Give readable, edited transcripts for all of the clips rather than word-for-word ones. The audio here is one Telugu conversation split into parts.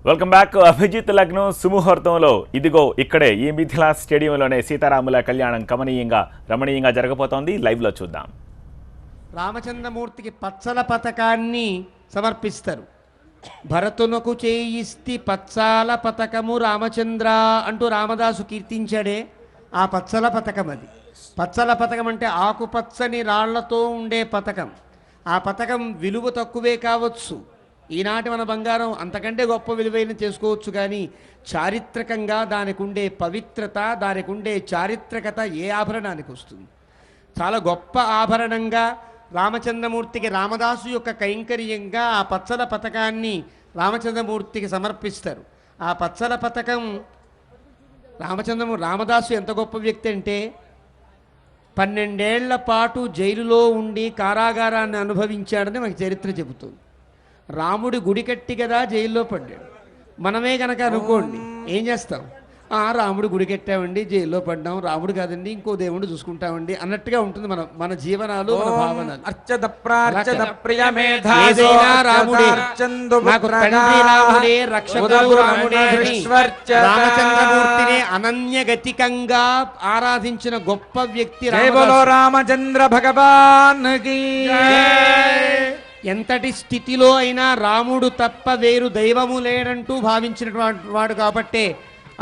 Welcome back. అభిజిత్ లగ్నం సుముహూర్తంలో ఇదిగో ఇక్కడే ఈ మిథిలా స్టేడియంలోనే సీతారాముల కళ్యాణం రమణీయంగా జరగబోతోంది. లైవ్లో చూద్దాం. రామచంద్రమూర్తికి పచ్చల పథకాన్ని సమర్పిస్తారు. భరతునకు చేయిస్తి పచ్చాల పథకము రామచంద్ర అంటూ రామదాసు కీర్తించాడే ఆ పచ్చల పథకం. అది పచ్చల పథకం అంటే ఆకుపచ్చని రాళ్లతో ఉండే పథకం. ఆ పథకం విలువ తక్కువే కావచ్చు, ఈనాటి మన బంగారం అంతకంటే గొప్ప విలువైన చేసుకోవచ్చు, కానీ చారిత్రకంగా దానికి ఉండే పవిత్రత, దానికి ఉండే చారిత్రకత ఏ ఆభరణానికి వస్తుంది? చాలా గొప్ప ఆభరణంగా రామచంద్రమూర్తికి రామదాసు యొక్క కైంకర్యంగా ఆ పచ్చల పథకాన్ని రామచంద్రమూర్తికి సమర్పిస్తారు. ఆ పచ్చల పథకం రామదాసు ఎంత గొప్ప వ్యక్తి అంటే 12 ఏళ్ల పాటు జైలులో ఉండి కారాగారాన్ని అనుభవించాడని మనకి చరిత్ర చెబుతుంది. రాముడి గుడి కట్టి కదా జైల్లో పడ్డాడు. మనమే కనుక అనుకోండి ఏం చేస్తాం? రాముడు గుడి కట్టామండి, జైల్లో పడ్డాం, రాముడు కాదండి ఇంకో దేవుడు చూసుకుంటామండి అన్నట్టుగా ఉంటుంది మన జీవనాలు, మన భావనలు. ఏదైనా రాముడే, నాకు తండ్రి రాముడే, రక్షకుడు రాముడే అని రామచంద్రమూర్తిని అనన్యగతికంగా ఆరాధించిన గొప్ప వ్యక్తి రామచంద్ర భగవాన్. ఎంతటి స్థితిలో అయినా రాముడు తప్ప వేరు దైవము లేడంటూ భావించినటువంటి వాడు కాబట్టే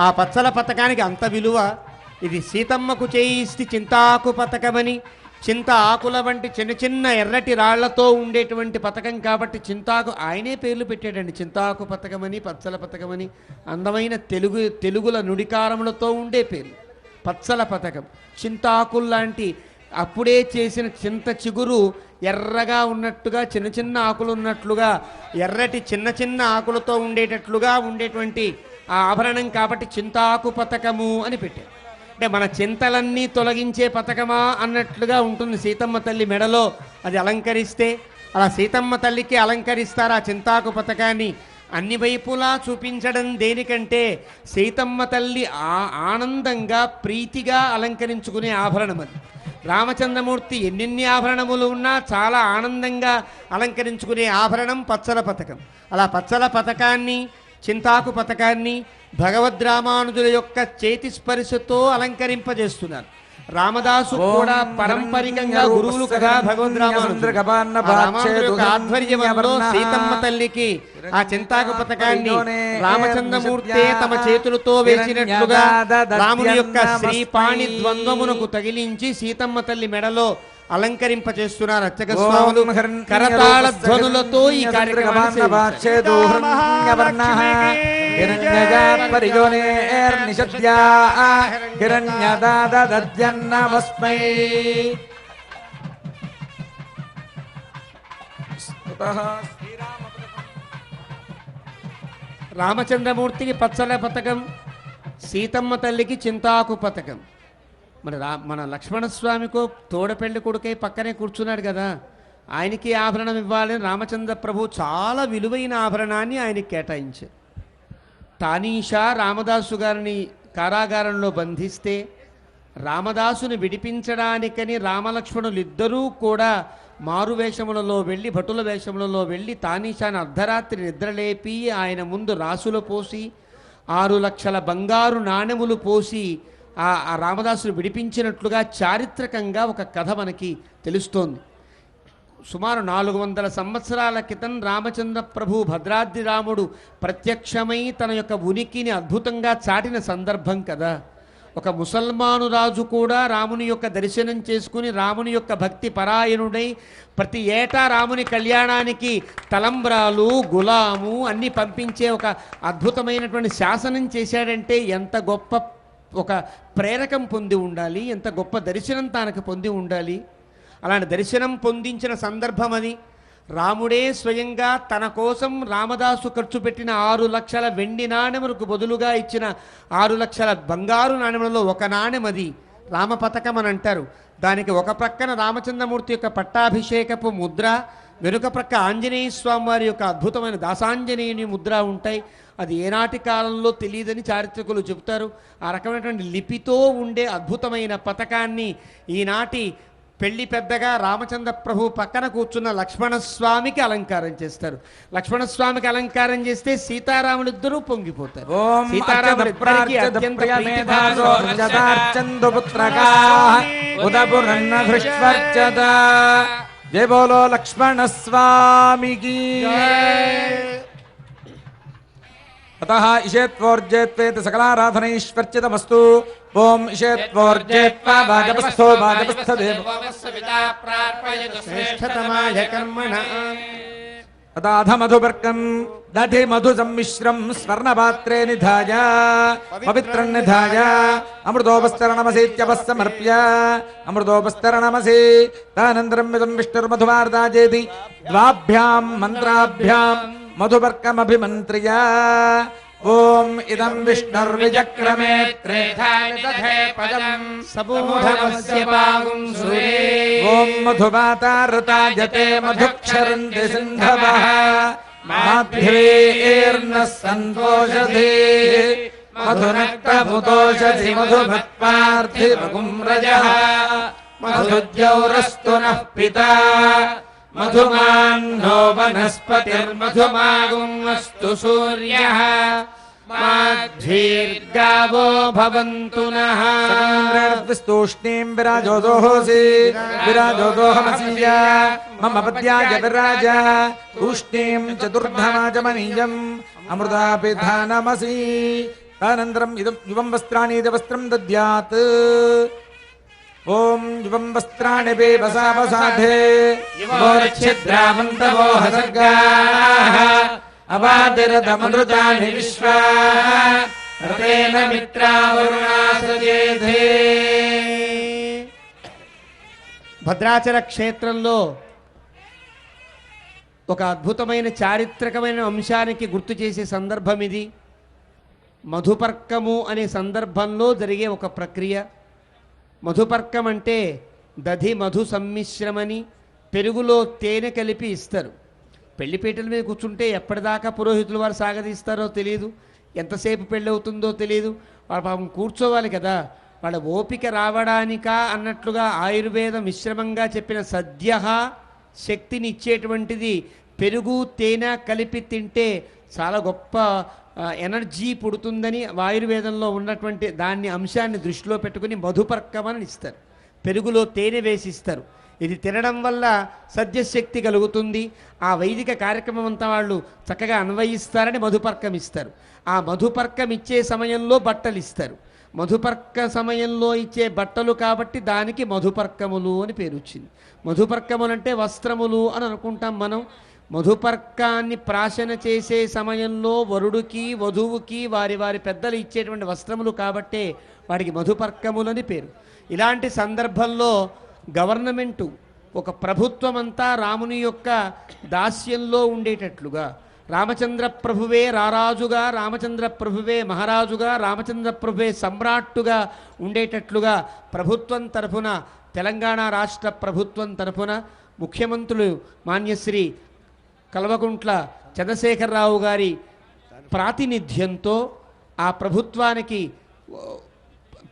ఆ పచ్చల పథకానికి అంత విలువ. ఇది సీతమ్మకు చేయిస్తి చింతాకు పథకమని, చింత ఆకుల వంటి చిన్న చిన్న ఎర్రటి రాళ్లతో ఉండేటువంటి పథకం కాబట్టి చింతాకు ఆయనే పేర్లు పెట్టాడండి. చింతాకు పథకమని, పచ్చల పథకమని, అందమైన తెలుగుల నుడికారములతో ఉండే పేర్లు. పచ్చల పథకం చింతాకుల్లాంటి అప్పుడే చేసిన చింత చిగురు ఎర్రగా ఉన్నట్టుగా, చిన్న చిన్న ఆకులు ఉన్నట్లుగా, ఎర్రటి చిన్న చిన్న ఆకులతో ఉండేటువంటి ఆ ఆభరణం కాబట్టి చింతాకు పథకము అని పెట్టారు. అంటే మన చింతలన్నీ తొలగించే పథకమా అన్నట్లుగా ఉంటుంది. సీతమ్మ తల్లి మెడలో అది అలంకరిస్తే అలా సీతమ్మ తల్లికి అలంకరిస్తారు ఆ చింతాకు పథకాన్ని. అన్ని వైపులా చూపించడం దేనికంటే సీతమ్మ తల్లి ఆనందంగా ప్రీతిగా అలంకరించుకునే ఆభరణం అది. రామచంద్రమూర్తి ఎన్నెన్ని ఆభరణములు ఉన్నా చాలా ఆనందంగా అలంకరించుకునే ఆభరణం పచ్చల పథకం. అలా పచ్చల పథకాన్ని, చింతాకు పథకాన్ని భగవద్రామానుజుల యొక్క చేతి స్పర్శతో అలంకరింపజేస్తున్నారు. రామదాసు కూడా పారంపరికంగా గురువులు కదా భగవద్రామానుజుల ఆధ్వర్యంలో సీతమ్మ తల్లికి ఆ చింతాకు పథకాన్ని రామచంద్రమూర్తే తమ చేతులతో వేసినట్లుగా రాముని యొక్క శ్రీపాణి ద్వంద్వమునకు తగిలించి సీతమ్మ తల్లి మెడలో అలంకరింపచేస్తున్నారు అర్చక స్వాములు. కరతాళ ధ్వనులతో ఈ కార్యక్రమాన్ని రామచంద్రమూర్తికి పచ్చల పథకం, సీతమ్మ తల్లికి చింతాకు పథకం. మన లక్ష్మణస్వామికో తోడపెళ్లి కొడుకై పక్కనే కూర్చున్నాడు కదా, ఆయనకి ఆభరణం ఇవ్వాలని రామచంద్ర ప్రభు చాలా విలువైన ఆభరణాన్ని ఆయనకి కేటాయించారు. తానీషా రామదాసు గారిని కారాగారంలో బంధిస్తే రామదాసుని విడిపించడానికని రామలక్ష్మణులు ఇద్దరూ కూడా మారు వేషములలో వెళ్ళి, భటుల వేషములలో వెళ్ళి తానీషాని అర్ధరాత్రి నిద్రలేపి ఆయన ముందు రాసులు పోసి 6 లక్షల బంగారు నాణెములు పోసి ఆ రామదాసును విడిపించినట్లుగా చారిత్రకంగా ఒక కథ మనకి తెలుస్తోంది. సుమారు 400 సంవత్సరాల క్రితం రామచంద్ర ప్రభు భద్రాద్రి రాముడు ప్రత్యక్షమై తన యొక్క ఉనికిని అద్భుతంగా చాటిన సందర్భం కదా. ఒక ముసల్మాను రాజు కూడా రాముని యొక్క దర్శనం చేసుకుని రాముని యొక్క భక్తి పరాయణుడై ప్రతి ఏటా రాముని కళ్యాణానికి తలంబ్రాలు, గులాము అన్నీ పంపించే ఒక అద్భుతమైనటువంటి శాసనం చేశాడంటే ఎంత గొప్ప ఒక ప్రేరకం పొంది ఉండాలి, ఎంత గొప్ప దర్శనం తనకు పొంది ఉండాలి. అలాంటి దర్శనం పొందించిన సందర్భం అది. రాముడే స్వయంగా తన కోసం రామదాసు ఖర్చు పెట్టిన 6 లక్షల వెండి నాణెములకు బదులుగా ఇచ్చిన 6 లక్షల బంగారు నాణెములలో ఒక నాణెం అది రామ పథకం అని అంటారు. దానికి ఒక ప్రక్కన రామచంద్రమూర్తి యొక్క పట్టాభిషేకపు ముద్ర, వెనుక ప్రక్క ఆంజనేయ స్వామి వారి యొక్క అద్భుతమైన దాసాంజనేయుని ముద్ర ఉంటాయి. అది ఏనాటి కాలంలో తెలియదని చారిత్రకులు చెబుతారు. ఆ రకమైనటువంటి లిపితో ఉండే అద్భుతమైన పథకాన్ని ఈనాటి పెళ్లి పెద్దగా రామచంద్ర ప్రభు పక్కన కూర్చున్న లక్ష్మణస్వామికి అలంకారం చేస్తారు. లక్ష్మణస్వామికి అలంకారం చేస్తే సీతారాములిద్దరూ పొంగిపోతారు. ఓం సీతారాములిద్దరికీ అత్యంత జయ బోలో లక్ష్మణ స్వామికి. అతః ఇషేత్వోర్జేత్వేత సకలారాధనైశ్వర్చితమస్తు. ఓం ఇషేత్వోర్జేత్వా వాజపస్థో శ్రేష్ఠతమాయ కర్మణ అదాధ మధుపర్కం దధి మధు సమ్మిశ్రం స్వర్ణపాత్రే నిధాయ పవిత్రం నిధాయ అమృతోపస్తరణమసేత్యపస్సమర్ప్య అమృతోపస్తరణమసే తదనంతరం ఇదం విష్ణుర్మధువార్దాజేతి ద్వాభ్యాం మంత్రాభ్యాం మధుపర్కమభిమంత్ర్య. ఓం ఇదం విష్ణుర్విచక్రమే ఓం మధువాతారతాయతే మధుక్షరంతి సింధవః మాధ్వేర్న సంతోషధే మధునక్తముతోషధి మధుమత్పార్థివగుమ్రజః మధుద్యౌరస్తు నః పితా మధుమాన్నో వనస్పతిర్మధుమాగుమస్తు సూర్యః మాధ్వీర్గావో భవంతు నః. స్తూష్ణీం విరాజోదోహసి విరాజోదోహమసీయ మమ పద్యాయ విరాజ తూష్ణీం చతుర్ధమాజమనీయం అమృతాపిధానమసి. తదనంతరం ఇదం యువం వస్త్రాణి వస్త్రం దద్యాత్. ఓం యువం వస్త్రాణి వసావసాధే ఛిద్రావంతవో హసర్గాః అవాదిరథమృతాని విశ్వా రతేన మిత్రావరుణాసజేధే. భద్రాచల క్షేత్రంలో ఒక అద్భుతమైన చారిత్రకమైన అంశానికి గుర్తు చేసే సందర్భం ఇది. మధుపర్కము అనే సందర్భంలో జరిగే ఒక ప్రక్రియ. మధుపర్కం అంటే దధి మధు సమ్మిశ్రమని, పెరుగులో తేనె కలిపి ఇస్తారు. పెళ్లిపీటల మీద కూర్చుంటే ఎప్పటిదాకా పురోహితులు వారు సాగదీస్తారో తెలియదు, ఎంతసేపు పెళ్ళి అవుతుందో తెలియదు. వాళ్ళ పాపం కూర్చోవాలి కదా, వాళ్ళ ఓపిక రావడానికా అన్నట్లుగా ఆయుర్వేద మిశ్రమంగా చెప్పిన సద్య శక్తిని ఇచ్చేటువంటిది పెరుగు తేనె కలిపి తింటే చాలా గొప్ప ఎనర్జీ పుడుతుందని ఆయుర్వేదంలో ఉన్నటువంటి దాన్ని అంశాన్ని దృష్టిలో పెట్టుకుని మధుపర్కమని ఇస్తారు. పెరుగులో తేనె వేసిస్తారు. ఇది తినడం వల్ల సద్యశక్తి కలుగుతుంది. ఆ వైదిక కార్యక్రమం అంతా వాళ్ళు చక్కగా అన్వయిస్తారని మధుపర్కం ఇస్తారు. ఆ మధుపర్కం ఇచ్చే సమయంలో బట్టలు ఇస్తారు. మధుపర్క సమయంలో ఇచ్చే బట్టలు కాబట్టి దానికి మధుపర్కములు అని పేరు వచ్చింది. మధుపర్కములు అంటే వస్త్రములు అని అనుకుంటాం మనం. మధుపర్కాన్ని ప్రాశన చేసే సమయంలో వరుడికి వధువుకి వారి వారి పెద్దలు ఇచ్చేటువంటి వస్త్రములు కాబట్టే వాడికి మధుపర్కములని పేరు. ఇలాంటి సందర్భంలో గవర్నమెంటు ఒక ప్రభుత్వం అంతా రాముని యొక్క దాస్యంలో ఉండేటట్లుగా, రామచంద్ర ప్రభువే రారాజుగా, రామచంద్ర ప్రభువే మహారాజుగా, రామచంద్ర ప్రభువే సమ్రాట్టుగా ఉండేటట్లుగా ప్రభుత్వం తరఫున, తెలంగాణ రాష్ట్ర ప్రభుత్వం తరఫున ముఖ్యమంత్రులు మాన్యశ్రీ కల్వకుంట్ల చంద్రశేఖరరావు గారి ప్రాతినిధ్యంతో ఆ ప్రభుత్వానికి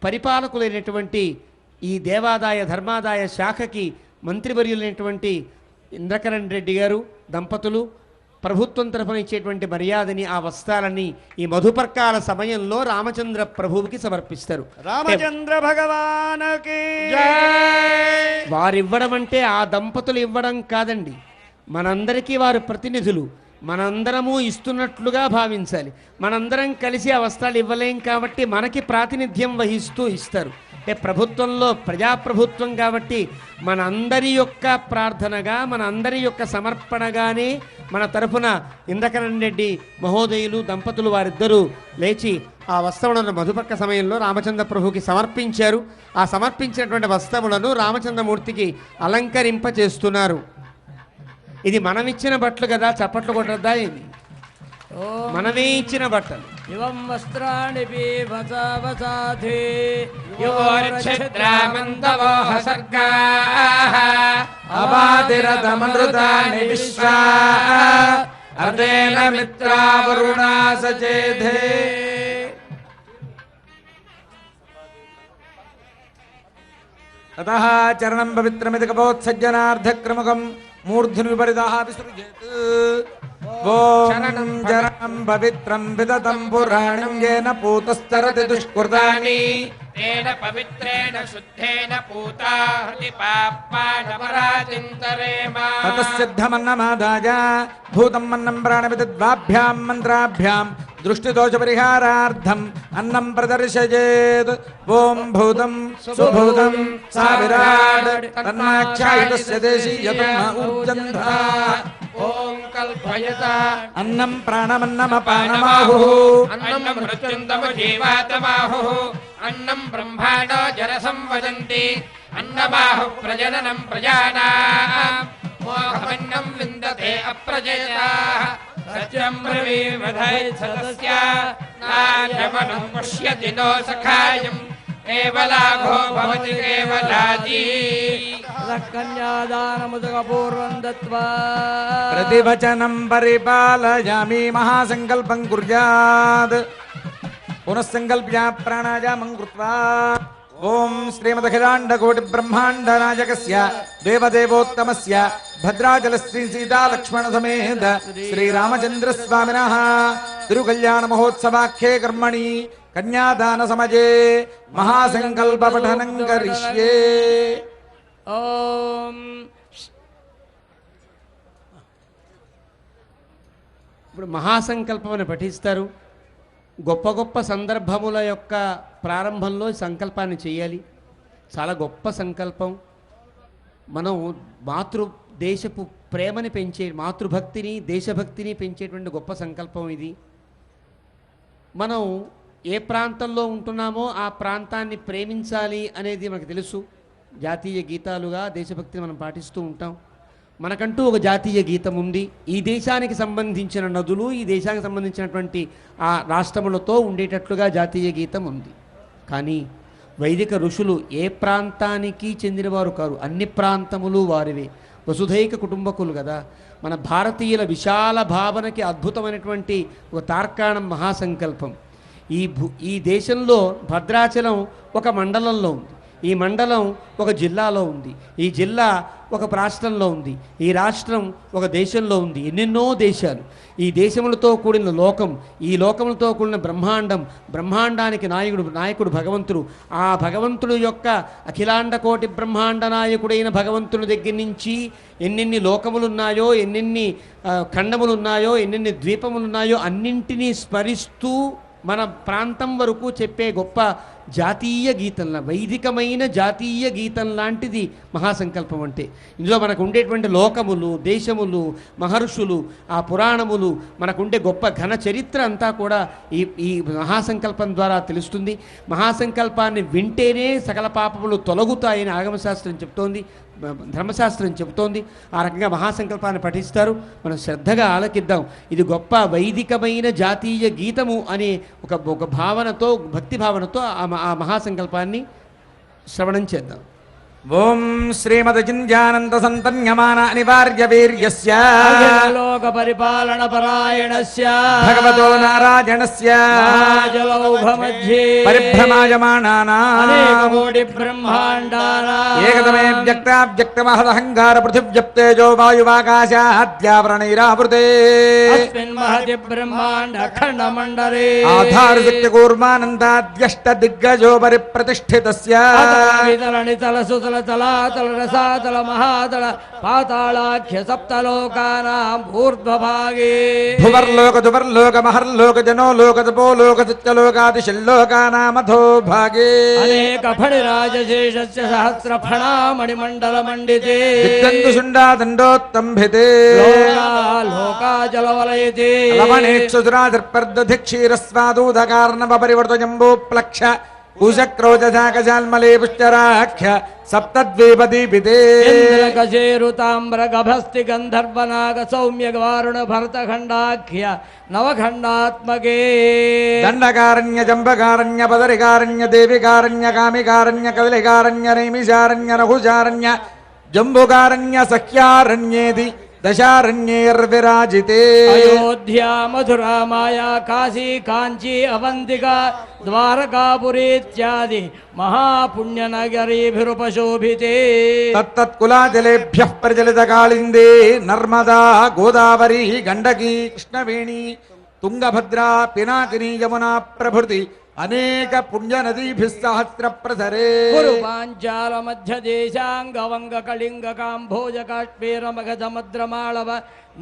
పరిపాలకులైనటువంటి ఈ దేవాదాయ ధర్మాదాయ శాఖకి మంత్రివర్యులైనటువంటి ఇంద్రకరణ్ రెడ్డి గారు దంపతులు ప్రభుత్వం తరఫున ఇచ్చేటువంటి మర్యాదని, ఆ వస్త్రాలని ఈ మధుపర్కాల సమయంలో రామచంద్ర ప్రభువుకి సమర్పిస్తారు. రామచంద్ర భగవానికి వారివ్వడం అంటే ఆ దంపతులు ఇవ్వడం కాదండి, మనందరికీ వారు ప్రతినిధులు. మనందరము ఇస్తున్నట్లుగా భావించాలి. మనందరం కలిసి ఆ వస్త్రాలు ఇవ్వలేం కాబట్టి మనకి ప్రాతినిధ్యం వహిస్తూ ఇస్తారు. అంటే ప్రభుత్వంలో ప్రజాప్రభుత్వం కాబట్టి మనందరి యొక్క ప్రార్థనగా, మన అందరి యొక్క సమర్పణగానే మన తరఫున ఇంద్రకరణ్ రెడ్డి మహోదయులు దంపతులు వారిద్దరూ లేచి ఆ వస్త్రములను మధుపర్క సమయంలో రామచంద్ర ప్రభుకి సమర్పించారు. ఆ సమర్పించినటువంటి వస్త్రములను రామచంద్రమూర్తికి అలంకరింపచేస్తున్నారు. ఇది మనం ఇచ్చిన బట్టలు కదా, చప్పట్లు కొట్టద్దా? ఇది మనమే ఇచ్చిన బట్టలు. ఇవం వస్త్రాణి వసావసాధే యువోర్ఛిద్రామంతవో హసర్గాః అవాదిరథమనృతాని విశ్వా అర్ధేన మిత్రావరుణా సచేధే. ततः चरणं पवित्रमिति कपोत्सज्जनार्धक्रमुकं मूर्ध्नि विपरितः विसृजेत् शरणं चरणं पवित्रं विदतं पुराणं येन पूतस्तरति दुष्कृतानि तेन पवित्रेण शुद्धेन पूता हृदि पाप्पानपराचिन्तरेम ततसिद्धमन्नमादाय भूतं मन्नं प्राणविद्वाभ्यां मन्त्राभ्यां दृष्टिदोषपरिहारार्थम् अन्नं प्रदर्शयेत् ॐ भूतं सुभूतं सा विराट् तन्नाख्यायितस्य देशीयतम ऊर्जन्धा ॐ कल्पयत अन्नं प्राणमन्नमपानमाहुः अन्नं मृत्युन्तमजीवातमाहुः अन्नं ब्रह्माणो जरसंवदन्ति अन्नबाहुः प्रजननं प्रजानाम् मोहमन्नं विन्दते अप्रजयताः सत्यं ब्रवीमधैर्सदस्य नान्यमनं पश्यति नो सखायम् केवलाघो भवति केवलाजी कन्यादानमुदकपूर्वं दत्त्वा प्रतिवचनं परिपालयामि महासङ्कल्पं कुर्यात् पुनः सङ्कल्प्य प्राणायामं कृत्वा ॐ श्रीमदखिलाण्डकोटिब्रह्माण्डनायकस्य देवदेवोत्तमस्य भद्राचलश्री सीतालक्ष्मणसमेत श्रीरामचन्द्रस्वामिनः तिरुकल्याणमहोत्सवाख्ये कर्मणि कन्यादानसमये महासङ्कल्पपठनं करिष्ये। ఓం ఇప్పుడు మహాసంకల్పం అని పఠిస్తారు. గొప్ప గొప్ప సందర్భముల యొక్క ప్రారంభంలో సంకల్పాన్ని చేయాలి. చాలా గొప్ప సంకల్పం. మనం దేశపు ప్రేమని పెంచే, మాతృభక్తిని దేశభక్తిని పెంచేటువంటి గొప్ప సంకల్పం ఇది. మనం ఏ ప్రాంతంలో ఉంటున్నామో ఆ ప్రాంతాన్ని ప్రేమించాలి అనేది మనకు తెలుసు. జాతీయ గీతాలుగా దేశభక్తిని మనం పాటిస్తూ ఉంటాం. మనకంటూ ఒక జాతీయ గీతం ఉంది. ఈ దేశానికి సంబంధించిన నదులు, ఈ దేశానికి సంబంధించినటువంటి ఆ రాష్ట్రములతో ఉండేటట్లుగా జాతీయ గీతం ఉంది. కానీ వైదిక ఋషులు ఏ ప్రాంతానికి చెందినవారు కారు, అన్ని ప్రాంతములు వారివే. వసుధైక కుటుంబకులు కదా. మన భారతీయుల విశాల భావనకి అద్భుతమైనటువంటి ఒక తార్కాణం మహాసంకల్పం. ఈ దేశంలో భద్రాచలం ఒక మండలంలో ఉంది, ఈ మండలం ఒక జిల్లాలో ఉంది, ఈ జిల్లా ఒక రాష్ట్రంలో ఉంది, ఈ రాష్ట్రం ఒక దేశంలో ఉంది. ఎన్నెన్నో దేశాలు, ఈ దేశములతో కూడిన లోకం, ఈ లోకములతో కూడిన బ్రహ్మాండం, బ్రహ్మాండానికి నాయకుడు భగవంతుడు. ఆ భగవంతుడు యొక్క అఖిలాండ కోటి బ్రహ్మాండ నాయకుడైన భగవంతుని దగ్గర నుంచి ఎన్నెన్ని లోకములున్నాయో, ఎన్నెన్ని ఖండములున్నాయో, ఎన్నెన్ని ద్వీపములున్నాయో అన్నింటినీ స్మరిస్తూ మన ప్రాంతం వరకు చెప్పే గొప్ప జాతీయ గీతంలా, వైదికమైన జాతీయ గీతం లాంటిది మహాసంకల్పం అంటే. ఇందులో మనకు ఉండేటువంటి లోకములు, దేశములు, మహర్షులు, ఆ పురాణములు, మనకుండే గొప్ప ఘన చరిత్ర అంతా కూడా ఈ మహాసంకల్పం ద్వారా తెలుస్తుంది. మహాసంకల్పాన్ని వింటేనే సకల పాపములు తొలగుతాయని ఆగమశాస్త్రం చెప్తోంది, ధర్మశాస్త్రం చెబుతోంది. ఆ రకంగా మహాసంకల్పాన్ని పఠిస్తారు. మనం శ్రద్ధగా ఆలకిద్దాం. ఇది గొప్ప వైదికమైన జాతీయ గీతము అనే ఒక భావనతో, భక్తి భావనతో ఆ మహాసంకల్పాన్ని శ్రవణం చేద్దాం. ఓం శ్రీమదజింజానంద సంతన్యమాన అనివార్య వీర్యస్య లోక పరిపాలన పరాయణస్య భగవతో నారాయణస్య మహాజలౌఘ మధ్యే పరిభ్రమాయమానానాం అనేక కోటి బ్రహ్మాండానాం ఏకదమే వ్యక్తావ్యక్తమహదహంకార పృథివ్యప్తేజో వాయువాకాశాద్యావరణైరావృతే అస్మిన్ మహతి బ్రహ్మాండ అఖండ మండలే ఆధారశక్తి కూర్మానందాద్యష్ట దిగ్గజో పరిప్రతిష్ఠితస్య నితల సుతల తలాతల రసాతల మహాతల పాతాళాఖ్య సప్తలోకానాం ఊర్ధ్వభాగే భువర్లోక దువర్లోక మహర్లోక జనోలోక తపోలోక సత్యలోకాదిశల్లోకానామధో భాగే అనేక ఫణిరాజశేషస్య సహస్ర ఫణామణి మండల మండితే విద్వంతు శుండాదండోత్తంభితే లోకాచలవలయతే లవణేక్షురాజర్పర్దధిక్షీరస్వాదూదకార్ణవ పరివర్త జంబూప్లక్ష పూషక్రోజాకజాల్మలే పుష్కరాఖ్య సప్తద్వీపదీపితే ఇంద్రకశేరుతామ్ర గభస్తి గంధర్వనాగ సౌమ్య వారుణ భరతఖండాఖ్య నవఖండాత్మకే దండకారణ్య జంబకారణ్య పదరికారణ్య దేవికారణ్య కామికారణ్య కదలికారణ్య నైమిషారణ్య నహుషారణ్య జంబుకారణ్య సఖ్యారణ్యేది దశారణ్యైర్విరాజితే అయోధ్యా మధురా మాయా కాశీ కాంచీ అవంతికా ద్వారకాపురీ ఇత్యాది మహాపుణ్యనగరీభిరుపశోభితే తత్తత్కులాజలేభ్యః ప్రజలిత కాళిందే నర్మదా గోదావరి గండకీ కృష్ణవేణి తుంగభద్రా పినాకిని యమునా ప్రభృతి అనేక పుణ్యనదీభిः సహస్ర ప్రసరే కురు పాంచాల మధ్య దేశాంగవంగ కళింగ కాంభోజ కాశ్మీర మగధ మద్రమాళవ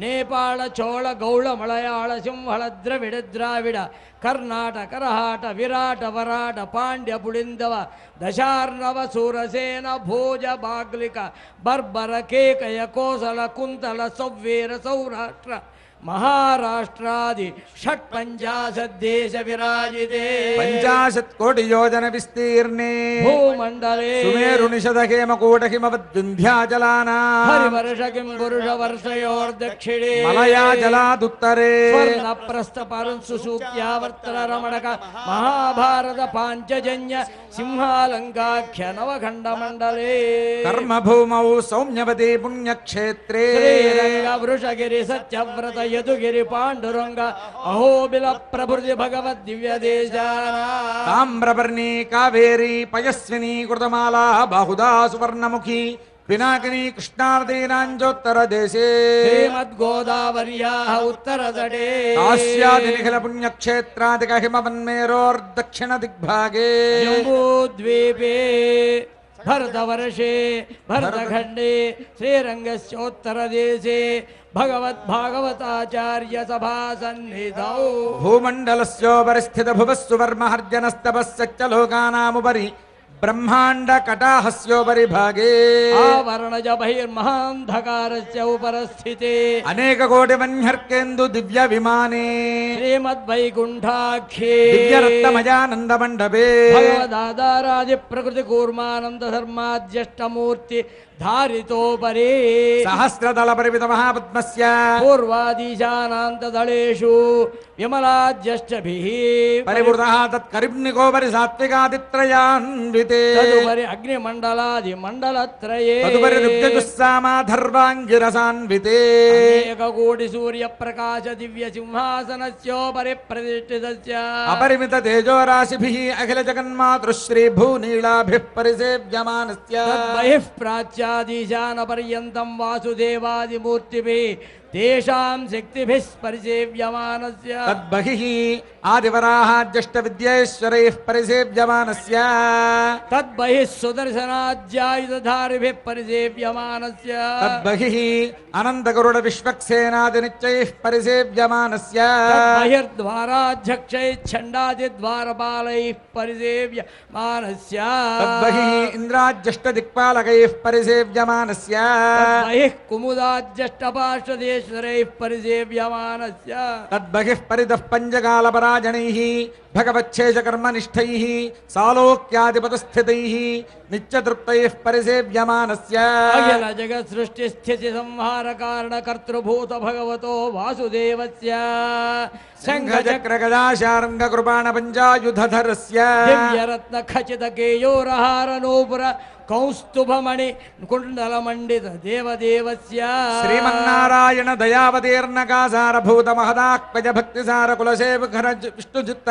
నేపాళ చోళ గౌళ మలయాళ సింహళ ద్రవిడ ద్రావిడ కర్ణాటక రహాట విరాట వరాట పాండ్య పుళిందవ దశార్ణవ సూరసేన భోజ బాగ్లిక బర్బర కేకయ కోసల కుంతల సౌవీర సౌరాష్ట్ర మహారాష్ట్రాది షట్పంచాశద్దేశ విరాజితే 50 కోటి యోజన విస్తీర్ణే భూమండలే సుమేరునిషద హేమకూట హిమవద్వింధ్యాచలానా హరివర్ష కిం పురుష వర్షయోర్దక్షిణే మలయాజలాదుత్తరే స్వర్ణ ప్రస్థ పరంసు సూక్యావర్తన రమణక మహాభారత పాంచజన్య సింహాలంకాఖ్య నవఖండ మండలే కర్మభూమౌ సౌమ్యవతి పుణ్యక్షేత్రే శ్రీరంగ వృషగిరి సత్యవ్రత యదుగిరి పాండురంగ అహోబిల ప్రభృతి భగవద్ దివ్య దేశానా తామ్రపర్ణి కావేరీ పయస్విని కృతమాలా బాహుదా సువర్ణముఖి పినాకిని కృష్ణార్దీనాంజోత్తర దేశే శ్రీమద్గోదావర్యా ఉత్తరతటే కాశ్యాది నిఖిల పుణ్యక్షేత్రాదిక హిమవన్మేరోర్దక్షిణ దిగ్భాగే జంబూద్వీపే భరతవర్షే భరతఖండే శ్రీరంగస్యోత్తరదేశే భగవద్భాగవతాచార్య సభా సన్నిధౌ భూమండలస్యోపరి స్థిత భువస్సు వర్మహర్జనస్తపః సత్యలోకానాముపరి బ్రహ్మాండ కటాహస్యోపరి భాగే ఆవరణజ బహిర్మహాంధకారస్య ఉపరస్థితే అనేక కోటి వన్యర్కేందు దివ్య విమానే శ్రీమద్వైకుంఠాఖ్యే దివ్యరత్నమయానంద మండపే భగవదాదారాది ప్రకృతి కూర్మానంద ధర్మాద్యష్టమూర్తి ధారితోపరి సహస్రదళ పరిమిత మహాపద్మస్య పూర్వాదీశానాంతదళేషు విమలాద్యష్టభిః పరివృతః తత్కరిమ్నికోపరి సాత్వికాదిత్రయాన్వితే తదుపరి అగ్నిమండలాది మండలత్రయే తదుపరి రుద్రజుస్సామాధర్వాంగిరసాన్వితే అనేక కోటి సూర్య ప్రకాశ దివ్య సింహాసనస్యోపరి ప్రతిష్ఠితస్య అపరిమిత తేజోరాశిభిః అఖిల జగన్మాతృశ్రీ భూనీళాభిః పరిసేవ్యమానస్య తద్బహిః ప్రాచ్యాదీశాన పర్యంతం వాసుదేవాదిమూర్తిభిः తేషాం శక్తిభిః పరిసేవ్యమానస్య తద్బహిః ఆదివరాహాజ్యష్ట విద్యేశ్వరైః పరిసేవ్యమానస్య తద్బహిః సుదర్శనాధ్యాయుధారిభిః పరిసేవ్యమానస్య తద్బహిః అనంతగరుడ విశ్వక్సేనాది నిత్యైః పరిసేవ్యమానస్య తద్బహిర్ద్వారాధ్యక్షైశ్చండాదిద్వారపాలైః పరిసేవ్యమానస్య తద్బహిః ఇంద్రాజ్యష్ట దిక్పాలకైః పరిసేవ్యమానస్య తద్బహిః కుముదాజ్యష్టపార్శ్వదేశ్వరైః పరిసేవ్యమానస్య తద్బహిః పరితః పంచకాలపరాజనైః భగవచ్ఛేషకర్మనిష్టైః సాలోక్యాదిపతస్థితైః నిత్యతృప్తైః పరిసేవ్యమానస్య అఖిల జగత్ సృష్టి స్థితి సంహార కారణ కర్తృభూత భగవతో వాసుదేవస్య శంఖచక్ర గదాశార్ంగ కృపాణ పంచాయుధరస్య దివ్యరత్న ఖచిత కేయోరహార నూపుర కౌస్తుభమణి కుండల మండిత దేవదేవస్య శ్రీమన్నారాయణ దయావతీర్ణకాసారభూత మహదాక్వజ భక్తిసార కులసేవఘర విష్ణుజిత్త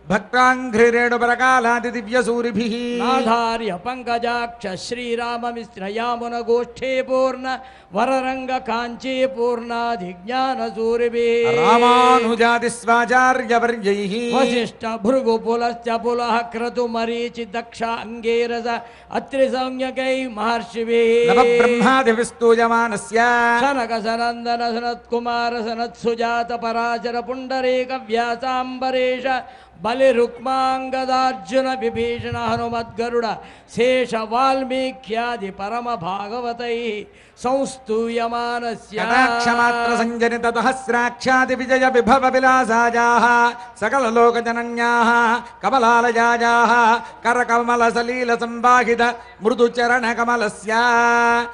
భక్తాంఘ్రిరేణుపరకాలాది దివ్యసూరిభిః నాధార్య పంకజాక్ష శ్రీరామమిశ్ర యామున గోష్ఠే పూర్ణ వరరంగ కాంచీ పూర్ణాది జ్ఞాన సూరిభిః రామానుజాది స్వాచార్యవర్యైః వశిష్ఠ భృగు పులశ్చ పులః క్రతు మరీచి దక్ష అంగేరస అత్రి సంజ్ఞకై మహర్షిభిః నవబ్రహ్మాదివిస్తూయమానస్య సనక సనందన సనత్ కుమార సనత్ సుజాత పరాశర పుండరీక వ్యాసాంబరీష బలి రుక్మాంగదార్జున విభీషణ హనుమద్గరుడ శేష వాల్మీక్యాది పరమ భాగవతై సంస్తూయమానస్య కటాక్షమాత్ర సంజనిత సహస్రాక్షాది విజయ విభవ విలాసాజాః సకల లోకజనన్యాః కమలాలయాజాః కరకమల సలీల సంవాహిత మృదు చరణ కమలస్య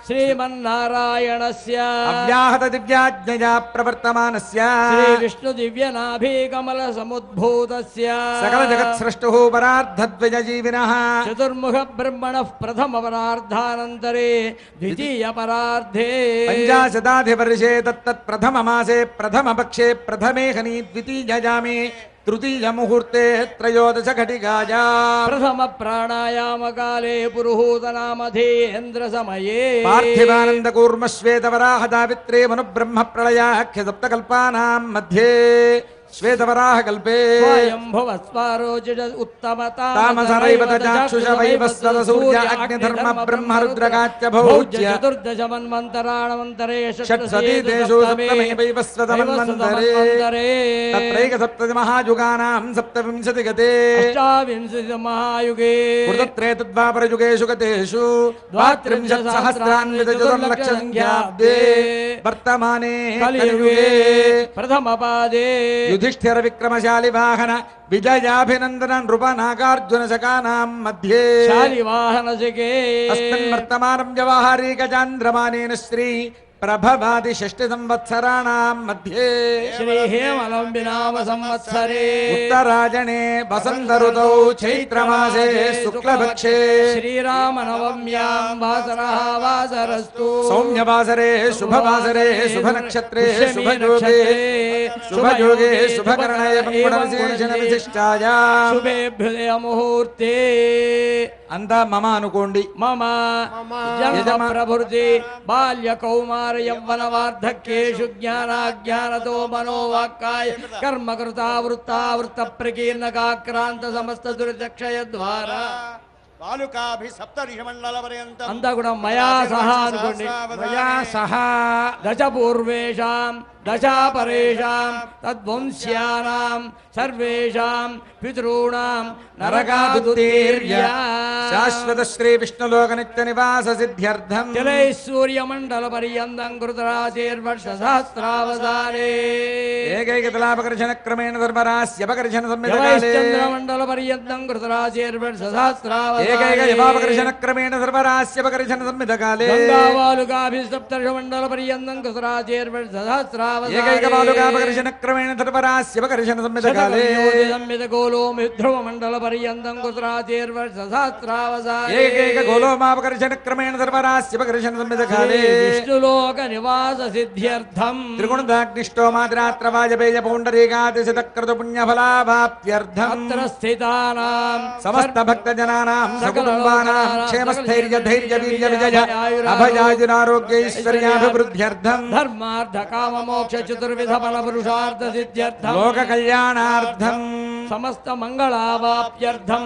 శ్రీమన్నారాయణస్య అవ్యాహత దివ్యాజ్ఞయా ప్రవర్తమానస్య శ్రీ విష్ణు దివ్య నాభి కమల సముద్భూతస్య సకల జగత్ సృష్టుః పరార్థద్వయ జీవినః చతుర్ముఖ బ్రహ్మణః ప్రథమ పరార్థానంతరే ద్వితీయ పరార్థే పంచాశతాధివర్షే తత్తత్ ప్రథమ మాసే ప్రథమ పక్షే ప్రథమే హని ద్వితీయయామే తృతీయ ముహూర్తే త్రయోదశ ఘటికాయా ప్రథమ ప్రాణాయామ కాలే పురుహూతనామధేంద్ర సమయే పార్థివానంద కూర్మ శ్వేత వరాహ దావిత్రే మను బ్రహ్మ ప్రళయాఖ్య సప్తకల్పానాం మధ్యే శ్వేతవరాహ కల్పే స్వయంభవ స్వారోచిష ఉత్తమతా తామసరైవ చాక్షుష వైవస్వత సూర్య అగ్నిధర్మ బ్రహ్మ రుద్రకాచ్య భౌజ్య చతుర్దశ మన్వంతరాణమంతరే షట్సతీ తేషు సప్తమే వైవస్వత మన్వంతరే తత్రైక సప్తతి మహాయుగానాం సప్తవింశతి గతే అష్టావింశతి మహాయుగే కృతత్రే తద్వాపరయుగేషు గతేషు ద్వాత్రింశత్ సహస్రాన్విత చతుర్లక్ష సంఖ్యాబ్దే వర్తమానే కలియుగే ప్రథమ పాదే యుధిష్ఠిర విక్రమశాలి వాహన విజయాభినందన నృప నాగార్జున శకానాం మధ్యే శాలివాహన శకే అస్మిన్ వర్తమానం వ్యవహారీక చాంద్రమానేన శ్రీ ప్రభవాది షష్టి సంవత్సరాణాం మధ్యే శ్రీ హేమలంబినామ సంవత్సరే ఉత్తరాజనే వసంత ఋతౌ చైత్రమాసే శుక్లపక్షే శ్రీరామనవమ్యాం వాసరః వాసరస్తు సౌమ్యవాసరే శుభవాసరే శుభనక్షత్రే శుభయోగే శుభయోగే శుభకరణే మంగుణ విశేషణ విశిష్టాయా శుభేభ్యుదయ ముహూర్తే అంతా మమ అనుకోండి మమ జన్మ ప్రభృతి బాల్య కౌమార యవ్వన వార్ధక్యేషు జ్ఞానాజ్ఞానతో మనోవాక్కాయ కర్మకృతావృత్తావృత్త ప్రకీర్ణకాక్రాంత సమస్త దురితక్షయ ద్వారా అంతా కూడా మయా సహా అనుకోండి మయా సహా దశ పూర్వేషాం దశాపరేషాం తద్వంశ్యానాం సర్వేషాం పితॄణాం నరకాదుత్తీర్య శాశ్వత శ్రీ విష్ణులోక నిత్య నివాస సిద్ధ్యర్థం జలై సూర్యమండల పర్యంతం కృతరాశేర్వర్ష సహస్రావసానే ఏకైక తలాపకర్షణ క్రమేణ ధర్మరాస్యపకర్షణ సంవిధానే చంద్రమండల పర్యంతం కృతరాశేర్వర్ష సహస్రావసానే ఏకైక యవాపకర్షణ క్రమేణ ధర్మరాస్యపకర్షణ సంవిధకాలే గంగావాలుకాభిసప్తర్ష మండల పర్యంతం కృతరాశేర్వర్ష సహస్రావసానే ఏకైక వాలుకాపకర్షణ క్రమేణ ధర్మరాస్యపకర్షణ సంవిధకాలే ధ్రువ మండల పర్యంతం కృతరాశేర్వర్ష సహస్రావసానే ఏకైక గోలోమాపకర్షణ క్రమేణ ధర్మరాస్యపకర్షణ సంవిధకాలే విష్ణులోక నివాస సిద్ధ్యర్థం త్రిగుణదాగ్నిష్టో మాత్రాత్ర వాజపేయ పౌండరీకాతిశతక్రతు పుణ్యఫలావాప్త్యర్థం అత్ర స్థితానాం సమస్త భక్త జనానాం సకుటుంబానాం క్షేమస్థైర్య ధైర్య వీర్య విజయ అభయాయురారోగ్యైశ్వర్యాభివృద్ధ్యర్థం ధర్మార్థ కామ మోక్ష చతుర్విధ ఫల పురుషార్థ సిద్ధ్యర్థం లోక కళ్యాణార్థం సమస్త మంగళావాప్యర్థం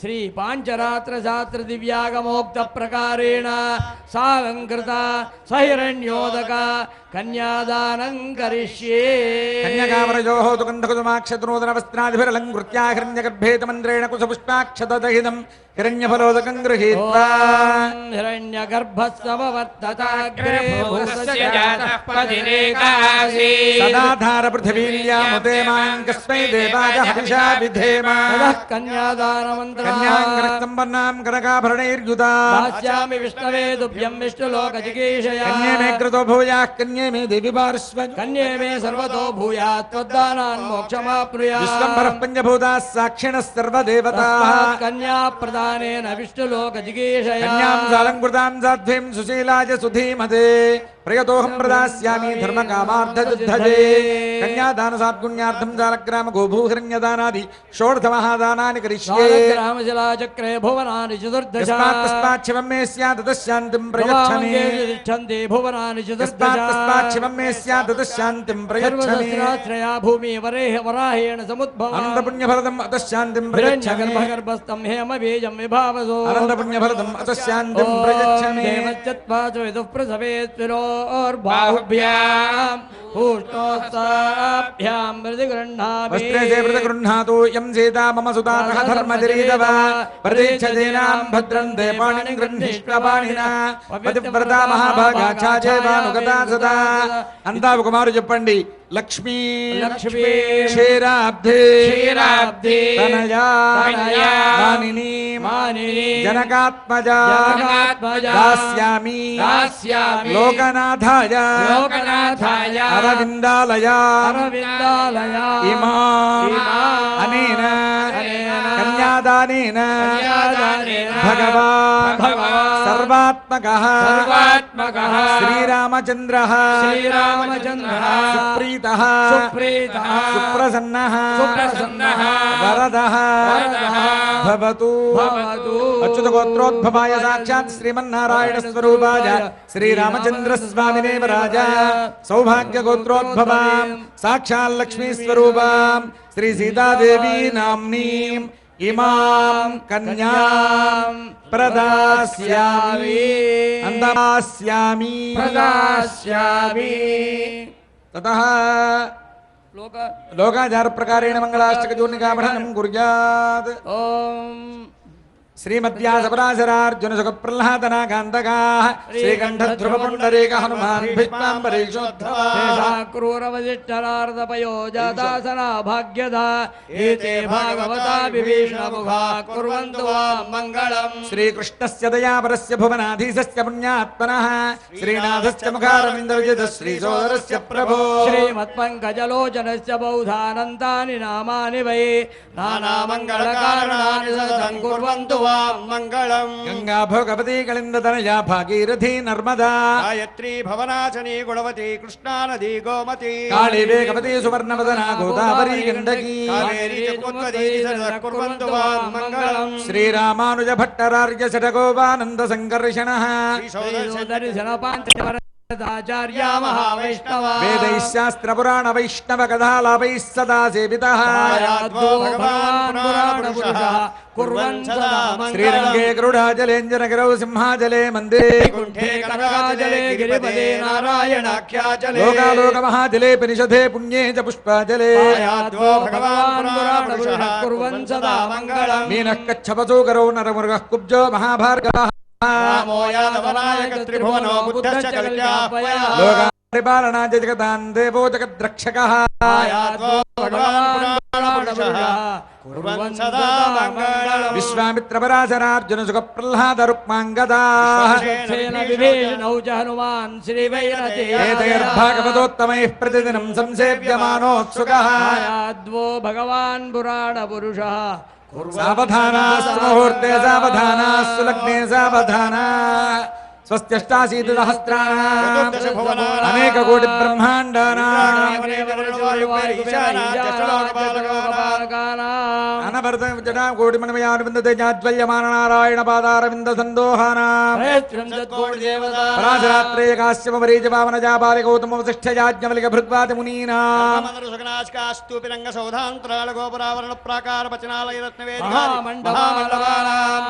శ్రీ పాంచరాత్ర శాస్త్ర దివ్యాగమోక్త ప్రకారేణ సాలంకృత సహిరణ్యోదక కన్యాదానం కరిష్యే కన్యకావరయోః దుకంధకుదుమాక్షతనూతన వస్త్రాదిభిరలంకృత్యా హిరణ్యగర్భేత మంత్రేణ కుశపుష్పాక్షతదహితం హిరణ్యఫలోదకం గృహీత్వా హిరణ్యగర్భస్సమవర్తతాగ్రే సదాధార పృథివీర్యాముతే మాం కస్మై దేవాయ హవిషా విధేమ కన్యాంగరక్తంబర్ణాం కనకాభరణైర్యుతా దాస్యామి విష్ణవే తుభ్యం విష్ణులోక జిగీషయా కన్యే మే కృతో భూయాః కన్యే మే దేవి పార్శ్వ కన్యే మే సర్వతో భూయాత్ త్వద్దానాన్ మోక్షమాప్నుయాత్ విశ్వంభరః పంచభూతాः సాక్షిణः సర్వదేవతాः కన్యా ప్రదానేన విష్ణులోక జిగీషయా కన్యాం సాలంకృతాం సాధ్వీం సుశీలాయ సుధీమతే ప్రయతోహం ప్రదాస్యామి ధర్మకామార్థయుద్ధజే కన్యాదాన సాద్గుణ్యార్థం జాలగ్రామ గోభూహిరణ్యదానాది షోడశ మహాదానాని కరిష్యే గ్రామశిలాచక్రే భువనాని చతుర్దశ తస్మాత్ శివం మే స్యాత్ తస్శాంతిం ప్రయచ్చమి తిష్టంతి భువనాని తస్మాత్ శివం మే స్యాత్ తస్శాంతిం ప్రయచ్చమి సర్వసహస్రాశ్రయా భూమి వరాహేణ సముద్భవ అనంతపుణ్యఫలదం అతశాంతిం ప్రయచ్చమి గర్భస్థం హేమ బీజం విభావసో అనంతపుణ్యఫలదం అతశాంతిం ప్రయచ్చమి బాహుభ్యాం ఊష్ణోత్సాభ్యాం మృదిగృహ్ణామి వస్త్రే ప్రతిగృహ్ణాతు యం సీతా మమ సుతా సహ ధర్మజరీదవ ప్రతీక్షజేనాం భద్రం దే పాణిం గృహ్ణీష్వ పాణినా పతివ్రతా మహాభాగా ఛాచేవానుగతా సదా అంతా ఒక మారు చెప్పండి లక్ష్మీ లక్ష్మీ క్షీరాబ్ధి క్షీరాబ్ధి తనయా తనయా మానిని మానిని జనకాత్మజా జనకాత్మజా దాస్యామి దాస్యామి లోకనాథాయ లోకనాథాయ అరవిందాలయ అరవిందాలయ ఇమా ఇమా అనేన కన్యాదానేన భగవాన్ సర్వాత్మకః శ్రీరామచంద్రః సుప్రీతః సుప్రసన్నః వరదః భవతు. అచ్యుత గోత్రోద్భవాయ సాక్షాత్ శ్రీమన్నారాయణ స్వరూపాయ శ్రీరామచంద్ర స్వామినే వరాజ సౌభాగ్య గోత్రోద్భవాం సాక్షాత్ లక్ష్మీ స్వరూపాం శ్రీ సీతాదేవి నామ్నీం ఇమాం కన్యాం ప్రదాస్యామి ప్రదాస్యామి. తతః లోకాచార ప్రకారేణ మంగళాష్టక చూర్ణికాపఠనం కుర్యాత్. ఓం శ్రీమద్వ్యాసపరాశరార్జున సుఖ ప్రహ్లాదనాకాంతకాః శ్రీకంఠ ధ్రువ పుండరీక హనుమాన్ క్రూరవజిష్ఠరార్ధపయోజాదాసనా భాగ్యదా ఏతే భాగవతా విభీషణముఖా కుర్వంతు వాం మంగళం. శ్రీకృష్ణస్య దయాపరస్య భువనాధీశస్య పుణ్యాత్మనః శ్రీనాథస్య ముఖారవింద విజిత శ్రీసోదరస్య ప్రభో శ్రీమత్పంకజలోచనస్య బౌధానంతాని నామాని వై నానామంగళకారణాని సతతం కుర్వంతు వాం మంగళం. గంగా భోగవతి కళిందతనయా భాగీరథీ నర్మదా గాయత్రీ భవనాశనీ గుణవతి కృష్ణా నదీ గోమతి కాళీ వేగవతి సువర్ణవదనా గోదావరీ గండకీ కావేరీ చకోత్పదీ కుర్వంతు వాం మంగళం. శ్రీరామానుజ భట్టరార్య షటగోపానంద సంకర్షణః ఆచార్యా మహావైష్ణవ వేదైః శాస్త్ర పురాణ వైష్ణవ కథాలాపైః సదా సేవితః శ్రీరంగే గరుడాజలేంజనగిరౌ సింహాజలే మందిరే లోకాలోక మహాజలే పరిషదే పుణ్యే చ పుష్పాజలే మీనః కచ్చపసో కరౌ నరమృగః కుబ్జో మహాభార్గవః లోకాపరిపాలనాయ జగతాన్ దేవో జగద్రక్షకః విశ్వామిత్ర పరాశరార్జున సుఖ ప్రహ్లాద రుక్మాంగదాః ఏతైర్భాగవతోత్తమైః ప్రతిదినం సంసేవ్యమానోత్సుకః భగవాన్ పురాణ పురుషః సావధానాస్తు ముహూర్తే సావధానాస్తు లగ్నే సావధానా స్వస్త్యష్టాశీతి సహస్రాణాం అనేక కోటి బ్రహ్మాండానాం అనవరత జటా కోటి మణమయారవింద తేజాజ్వల్యమాన నారాయణ పాదారవింద సందోహానాం పరాశరాత్రేయ కాశ్యప మరీచ పావన జాపాలి గౌతమ వసిష్ఠయాజ్ఞవల్క భృగ్వాతి మునీనాం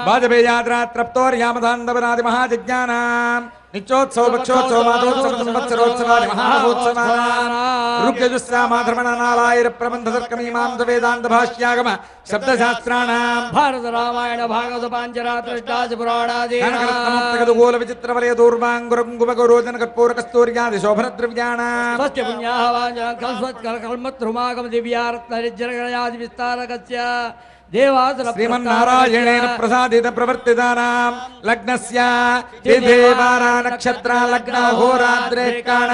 వాజపేయాత్రాత్రప్తోర్యామధాంతపనాది మహాయజ్ఞానాం నిత్యోత్సవ పక్షోత్సవ మాధోత్సవ సంవత్సరోత్సవాది మహామహోత్సవానాం రుక్యజుస్సామాధర్మణానాలాయిర ప్రబంధ తర్కమీమాంస వేదాంత భాష్యాగమ శబ్దశాస్త్రాణాం భారత రామాయణ భాగవత పాంచరాత్రిష్టాచ పురాణాది గోల విచిత్ర వలయ దూర్వాంగురంగుమగోరోజన కర్పూర కస్తూర్యాది శోభన ద్రవ్యాణాం స్వస్య పుణ్యాః వాంఛా కల్మత్రుమాగమ దివ్యారత్నరిజ్జనగణయాది విస్తారకస్య దేవాసుర శ్రీమన్నారాయణేన ప్రసాదిత ప్రవర్తితానాం లగ్నస్య తిథివారా నక్షత్ర లగ్న హోరాత్రే కాణ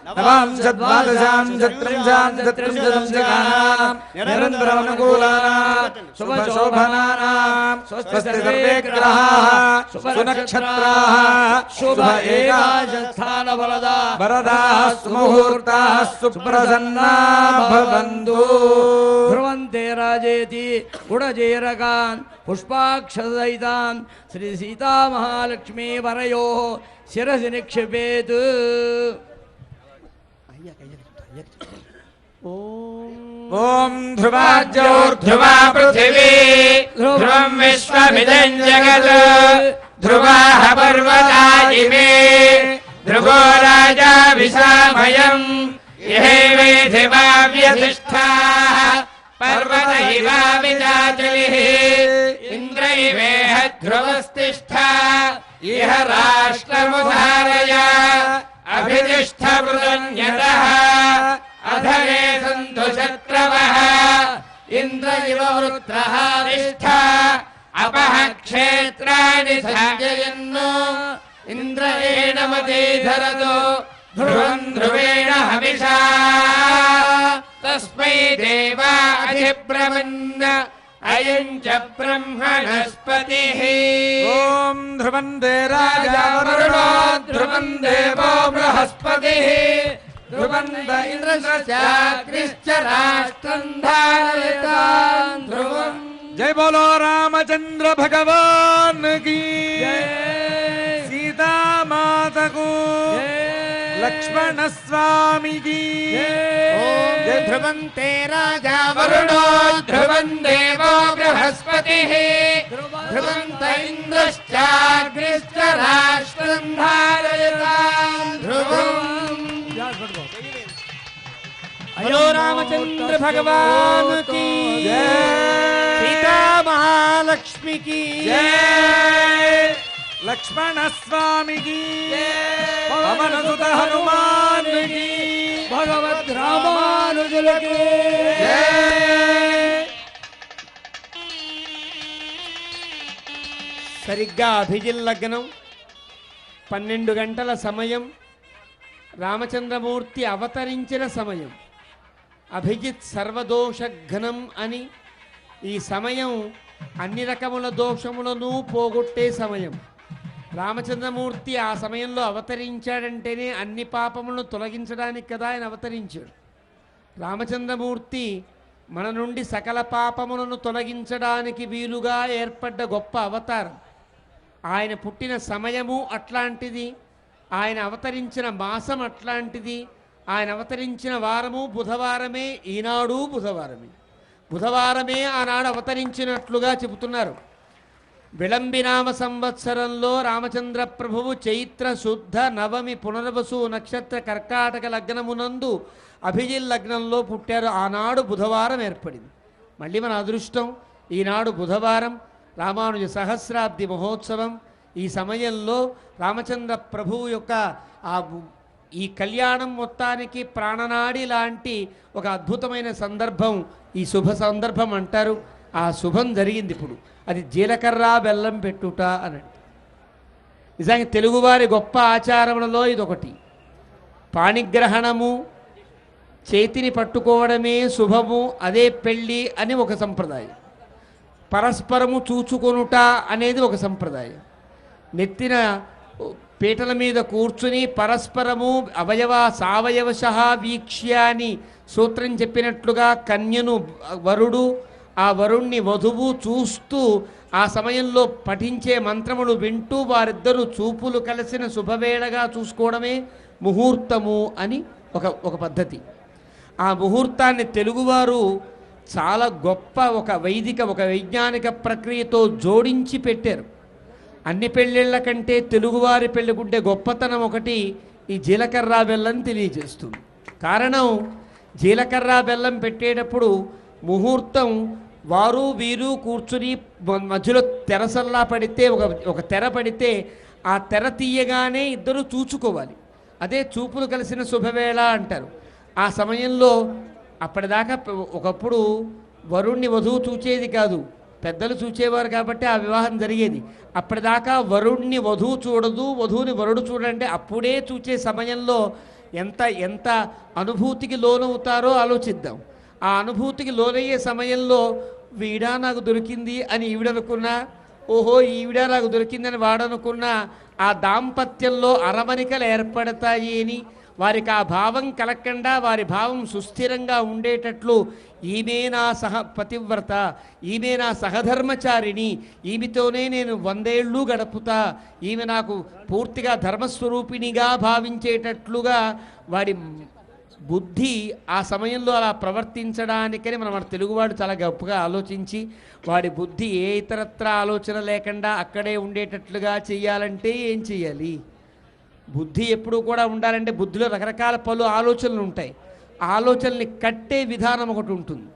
నవాంశద్వాదశాం శత్రింశాం శత్రింశదంశకానాం నిరంతరమనుకూలానాం శుభశోభనానాం స్వస్తి సర్వే గ్రహాః సునక్షత్రాః శుభ ఏకాదశస్థాన వరదాః సుముహూర్తాః సుప్రసన్నా భవంతు. ధ్రువంతే రాజేతి గుణజేరకాన్ పుష్పాక్షసహితాన్ శ్రీ సీతామహాలక్ష్మీ వరయో శిరసి నిక్షిపేత్. ఓం ధ్రువాజ్యోర్ధ్రువా పృథివీ ధ్రువం విశ్వమిదం జగత్ ధ్రువాః పర్వతా ఇమే ధ్రువో రాజా విశామయం యహైవేధివావ్యతిష్ఠాః పర్వత ఇవావిదాచలిః ఇంద్ర ఇవేహ ధ్రువస్తిష్ఠా ఇహ రాష్ట్రముధారయ అభితిష్ఠ పృథన్యతః అధరే సంతు శత్రవః ఇంద్ర ఇవ వృత్రః తిష్ఠ అపః క్షేత్రాణి సంజయన్నో ఇంద్ర ఏణమతీధరతో ధ్రువం ధ్రువేణ హవిషా తస్మై దేవా అధిబ్రవన్న అయం చ బ్రహ్మణస్పతిః ఓం ధ్రువందే రాజా వరుణో ధ్రువం దేవో బృహస్పతిః ధ్రువంద ఇంద్రశ్చాగ్నిశ్చ రాష్ట్రం ధారయతాం ధ్రువం. జై బోలో రామచంద్ర భగవాన్ की सीता माता को लक्ष्मण स्वामी की ఓం ధ్రువం తే రాజా వరుణో ధ్రువం దేవో బృహస్పతిః ధ్రువంత ఇంద్రశ్చాగ్నిశ్చ రాష్ట్రం ధారయతాం ధ్రువం. హలో రామచంద్ర భగవాన్ की సీతా మహాలక్ష్మి की लक्ष्मण स्वामी की पवन सुत हनुमान की భగవద్ రామానుజులకి సరిగ్గా అభిజిల్ లగ్నం 12 గంటల సమయం, రామచంద్రమూర్తి అవతరించిన సమయం. అభిజిత్ సర్వదోషఘ్నం అని ఈ సమయం అన్ని రకముల దోషములను పోగొట్టే సమయం. రామచంద్రమూర్తి ఆ సమయంలో అవతరించాడంటేనే అన్ని పాపములను తొలగించడానికి కదా ఆయన అవతరించాడు. రామచంద్రమూర్తి మన నుండి సకల పాపములను తొలగించడానికి వీలుగా ఏర్పడ్డ గొప్ప అవతారం. ఆయన పుట్టిన సమయము అట్లాంటిది, ఆయన అవతరించిన మాసం అట్లాంటిది, ఆయన అవతరించిన వారము బుధవారమే, ఈనాడు బుధవారమే. బుధవారమే ఆనాడు అవతరించినట్లుగా చెబుతున్నారు. విళంబినామ సంవత్సరంలో రామచంద్ర ప్రభువు చైత్ర శుద్ధ నవమి పునర్వసు నక్షత్ర కర్కాటక లగ్నమునందు అభిజిల్ లగ్నంలో పుట్టారు. ఆనాడు బుధవారం ఏర్పడింది. మళ్ళీ మన అదృష్టం ఈనాడు బుధవారం, రామానుజ సహస్రాబ్ది మహోత్సవం. ఈ సమయంలో రామచంద్ర ప్రభువు యొక్క ఈ కళ్యాణం మొత్తానికి ప్రాణనాడి లాంటి ఒక అద్భుతమైన సందర్భం ఈ శుభ సందర్భం అంటారు. ఆ శుభం జరిగింది ఇప్పుడు. అది జీలకర్ర బెల్లం పెట్టుట అని. నిజానికి తెలుగువారి గొప్ప ఆచారములలో ఇదొకటి. పాణిగ్రహణము, చేతిని పట్టుకోవడమే శుభము, అదే పెళ్ళి అని ఒక సంప్రదాయం. పరస్పరము చూచుకొనుట అనేది ఒక సంప్రదాయం. నెత్తిన పీటల మీద కూర్చుని పరస్పరము అవయవ సావయవశ వీక్ష్య అని సూత్రం చెప్పినట్లుగా కన్యను వరుడు, ఆ వరుణ్ణి వధువు చూస్తూ ఆ సమయంలో పఠించే మంత్రములు వింటూ వారిద్దరూ చూపులు కలిసిన శుభవేళగా చూసుకోవడమే ముహూర్తము అని ఒక పద్ధతి. ఆ ముహూర్తాన్ని తెలుగువారు చాలా గొప్ప ఒక వైజ్ఞానిక ప్రక్రియతో జోడించి పెట్టారు. అన్ని పెళ్ళిళ్ళ కంటే తెలుగువారి పెళ్ళికుంటే గొప్పతనం ఒకటి ఈ జీలకర్ర బెల్లం తెలియజేస్తుంది. కారణం, జీలకర్ర బెల్లం పెట్టేటప్పుడు ముహూర్తం వారు వీరు కూర్చుని మధ్యలో తెరసల్లా పడితే ఒక తెర పడితే ఆ తెర తీయగానే ఇద్దరు చూచుకోవాలి. అదే చూపులు కలిసిన శుభవేళ అంటారు. ఆ సమయంలో అప్పటిదాకా ఒకప్పుడు వరుణ్ణి వధువు చూచేది కాదు, పెద్దలు చూచేవారు కాబట్టి ఆ వివాహం జరిగేది. అప్పటిదాకా వరుణ్ణి వధువు చూడదు, వధువుని వరుడు చూడంటే అప్పుడే చూచే సమయంలో ఎంత అనుభూతికి లోనవుతారో ఆలోచిద్దాం. ఆ అనుభూతికి లోనయ్యే సమయంలో వీడా నాకు దొరికింది అని ఈవిడనుకున్నా, ఓహో ఈవిడ నాకు దొరికిందని వాడనుకున్నా, ఆ దాంపత్యంలో అరమరికలు ఏర్పడతాయి అని వారికి ఆ భావం కలగకుండా వారి భావం సుస్థిరంగా ఉండేటట్లు ఈమె నా పతివ్రత, ఈమె నా సహధర్మచారిణి, ఈమెతోనే నేను 100 ఏళ్ళు గడుపుతా, ఈమె నాకు పూర్తిగా ధర్మస్వరూపిణిగా భావించేటట్లుగా వాడి బుద్ధి ఆ సమయంలో అలా ప్రవర్తించడానికని మన తెలుగువాడు చాలా గొప్పగా ఆలోచించి వాడి బుద్ధి ఏ ఇతరత్ర ఆలోచన లేకుండా అక్కడే ఉండేటట్లుగా చెయ్యాలంటే ఏం చెయ్యాలి? బుద్ధి ఎప్పుడూ కూడా ఉండాలంటే బుద్ధిలో రకరకాల పలు ఆలోచనలు ఉంటాయి. ఆలోచనల్ని కట్టే విధానం ఒకటి ఉంటుంది.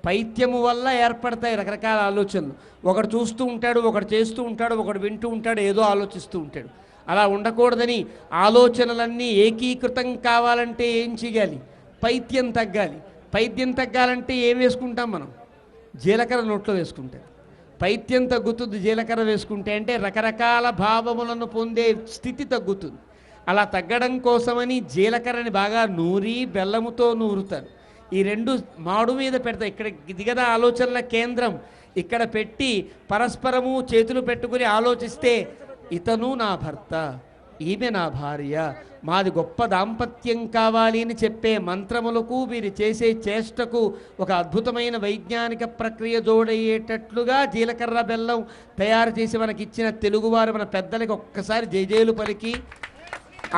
పైత్యము వల్ల ఏర్పడతాయి రకరకాల ఆలోచనలు. ఒకడు చూస్తూ ఉంటాడు, ఒకడు చేస్తూ ఉంటాడు, ఒకడు వింటూ ఉంటాడు, ఏదో ఆలోచిస్తూ ఉంటాడు. అలా ఉండకూడదని ఆలోచనలన్నీ ఏకీకృతం కావాలంటే ఏం చేయాలి? పైత్యం తగ్గాలి. పైత్యం తగ్గాలంటే ఏం వేసుకుంటాం మనం? జీలకర్ర నోట్లో వేసుకుంటాం. పైత్యం తగ్గుతుంది జీలకర్ర వేసుకుంటే, అంటే రకరకాల భావములను పొందే స్థితి తగ్గుతుంది. అలా తగ్గడం కోసమని జీలకర్రని బాగా నూరి బెల్లముతో నూరుతారు. ఈ రెండు మాడు మీద పెడతాయి. ఇక్కడ ఇది కదా ఆలోచనల కేంద్రం. ఇక్కడ పెట్టి పరస్పరము చేతులు పెట్టుకుని ఆలోచిస్తే ఇతను నా భర్త, ఈమె నా భార్య, మాది గొప్ప దాంపత్యం కావాలి అని చెప్పే మంత్రములకు వీరు చేసే చేష్టకు ఒక అద్భుతమైన వైజ్ఞానిక ప్రక్రియ జోడయ్యేటట్లుగా జీలకర్ర బెల్లం తయారు చేసి మనకిచ్చిన తెలుగువారు మన పెద్దలకి ఒక్కసారి జయజేలు పలికి,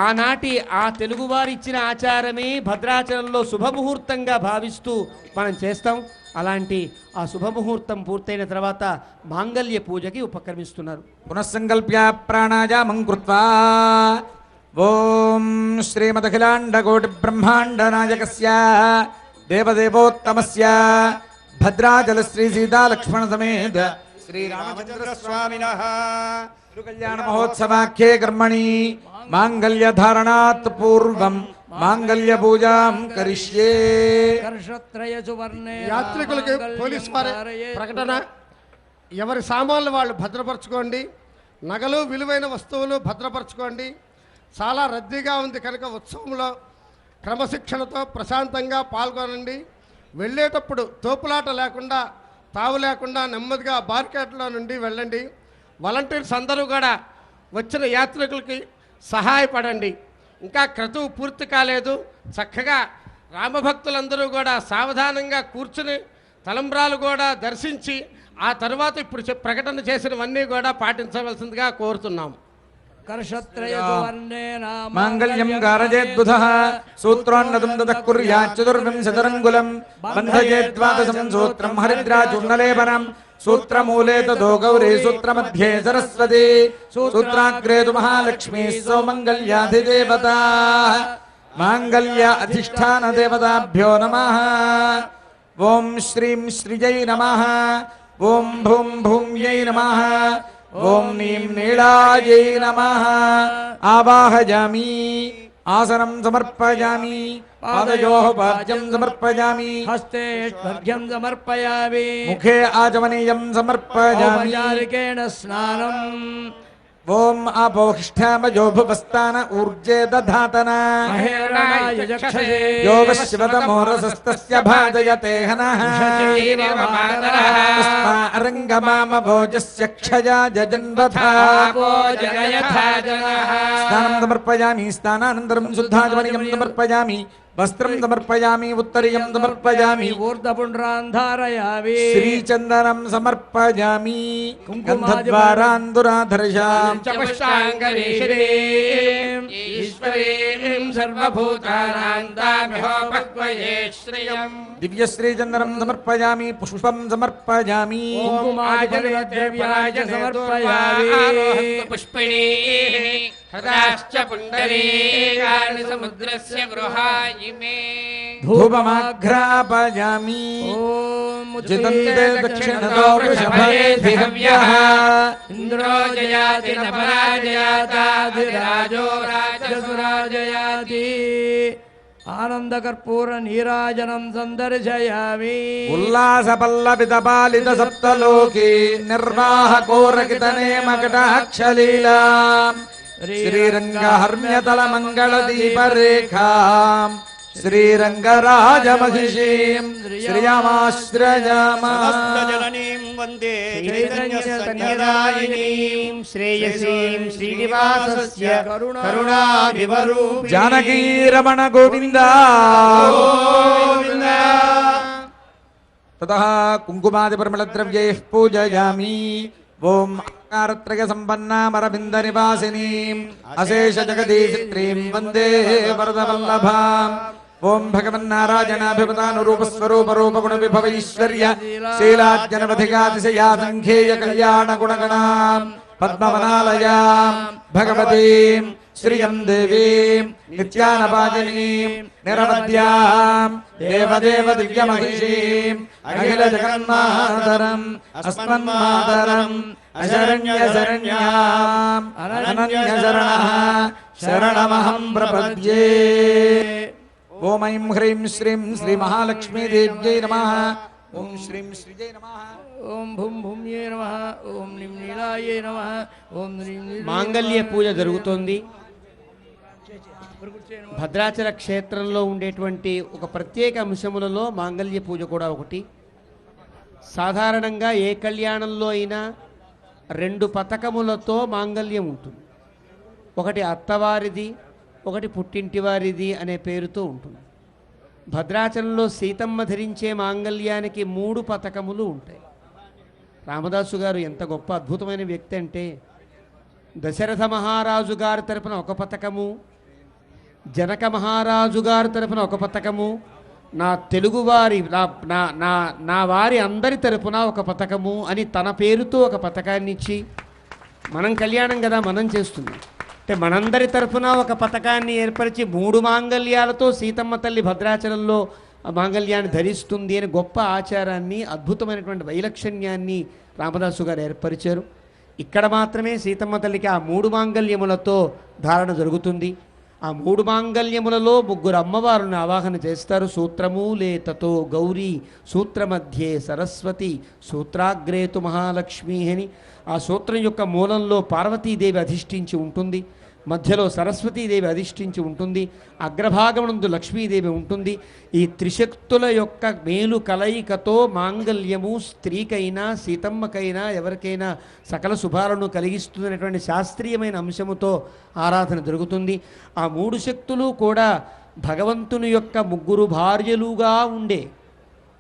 ఆనాటి ఆ తెలుగువారు ఇచ్చిన ఆచారమే భద్రాచలంలో శుభముహూర్తంగా భావిస్తూ మనం చేస్తాం. అలాంటి ఆ శుభముహూర్తం పూర్తయిన తర్వాత మాంగళ్య పూజకి ఉపక్రమిస్తున్నారు. పునఃసంకల్ప్య ప్రాణాయామం కృత్వా ఓం శ్రీమదఖిలాండకోటి బ్రహ్మాండ నాయకస్య దేవదేవోత్తమస్య భద్రాచల శ్రీ సీతా లక్ష్మణ సమేత శ్రీరామచంద్ర స్వామినః కళ్యాణ మహోత్సవాఖ్యే కర్మణి మాంగళ్య ధారణాత్ పూర్వం మాంగళ్య పూజాం కరిష్యే. కర్షత్రయ సువర్ణే యాత్రికులకి పోలీస్ వారి ప్రకటన, ఎవరి సామాన్లు వాళ్ళు భద్రపరచుకోండి, నగలు విలువైన వస్తువులు భద్రపరచుకోండి. చాలా రద్దీగా ఉంది కనుక ఉత్సవంలో క్రమశిక్షణతో ప్రశాంతంగా పాల్గొనండి. వెళ్ళేటప్పుడు తోపులాట లేకుండా, తావు లేకుండా నెమ్మదిగా బార్కెట్లో నుండి వెళ్ళండి. వాలంటీర్స్ అందరూ కూడా వచ్చిన యాత్రికులకి సహాయపడండి. ఇంకా క్రతువు పూర్తి కాలేదు, చక్కగా రామభక్తులందరూ కూడా సావధానంగా కూర్చుని తలంబ్రాలు కూడా దర్శించి ఆ తర్వాత ఇప్పుడు ప్రకటన చేసినవన్నీ కూడా పాటించవలసిందిగా కోరుతున్నాము. కర్షత్రయ సువర్ణేన మాంగళ్యం గారజేద్బుధః సూత్రోన్నతం దదః కుర్యాత్ చతుర్వింశతిరంగులం బంధయేద్వాదశం సూత్రం హరిద్రాచూర్ణలేపనం సూత్రమూలే తదో గౌరీ సూత్రమధ్యే సరస్వతి సూత్రాగ్రే తు మహాలక్ష్మీ సౌమంగళ్యాధిదేవతా మాంగళ్య అధిష్టాన దేవతాభ్యో నమః. ఓం శ్రీం శ్రీజై నమః. ఓం భూం భూమ్యై నమః. ఓం నీం నీళాయై నమః. ఆవాహయామి, ఆసనం సమర్పయామి, పాదయోః పాద్యం సమర్పయామి, హస్తే స్పర్ఘ్యం సమర్పయామి, ముఖే ఆచమనీయం సమర్పయామి. ఔపచారికేణ స్నానం. ఓం ఆపోహిష్ఠామయో భువస్థాన ఊర్జే దధాతన మహేరణాయ చక్షసే యో వశ్వతమోరసస్తస్య భాజయతే హనః తస్మా అరంగమామభోజస్య క్షయా జజన్వథా. స్నానం సమర్పయామి, స్నానానంతరం శుద్ధాచమనీయం సమర్పయామి, వస్త్రం సమర్పయామి, ఉత్తరీయం సమర్పయామి, ఊర్ధపుండ్రాన్ ధారయామి, శ్రీచందనం సమర్పయామి, గంధద్వారాందురాధర్షాం ఈశ్వరీం సర్వభూతానాం తామిహోపక్వయే శ్రియం దివ్యశ్రీచందనం సమర్పయామి, పుష్పం సమర్పయామి, కుంకుమాదిపరిద్రవ్యాయ సమర్పయామి, పుష్పిణీ హృదాశ్చ పుండరీకాని సముద్రస్య గృహాయిమే ధూపమాఘ్రాపయామి. ఓం జితంతే దక్షిణతో వృషభేధిహవ్యః ఇంద్రో జయాతి న పరాజయాతాధిరాజో రాజసురాజయాతి. ఆనందకర్పూర నీరాజనం సందర్శయామి. ఉల్లాస పల్లవిత పాలిత సప్తలోకి నిర్వాహకోరకితనే మకటాక్షలీలాం శ్రీరంగహర్మ్యతల మంగళ దీపరేఖాం శ్రీరంగరాజమహిషీం శ్రియమాశ్రయామః. సమస్తజననీం వందే చైతన్యసన్యదాయినీం శ్రేయసీం శ్రీనివాసస్య కరుణాభివరూపిణీం. జానకీ రమణ గోవింద గోవింద. తతః కుంకుమాదిపరిమళద్రవ్యైః పూజయామి. ఓం అకారత్రయ సంపన్నామరవింద నివాసినీం అశేష జగదీశత్రీం వందే వరదవల్లభాం. ఓం భగవన్నారాయణాభిమతానురూపస్వరూపరూపగుణ విభవైశ్వర్య శీలాజ్జనవధికాతిశయా సంఖ్యేయ కళ్యాణ గుణగణాం పద్మవనాలయాం భగవతీం శ్రియం దేవీం నిత్యానపాజినీం నిరవద్యాం దేవదేవ దివ్యమహిషీం అఖిల జగన్మాతరం అస్మన్మాతరం అశరణ్య శరణ్యాం అనన్య శరణః శరణమహం ప్రపద్యే. ఓం ఐం హ్రీం శ్రీం శ్రీ మహాలక్ష్మీ దేవ్యై నమః. ఓం శ్రీం శ్రీజై నమః. ఓం భూం భూమ్యే నమః. ఓం నిం నీలాయే నమః. ఓం హ్రీం మాంగళ్య పూజ జరుగుతోంది. భద్రాచల క్షేత్రంలో ఉండేటువంటి ఒక ప్రత్యేక అంశములలో మాంగళ్య పూజ కూడా ఒకటి. సాధారణంగా ఏ కళ్యాణంలో అయినా 2 పతకములతో మాంగళ్యం ఉంటుంది. ఒకటి అత్తవారిది, ఒకటి పుట్టింటి వారిది అనే పేరుతో ఉంటుంది. భద్రాచలంలో సీతమ్మ ధరించే మాంగళ్యానికి 3 పతకములు ఉంటాయి. రామదాసు గారు ఎంత గొప్ప అద్భుతమైన వ్యక్తి అంటే, దశరథ మహారాజు గారి తరపున ఒక పతకము, జనక మహారాజు గారి తరపున ఒక పతకము, నా తెలుగువారి నా వారి అందరి తరపున ఒక పతకము అని తన పేరుతో ఒక పతకాన్ని ఇచ్చి, మనం కళ్యాణం కదా మనం చేస్తున్నాం అంటే మనందరి తరపున ఒక పతకాన్ని ఏర్పరిచి 3 మాంగళ్యాలతో సీతమ్మ తల్లి భద్రాచలంలో ఆ మాంగళ్యాన్ని ధరిస్తుంది అని గొప్ప ఆచారాన్ని, అద్భుతమైనటువంటి వైలక్షణ్యాన్ని రామదాసు గారు ఏర్పరిచారు. ఇక్కడ మాత్రమే సీతమ్మ తల్లికి ఆ 3 మాంగళ్యములతో ధారణ జరుగుతుంది. ఆ 3 మాంగళ్యములలో 3 అమ్మవారుని ఆవాహన చేస్తారు. సూత్రమూలేతతో గౌరీ, సూత్రమధ్యే సరస్వతి, సూత్రాగ్రేతు మహాలక్ష్మి అని. ఆ సూత్రం యొక్క మూలంలో పార్వతీదేవి అధిష్ఠించి ఉంటుంది, మధ్యలో సరస్వతీదేవి అధిష్ఠించి ఉంటుంది, అగ్రభాగమునందు లక్ష్మీదేవి ఉంటుంది. ఈ త్రిశక్తుల యొక్క మేలు కలయికతో మాంగళ్యము స్త్రీకైనా సీతమ్మకైనా ఎవరికైనా సకల శుభాలను కలిగిస్తుందనేటువంటి శాస్త్రీయమైన అంశముతో ఆరాధన జరుగుతుంది. ఆ 3 శక్తులు కూడా భగవంతుని యొక్క 3 భార్యలుగా ఉండే.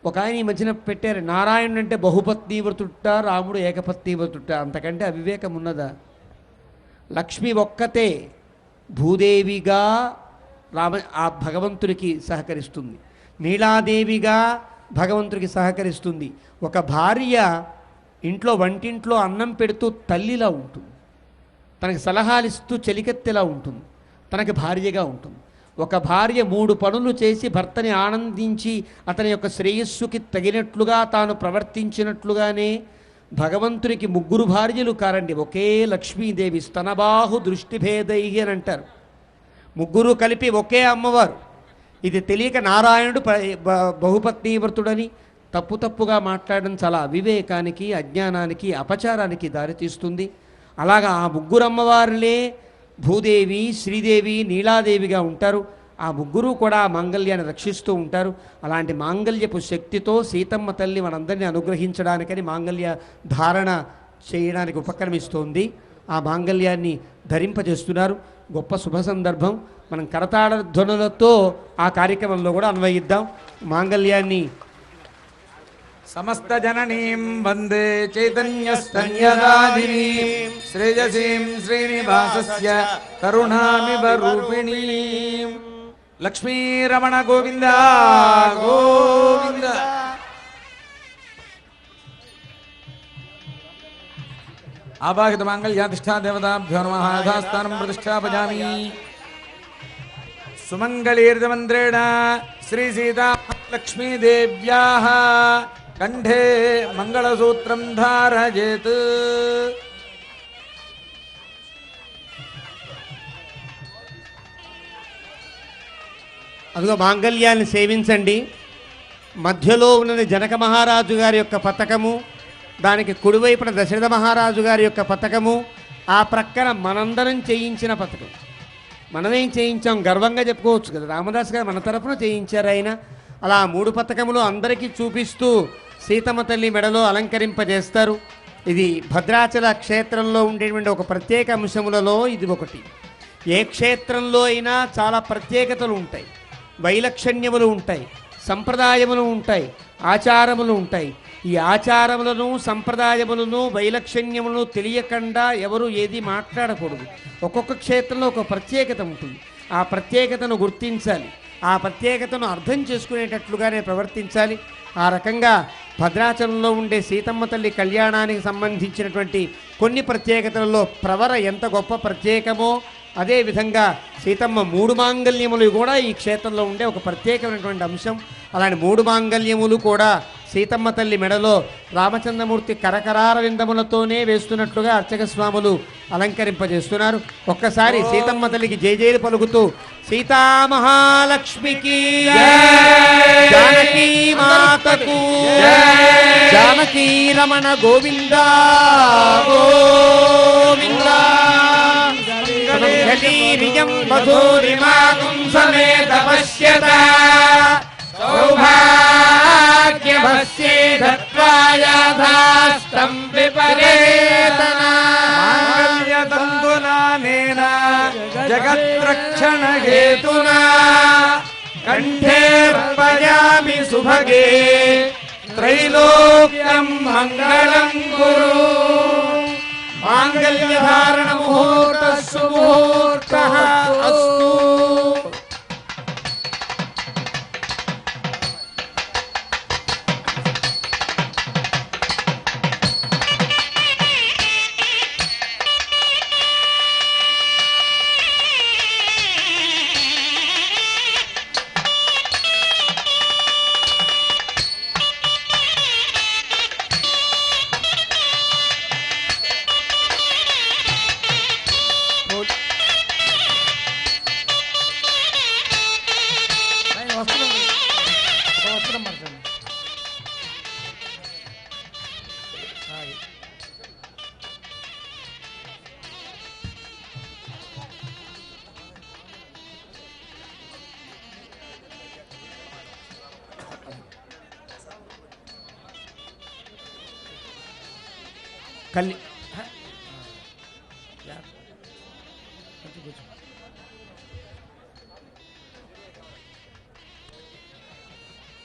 ఒక ఆయన ఈ మధ్యన పెట్టారు, నారాయణుడు అంటే బహుపత్ని వ్రతుట్ట, రాముడు ఏకపత్ని వ్రతుట్ట. అంతకంటే అవివేకం ఉన్నదా? లక్ష్మి ఒక్కతే భూదేవిగా ఆ భగవంతుడికి సహకరిస్తుంది, నీలాదేవిగా భగవంతుడికి సహకరిస్తుంది. ఒక భార్య ఇంట్లో వంటింట్లో అన్నం పెడుతూ తల్లిలా ఉంటుంది, తనకి సలహాలు ఇస్తూ చెలికెత్తెలా ఉంటుంది, తనకి భార్యగా ఉంటుంది. ఒక భార్య 3 పనులు చేసి భర్తని ఆనందించి అతని యొక్క శ్రేయస్సుకి తగినట్లుగా తాను ప్రవర్తించినట్లుగానే భగవంతునికి 3 భార్యలు కారండి, ఒకే లక్ష్మీదేవి. స్తనబాహు దృష్టిభేదై అని అంటారు. 3 కలిపి ఒకే అమ్మవారు. ఇది తెలియక నారాయణుడు బహుపత్ని వ్రతుడని తప్పుగా మాట్లాడడం చాలా అవివేకానికి, అజ్ఞానానికి, అపచారానికి దారితీస్తుంది. అలాగా ఆ 3 అమ్మవారులే భూదేవి, శ్రీదేవి, నీలాదేవిగా ఉంటారు. ఆ 3 కూడా మాంగళ్యాన్ని రక్షిస్తూ ఉంటారు. అలాంటి మాంగళ్యపు శక్తితో సీతమ్మ తల్లి మనందరినీ అనుగ్రహించడానికని మాంగళ్య ధారణ చేయడానికి ఉపక్రమిస్తోంది. ఆ మాంగళ్యాన్ని ధరింపజేస్తున్నారు. గొప్ప శుభ సందర్భం. మనం కరతాళ ధ్వనులతో ఆ కార్యక్రమంలో కూడా అన్వయిద్దాం. మాంగళ్యాన్ని సమస్త జననీం వందే చైతన్యస్తన్యదాదినీం శ్రేయసీం శ్రీనివాసస్య కరుణామివ రూపిణీం. లక్ష్మీరమణ గోవింద గోవింద. ఆవాహిత మాంగళ్యాధిష్ఠా దేవతాభ్యో నమః. యథాస్థానం ప్రతిష్టాపయామి. సుమంగళీర్దమంత్రేణ శ్రీ సీతా లక్ష్మీదేవ్యాః కంఠే మంగళసూత్రం ధారయేత్. అదిగో మాంగళ్యాన్ని సేవించండి. మధ్యలో ఉన్నది జనక మహారాజు గారి యొక్క పతకము, దానికి కుడివైపున దశరథ మహారాజు గారి యొక్క పతకము, ఆ ప్రక్కన మనందరం చేయించిన పతకం. మనమేం చేయించాం గర్వంగా చెప్పుకోవచ్చు కదా, రామదాస్ గారు మన తరఫున చేయించారు ఆయన. అలా 3 పతకములు అందరికీ చూపిస్తూ సీతమ్మ తల్లి మెడలో అలంకరింపజేస్తారు. ఇది భద్రాచల క్షేత్రంలో ఉండేటువంటి ఒక ప్రత్యేక అంశములలో ఇది ఒకటి. ఏ క్షేత్రంలో అయినా చాలా ప్రత్యేకతలు ఉంటాయి, వైలక్షణ్యములు ఉంటాయి, సంప్రదాయములు ఉంటాయి, ఆచారములు ఉంటాయి. ఈ ఆచారములను, సంప్రదాయములను, వైలక్షణ్యములను తెలియకుండా ఎవరు ఏది మాట్లాడకూడదు. ఒక్కొక్క క్షేత్రంలో ఒక ప్రత్యేకత ఉంటుంది. ఆ ప్రత్యేకతను గుర్తించాలి, ఆ ప్రత్యేకతను అర్థం చేసుకునేటట్లుగానే ప్రవర్తించాలి. ఆ రకంగా భద్రాచలంలో ఉండే సీతమ్మ తల్లి కళ్యాణానికి సంబంధించినటువంటి కొన్ని ప్రత్యేకతలలో ప్రవర ఎంత గొప్ప ప్రత్యేకమో, అదేవిధంగా సీతమ్మ 3 మాంగళ్యములు కూడా ఈ క్షేత్రంలో ఉండే ఒక ప్రత్యేకమైనటువంటి అంశం. అలాంటి 3 మాంగళ్యములు కూడా సీతమ్మ తల్లి మెడలో రామచంద్రమూర్తి కరకరార విందములతోనే వేస్తున్నట్లుగా అర్చక స్వాములు అలంకరింపజేస్తున్నారు. ఒక్కసారి సీతమ్మ తల్లికి జయజయలు పలుకుతూ సీతామహాలక్ష్మికి జానకీ మాతకు జానకీ రమణ గోవింద గోవింద. గలీరియం మధురిమాగం సమేత పశ్యత సౌభాగ్య వశ్యే దత్వాయాధాస్తం విపరేతనా మాంగళ్యతంతునానేన జగత్రక్షణ హేతునా కంఠే పయామి సుభగే త్రైలోక్యం మంగళం కురు మాంగళ్యధారణ ముహూర్త సుముహూర్త అస్తు.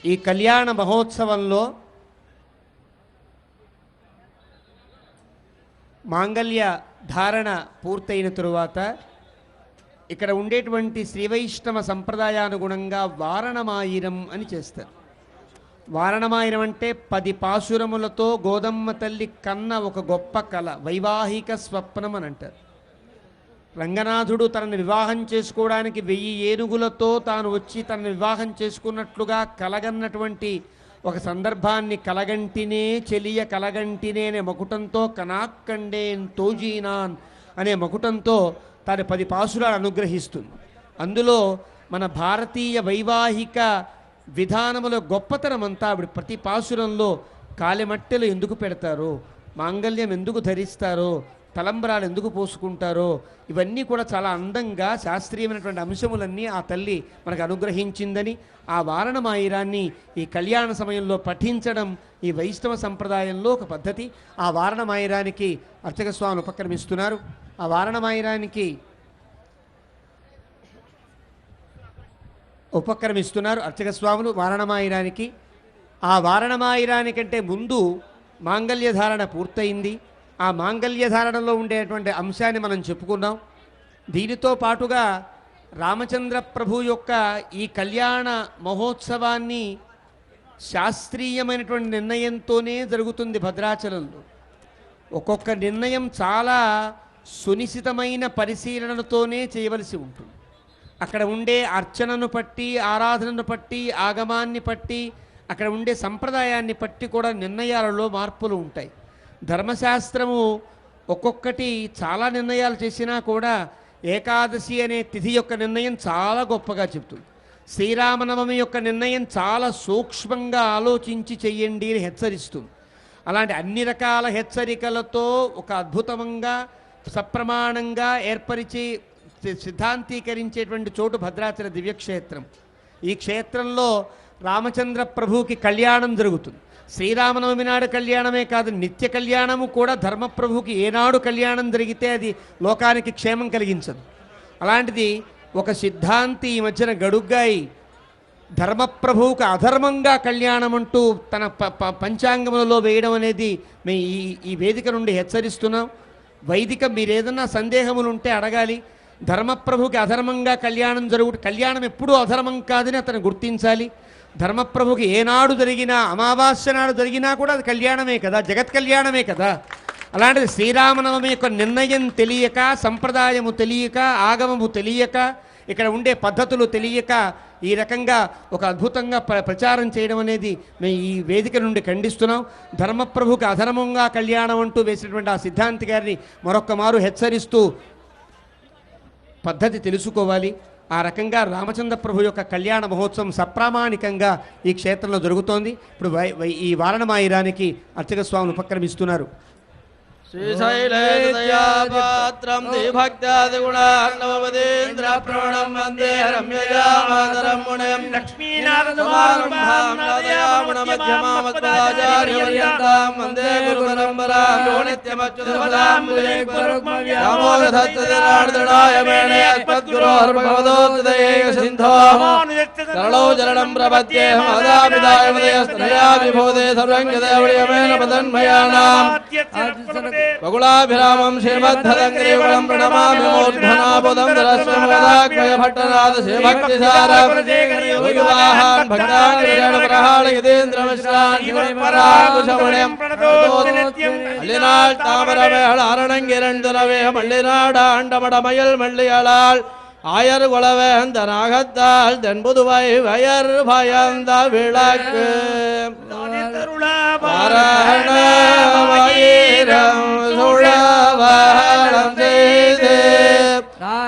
ఈ కళ్యాణ మహోత్సవంలో మాంగళ్య ధారణ పూర్తయిన తరువాత ఇక్కడ ఉండేటువంటి శ్రీవైష్ణవ సంప్రదాయానుగుణంగా వారణమాయిరం అని చేస్తారు. వారణమాయిరం అంటే 10 పాశురములతో గోదమ్మ తల్లి కన్న ఒక గొప్ప కళ, వైవాహిక స్వప్నం అని అంటారు. రంగనాథుడు తనని వివాహం చేసుకోవడానికి 1000 ఏనుగులతో తాను వచ్చి తనని వివాహం చేసుకున్నట్లుగా కలగన్నటువంటి ఒక సందర్భాన్ని కలగంటినే చెలియ కలగంటినే అనే మకుటంతో కనాక్కండేన్ తోజీనాన్ అనే మకుటంతో తాను 10 పాశురాలు అనుగ్రహిస్తుంది. అందులో మన భారతీయ వైవాహిక విధానముల గొప్పతనం అంతా ఆవిడ ప్రతి పాశురంలో కాలిమట్టెలు ఎందుకు పెడతారో, మాంగళ్యం ఎందుకు ధరిస్తారో, తలంబరాలు ఎందుకు పోసుకుంటారో ఇవన్నీ కూడా చాలా అందంగా శాస్త్రీయమైనటువంటి అంశములన్నీ ఆ తల్లి మనకు అనుగ్రహించిందని, ఆ వారణమాయిరాన్ని ఈ కళ్యాణ సమయంలో పఠించడం ఈ వైష్ణవ సంప్రదాయంలో ఒక పద్ధతి. ఆ వారణమాయిరానికి అర్చక స్వామి ఉపక్రమిస్తున్నారు. ఆ వారణమాయిరానికి ఉపక్రమిస్తున్నారు అర్చక స్వాములు వారణమాయిరానికి. ఆ వారణమాయిరానికంటే ముందు మాంగళ్యధారణ పూర్తయింది. ఆ మాంగళ్యధారణలో ఉండేటువంటి అంశాన్ని మనం చెప్పుకున్నాం. దీనితో పాటుగా రామచంద్ర ప్రభు యొక్క ఈ కళ్యాణ మహోత్సవాన్ని శాస్త్రీయమైనటువంటి నిర్ణయంతోనే జరుగుతుంది. భద్రాచలంలో ఒక్కొక్క నిర్ణయం చాలా సునిశితమైన పరిశీలనతోనే చేయవలసి ఉంటుంది. అక్కడ ఉండే అర్చనను పట్టి, ఆరాధనను పట్టి, ఆగమాన్ని పట్టి, అక్కడ ఉండే సంప్రదాయాన్ని పట్టి కూడా నిర్ణయాలలో మార్పులు ఉంటాయి. ధర్మశాస్త్రము ఒక్కొక్కటి చాలా నిర్ణయాలు చేసినా కూడా ఏకాదశి అనే తిథి యొక్క నిర్ణయం చాలా గొప్పగా చెప్తుంది. శ్రీరామనవమి యొక్క నిర్ణయం చాలా సూక్ష్మంగా ఆలోచించి చెయ్యండి అని హెచ్చరిస్తుంది. అలాంటి అన్ని రకాల హెచ్చరికలతో ఒక అద్భుతంగా సప్రమాణంగా ఏర్పరిచి సిద్ధాంతీకరించేటువంటి చోటు భద్రాచల దివ్యక్షేత్రం. ఈ క్షేత్రంలో రామచంద్ర ప్రభువుకి కళ్యాణం జరుగుతుంది. శ్రీరామనవమి నాడు కళ్యాణమే కాదు, నిత్య కళ్యాణము కూడా ధర్మప్రభువుకి ఏనాడు కళ్యాణం జరిగితే అది లోకానికి క్షేమం కలిగించదు. అలాంటిది ఒక సిద్ధాంతి ఈ మధ్యన గడుగ్గాయి ధర్మప్రభువుకు అధర్మంగా కళ్యాణం అంటూ తన పంచాంగములలో వేయడం అనేది మేము ఈ వేదిక నుండి హెచ్చరిస్తున్నాం. వైదిక మీరేదన్నా సందేహములు ఉంటే అడగాలి. ధర్మప్రభుకి అధర్మంగా కళ్యాణం ఎప్పుడూ అధర్మం కాదని అతను గుర్తించాలి. ధర్మప్రభుకి ఏనాడు జరిగినా, అమావాస్య నాడు జరిగినా కూడా అది కళ్యాణమే కదా, జగత్ కళ్యాణమే కదా. అలాంటిది శ్రీరామనవమి యొక్క నిర్ణయం తెలియక, సంప్రదాయము తెలియక, ఆగమము తెలియక, ఇక్కడ ఉండే పద్ధతులు తెలియక ఈ రకంగా ఒక అద్భుతంగా ప్రచారం చేయడం అనేది మేము ఈ వేదిక నుండి ఖండిస్తున్నాం. ధర్మప్రభుకి అధర్మంగా కళ్యాణం అంటూ వేసినటువంటి ఆ సిద్ధాంతి గారిని మరొక్క మారు హెచ్చరిస్తూ పద్ధతి తెలుసుకోవాలి. ఆ రకంగా రామచంద్ర ప్రభు యొక్క కళ్యాణ మహోత్సవం సప్రామాణికంగా ఈ క్షేత్రంలో జరుగుతోంది. ఇప్పుడు ఈ వారణమాయిరానికి అర్చక స్వాములు ఉపక్రమిస్తున్నారు. శ్రీశైలేదయాపాత్రం దిభక్త్యాదిగుణార్ణవదేంద్ర ప్రణం వందే రమ్యజామాతరం మునిం లక్ష్మీనారదమారుణమధ్యమామత్పదాచార్యపర్యంతాం వందే గురుపరంపరాం యో నిత్యమచ్యుతపదాం రామోదత్తదిరార్దడాయ మేనే అస్మద్గురోర్భగవదోత్తదేక సింధో సరళో జరణం ప్రపద్యేహం అదాపిదాయ ఉదయస్తనయా విభూదే సర్వంగదేవళయమేన పదన్మయానాం బగుళాభిరామం శ్రీమద్ధదంగ్రీవళం ప్రణమామి మూర్ధనాబుధం దరస్వమోదాగ్మయ భట్టనాథ శ్రీభక్తిసారం యోగివాహాన్ భక్తాన్ విజయప్రహాళ யதேந்திரமிஸ்ரான் சிவபராகுஷமணயம் அள்ளினாள் தாமரமேள் அரணங்கிரண்டுரவே மள்ளினாடாண்டமடமயல் மள்ளியளாள் ஆயர் குலவேந்த நாகத்தால் தென்புதுவை வயர் பயந்த விளக்கு வாரணவயிரம் சுழவரம் செய்து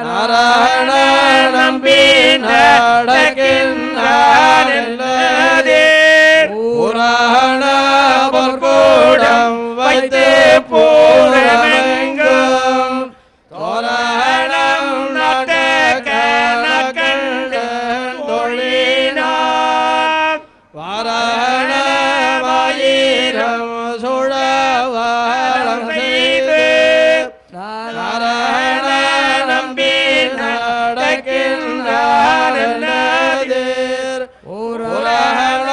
நாராயண நம்பி நடக்கின்றான் புராண பொற்கூடம் வைத்து பூரமெங்கும் தோரணம் தொழினார் வாரணவயிரம் சுழவரம் செய்து நாராயண நம்பி நடக்கின்றார் புராண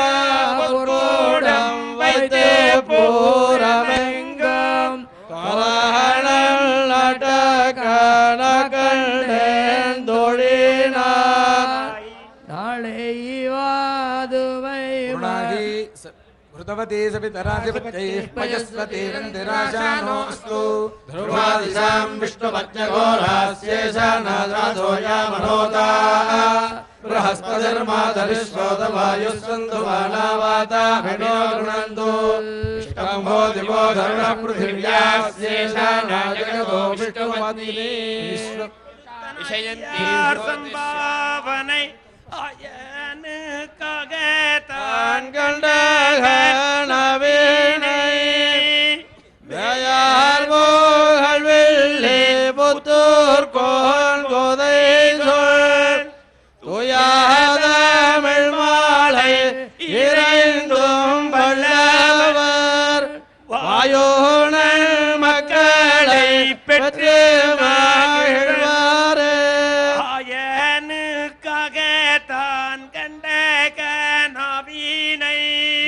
பொற்கூடம் வைத்து பூரமெங்கும் தோரணம் நடக்கணக்கண்டேன் தொழினார் நாளை வாதுவை ృతవతీ సవితరాజిపత్యైఃపయస్వతీరంతిరాశానోऽस्तు ధ్రువాదిశాం విష్ణుపత్యఘోరాస్యేషానాదోయామనోతా బృహస్పతిర్మాధరిశ్రోతవాయుస్సంతు బాణావాతాభినో గృణन्तు విష్ణంభో దివో ధరుణః పృథివ్యాస్యేషానాజగతో విష్ణుపత్ని संभावனை आयனுக்காக தான் கண்ட கனவினை தயார் போகல் வெள்ளி புத்தூர் கோன் கோதை சொல் துயாதமிழ் மாலை இறைந்தும் வல்லவர் வாயோனல் மக்களை பெற்று மகிழ்வாரே ஆயனுக்காக தான் கண்ட கனவினை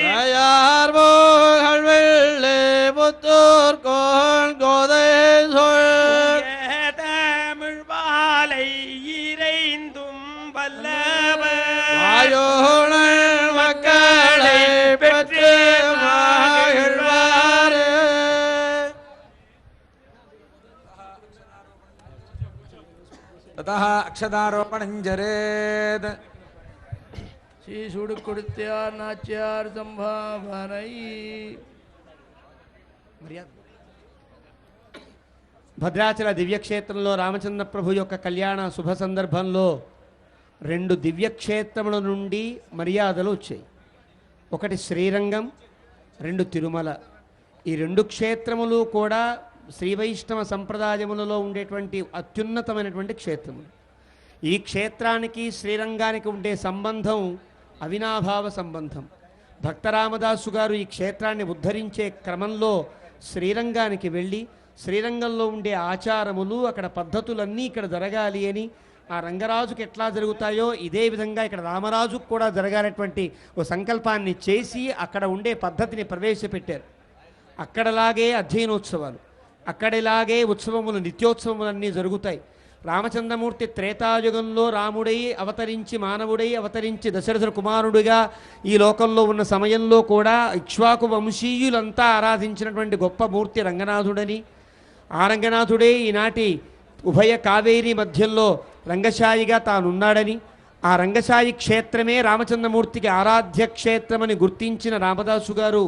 தயார் போகல் வெள்ளி புத்தூர் கோன் கோதை சொல் தமிழ் வாழை இறைந்தும் வல்லவர் வாயோனல் மக்களை பெற்று மகிழ்வாரே ततः अक्षतारोपणं जरेत् ஸ்ரீ சுடு கொடுத்தியார் நாச்சியார் சம்பாவனை భద్రాచల దివ్యక్షేత్రంలో రామచంద్ర ప్రభు యొక్క కళ్యాణ శుభ సందర్భంలో 2 దివ్యక్షేత్రముల నుండి మర్యాదలు వచ్చాయి. ఒకటి శ్రీరంగం, 2 తిరుమల. ఈ 2 క్షేత్రములు కూడా శ్రీ వైష్ణవ సంప్రదాయములలో ఉండేటువంటి అత్యున్నతమైనటువంటి క్షేత్రములు. ఈ క్షేత్రానికి శ్రీరంగానికి ఉండే సంబంధం అవినాభావ సంబంధం. భక్తరామదాసు గారు ఈ క్షేత్రాన్ని ఉద్ధరించే క్రమంలో శ్రీరంగానికి వెళ్ళి శ్రీరంగంలో ఉండే ఆచారములు అక్కడ పద్ధతులన్నీ ఇక్కడ జరగాలి అని, ఆ రంగరాజుకి ఎట్లా జరుగుతాయో ఇదే విధంగా ఇక్కడ రామరాజుకు కూడా జరగాలటువంటి ఓ సంకల్పాన్ని చేసి అక్కడ ఉండే పద్ధతిని ప్రవేశపెట్టారు. అక్కడలాగే అధ్యయనోత్సవాలు, అక్కడిలాగే ఉత్సవములు, నిత్యోత్సవములన్నీ జరుగుతాయి. రామచంద్రమూర్తి త్రేతాయుగంలో రాముడై అవతరించి, మానవుడై అవతరించి దశరథ కుమారుడిగా ఈ లోకంలో ఉన్న సమయంలో కూడా ఇక్ష్వాకు వంశీయులంతా ఆరాధించినటువంటి గొప్ప మూర్తి రంగనాథుడని, ఆ రంగనాథుడే ఈనాటి ఉభయ కావేరీ మధ్యంలో రంగశాయిగా తానున్నాడని, ఆ రంగశాయి క్షేత్రమే రామచంద్రమూర్తికి ఆరాధ్య క్షేత్రమని గుర్తించిన రామదాసు గారు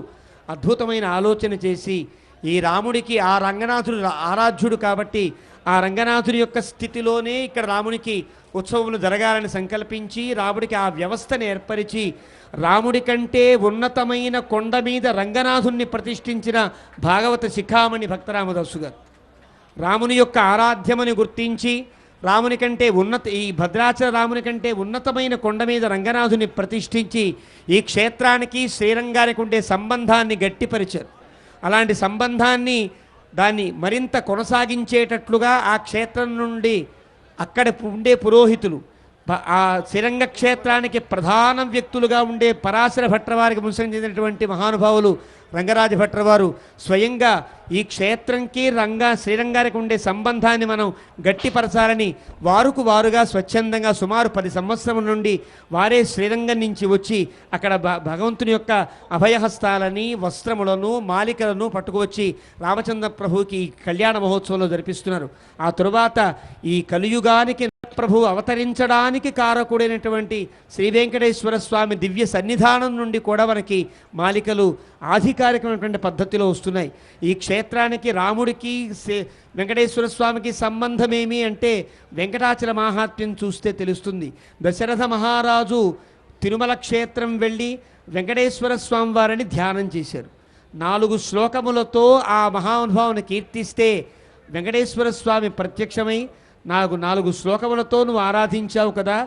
అద్భుతమైన ఆలోచన చేసి ఈ రాముడికి ఆ రంగనాథుడు ఆరాధ్యుడు కాబట్టి ఆ రంగనాథుడి యొక్క స్థితిలోనే ఇక్కడ రామునికి ఉత్సవములు జరగాలని సంకల్పించి రాముడికి ఆ వ్యవస్థను ఏర్పరిచి రాముడి కంటే ఉన్నతమైన కొండ మీద రంగనాథుణ్ణి ప్రతిష్ఠించిన భాగవత శిఖామణి భక్తరామదాసు గారు. రాముని యొక్క ఆరాధ్యమని గుర్తించి రాముని కంటే ఈ భద్రాచల రాముని కంటే ఉన్నతమైన కొండ మీద రంగనాథుని ప్రతిష్ఠించి ఈ క్షేత్రానికి శ్రీరంగానికి ఉండే సంబంధాన్ని గట్టిపరిచారు. అలాంటి సంబంధాన్ని దాన్ని మరింత కొనసాగించేటట్లుగా ఆ క్షేత్రం నుండి అక్కడ ఉండే పురోహితులు ఆ శ్రీరంగ క్షేత్రానికి ప్రధాన వ్యక్తులుగా ఉండే పరాశర భట్రవారికి వంశం చెందినటువంటి మహానుభావులు రంగరాజ భట్రవారు స్వయంగా ఈ క్షేత్రంకి శ్రీరంగానికి ఉండే సంబంధాన్ని మనం గట్టిపరచాలని వారుగా స్వచ్ఛందంగా సుమారు 10 సంవత్సరం నుండి వారే శ్రీరంగం నుంచి వచ్చి అక్కడ భగవంతుని యొక్క అభయహస్తాలని వస్త్రములను మాలికలను పట్టుకువచ్చి రామచంద్ర ప్రభువుకి కళ్యాణ మహోత్సవంలో జరిపిస్తున్నారు. ఆ తరువాత ఈ కలియుగానికి ప్రభు అవతరించడానికి కారకుడైనటువంటి శ్రీ వెంకటేశ్వర స్వామి దివ్య సన్నిధానం నుండి కూడా మనకి మాలికలు ఆధికారికమైనటువంటి పద్ధతిలో వస్తున్నాయి. ఈ క్షేత్రానికి రాముడికి వెంకటేశ్వర స్వామికి సంబంధమేమి అంటే వెంకటాచల మహాత్మ్యం చూస్తే తెలుస్తుంది. దశరథ మహారాజు తిరుమల క్షేత్రం వెళ్ళి వెంకటేశ్వర స్వామి వారిని ధ్యానం చేశారు. 4 శ్లోకములతో ఆ మహానుభావుని కీర్తిస్తే వెంకటేశ్వర స్వామి ప్రత్యక్షమై నాకు 4 శ్లోకములతో నువ్వు ఆరాధించావు కదా,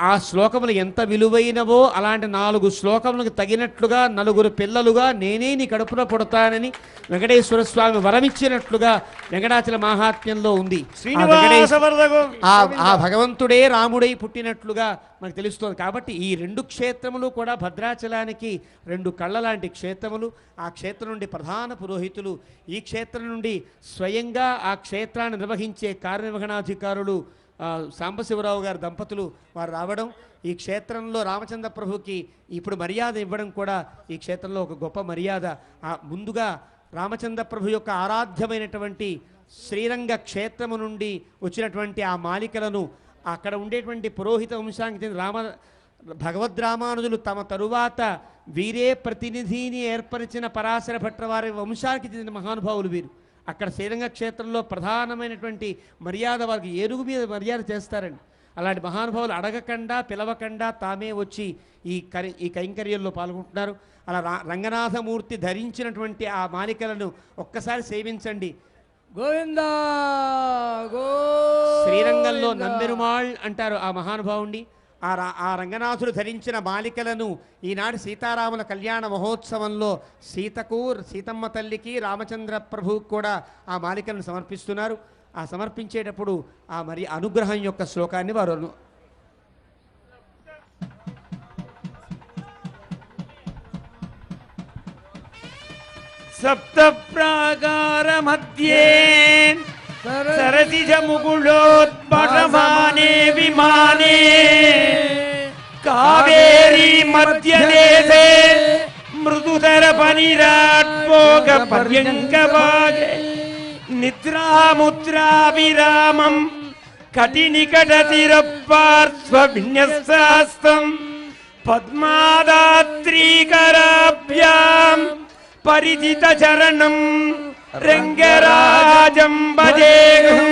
ఆ శ్లోకములు ఎంత విలువైనవో అలాంటి 4 శ్లోకములకు తగినట్లుగా 4 పిల్లలుగా నేనే నీ కడుపులో పుడతానని వెంకటేశ్వర స్వామి వరమిచ్చినట్లుగా వెంకటాచల మహాత్మ్యంలో ఉంది. ఆ భగవంతుడే రాముడై పుట్టినట్లుగా మనకు తెలుస్తుంది. కాబట్టి ఈ 2 క్షేత్రములు కూడా భద్రాచలానికి 2 కళ్ళ లాంటి క్షేత్రములు. ఆ క్షేత్రం నుండి ప్రధాన పురోహితులు, ఈ క్షేత్రం నుండి స్వయంగా ఆ క్షేత్రాన్ని నిర్వహించే కార్యనిర్వహణాధికారులు సాంబశివరావు గారి దంపతులు వారు రావడం, ఈ క్షేత్రంలో రామచంద్ర ప్రభుకి ఇప్పుడు మర్యాద ఇవ్వడం కూడా ఈ క్షేత్రంలో ఒక గొప్ప మర్యాద. ముందుగా రామచంద్ర ప్రభు యొక్క ఆరాధ్యమైనటువంటి శ్రీరంగ క్షేత్రము నుండి వచ్చినటువంటి ఆ మాలికలను అక్కడ ఉండేటువంటి పురోహిత వంశానికి చెందిన భగవద్రామానుజులు తమ తరువాత వీరే ప్రతినిధిని ఏర్పరిచిన పరాశర భట్రవారి వంశానికి చెందిన మహానుభావులు వీరు. అక్కడ శ్రీరంగ క్షేత్రంలో ప్రధానమైనటువంటి మర్యాద వారికి ఏనుగు మీద మర్యాద చేస్తారండి. అలాంటి మహానుభావులు అడగకుండా పిలవకుండా తామే వచ్చి ఈ కైంకర్యంలో పాల్గొంటున్నారు. అలా రంగనాథమూర్తి ధరించినటువంటి ఆ మాలికలను ఒక్కసారి సేవించండి. గోవిందా శ్రీరంగంలో నంబెరుమాళ్ అంటారు ఆ మహానుభావుణ్ణి. ఆ రంగనాథుడు ధరించిన మాలికలను ఈనాడు సీతారాముల కళ్యాణ మహోత్సవంలో సీతమ్మ తల్లికి రామచంద్ర ప్రభువుకు కూడా ఆ మాలికలను సమర్పిస్తున్నారు. ఆ సమర్పించేటప్పుడు ఆ మరి అనుగ్రహం యొక్క శ్లోకాన్ని వారు సప్త ప్రాకార మధ్యే సరసిజ ముకుళోత్పటమానే విమానే కావేరీ మధ్యదేశే మృదుతర పనిరాట్పోగ పర్యంక భాగే నిద్రాముద్రా విరామం కటినికటతిరపార్శ్వ విన్యస్తాస్తం పద్మాదాత్రీకరాభ్యాం పరిజిత చరణం రంగరాజం భజేహం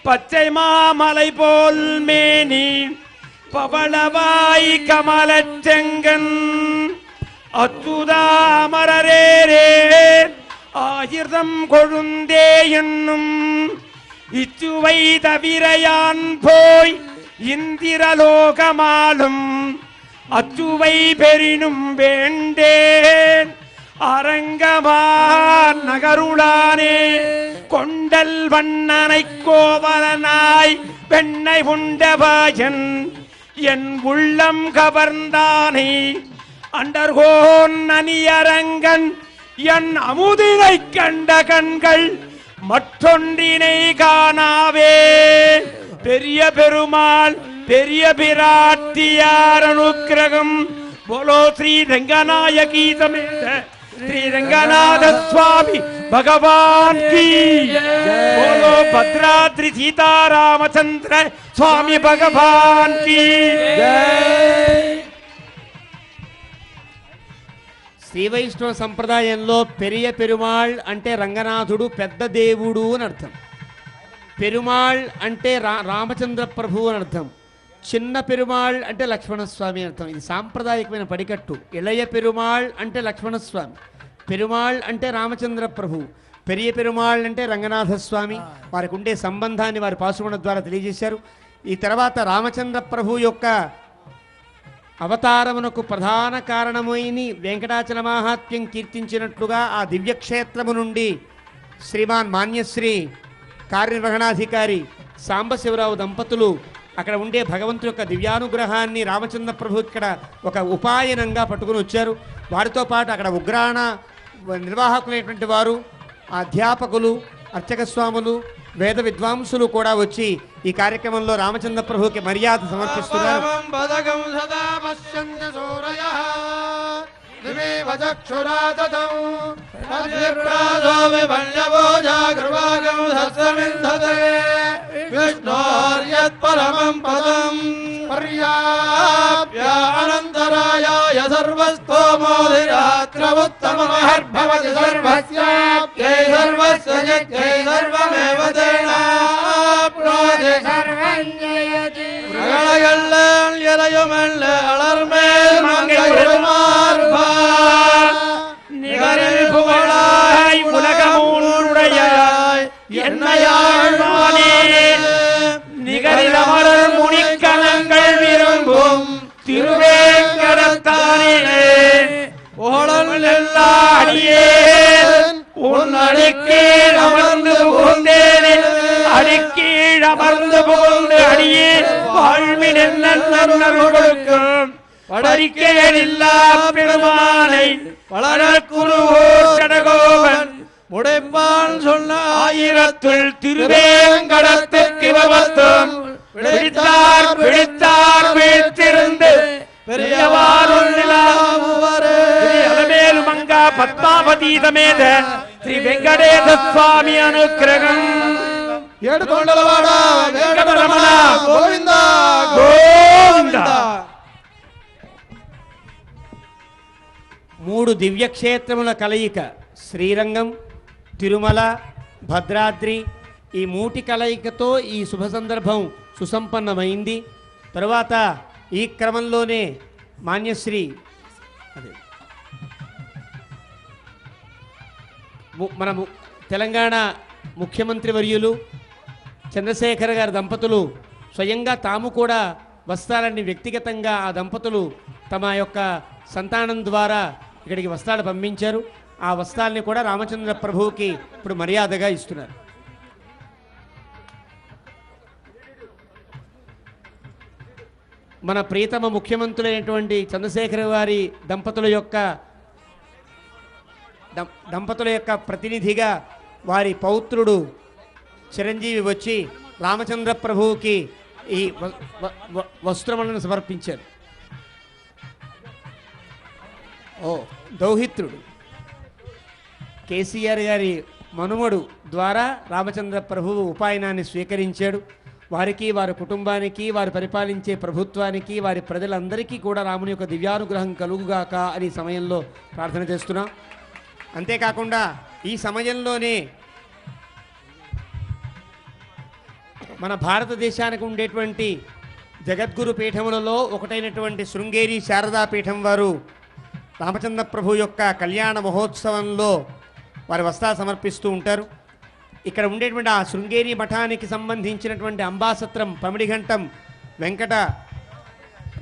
பச்சைமாமலை போல் மேனி பவளவாய் கமலச்செங்கன் அச்சுதாமரரே ஆயிரம் கொழுந்தே என்னும் இச்சுவை தவிரையான் போய் இந்திரலோகமாலும் அச்சுவை பெரினும் வேண்டேன் அரங்கமான் நகருளானே கொண்டல் வண்ணனை கோவலனாய் பெண்ணை உண்டபாயன் என் உள்ளம் கவர்ந்தானை அண்டர்கோன் அணியரங்கன் என் அமுதினை கண்ட கண்கள் மற்றொன்றினை காணாவே பெரிய பெருமாள் பெரிய பிராட்டியார் அனுக்கிரகம் बोलो श्री रंगनायकी समेत श्री रंगनाथ स्वामी भगवान की बोलो भद्राद्रि सीतारामचंद्र स्वामी भगवान की శ్రీ వైష్ణవ సంప్రదాయంలో పెరియ పెరుమాళ్ అంటే రంగనాథుడు పెద్ద దేవుడు అని అర్థం. పెరుమాళ్ అంటే రామచంద్ర ప్రభు అని అర్థం. చిన్న పెరుమాళ్ అంటే లక్ష్మణస్వామి అని అర్థం. ఇది సాంప్రదాయకమైన పడికట్టు. ఇళయ పెరుమాళ్ అంటే లక్ష్మణస్వామి, పెరుమాళ్ అంటే రామచంద్ర ప్రభు, పెరియ పెరుమాళ్ అంటే రంగనాథస్వామి. వారికి ఉండే సంబంధాన్ని వారి పాశుమణ ద్వారా తెలియజేశారు. ఈ తర్వాత రామచంద్ర ప్రభు యొక్క అవతారమునకు ప్రధాన కారణమైన వెంకటాచల మహాత్మ్యం కీర్తించినట్లుగా ఆ దివ్యక్షేత్రము నుండి శ్రీమాన్ మాన్యశ్రీ కార్యనిర్వహణాధికారి సాంబశివరావు దంపతులు అక్కడ ఉండే భగవంతుడి యొక్క దివ్యానుగ్రహాన్ని రామచంద్ర ప్రభు ఇక్కడ ఒక ఉపాయనంగా పట్టుకుని వచ్చారు. వారితో పాటు అక్కడ ఉగ్రాణ నిర్వాహకులైనటువంటి వారు, అధ్యాపకులు, అర్చక స్వాములు, వేద విద్వాంసులు కూడా వచ్చి ఈ కార్యక్రమంలో రామచంద్ర ప్రభుకి మర్యాద సమర్పిస్తున్నారు. విష్ణోర్యత్పరమం పదం పర్యాప్య అనంతరాయాయ సర్వస్తోమోధిరాత్రముత్తమమహర్భవతి సర్వస్యాప్యై సర్వస్య జై సర్వమేవ తేనాప్నోతి సర్వం జయతి பிரகலகல்லன் எரையுமல்ல அலர்மேல் மங்கையுமார்பா நிகரில் புகழாய் உலகமுடையாய் என்னையாழ்வானே நிகரில் அமரர் முனிக்கணங்கள் விரும்பும் திருவேங்கடத்தானே புகழல் எல்லா அடியேன் உன் அடிக்கீழ் அமர்ந்து புகுந்தேனே அடிக்கீழ் அமர்ந்து புகுந்து அடியேன் வாழ்வின் கொடுக்கும் படரிக்கேடில்லா பெருமானை வளரக்குருகோகன் முடைப்பான் சொன்ன ஆயிரத்துள் திருவேங்கடத்துக்கு விபத்தும் பிடித்தார் பிடித்தார் வீழ்த்திருந்து பெரியவாருமேலு மங்கா பத்மாவதி சமேத ஸ்ரீ வெங்கடேச சுவாமி அனுக்கிரகம் ఏడుకొండలవాడ వెంకటరమణ గోవింద గోవింద. మూడు దివ్యక్షేత్రముల కలయిక శ్రీరంగం, తిరుమల, భద్రాద్రి. ఈ మూటి కలయికతో ఈ శుభ సందర్భం సుసంపన్నమైంది. తరువాత ఈ క్రమంలోనే మాన్యశ్రీ మన తెలంగాణ ముఖ్యమంత్రి వర్యులు చంద్రశేఖర్ గారి దంపతులు స్వయంగా తాము కూడా వస్త్రాలని వ్యక్తిగతంగా ఆ దంపతులు తమ యొక్క సంతానం ద్వారా ఇక్కడికి వస్త్రాలు పంపించారు. ఆ వస్త్రాలని కూడా రామచంద్ర ప్రభువుకి ఇప్పుడు మర్యాదగా ఇస్తున్నారు. మన ప్రియతమ ముఖ్యమంత్రులైనటువంటి చంద్రశేఖర్ వారి దంపతుల యొక్క ప్రతినిధిగా వారి పౌత్రుడు చిరంజీవి వచ్చి రామచంద్ర ప్రభువుకి ఈ వస్త్రములను సమర్పించారు. దౌహిత్రుడు కేసీఆర్ గారి మనుమడు ద్వారా రామచంద్ర ప్రభువు ఉపాయనాన్ని స్వీకరించాడు. వారికి, వారి కుటుంబానికి, వారు పరిపాలించే ప్రభుత్వానికి, వారి ప్రజలందరికీ కూడా రాముని యొక్క దివ్యానుగ్రహం కలుగుగాక అని సమయంలో ప్రార్థన చేస్తున్నాం. అంతేకాకుండా ఈ సమయంలోనే మన భారతదేశానికి ఉండేటువంటి జగద్గురు పీఠములలో ఒకటైనటువంటి శృంగేరి శారదా పీఠం వారు రామచంద్ర ప్రభు యొక్క కళ్యాణ మహోత్సవంలో వారి వస్త్రాలు సమర్పిస్తూ ఉంటారు. ఇక్కడ ఉండేటువంటి ఆ శృంగేరి మఠానికి సంబంధించినటువంటి అంబాసత్రం పమిడిఘంటం వెంకట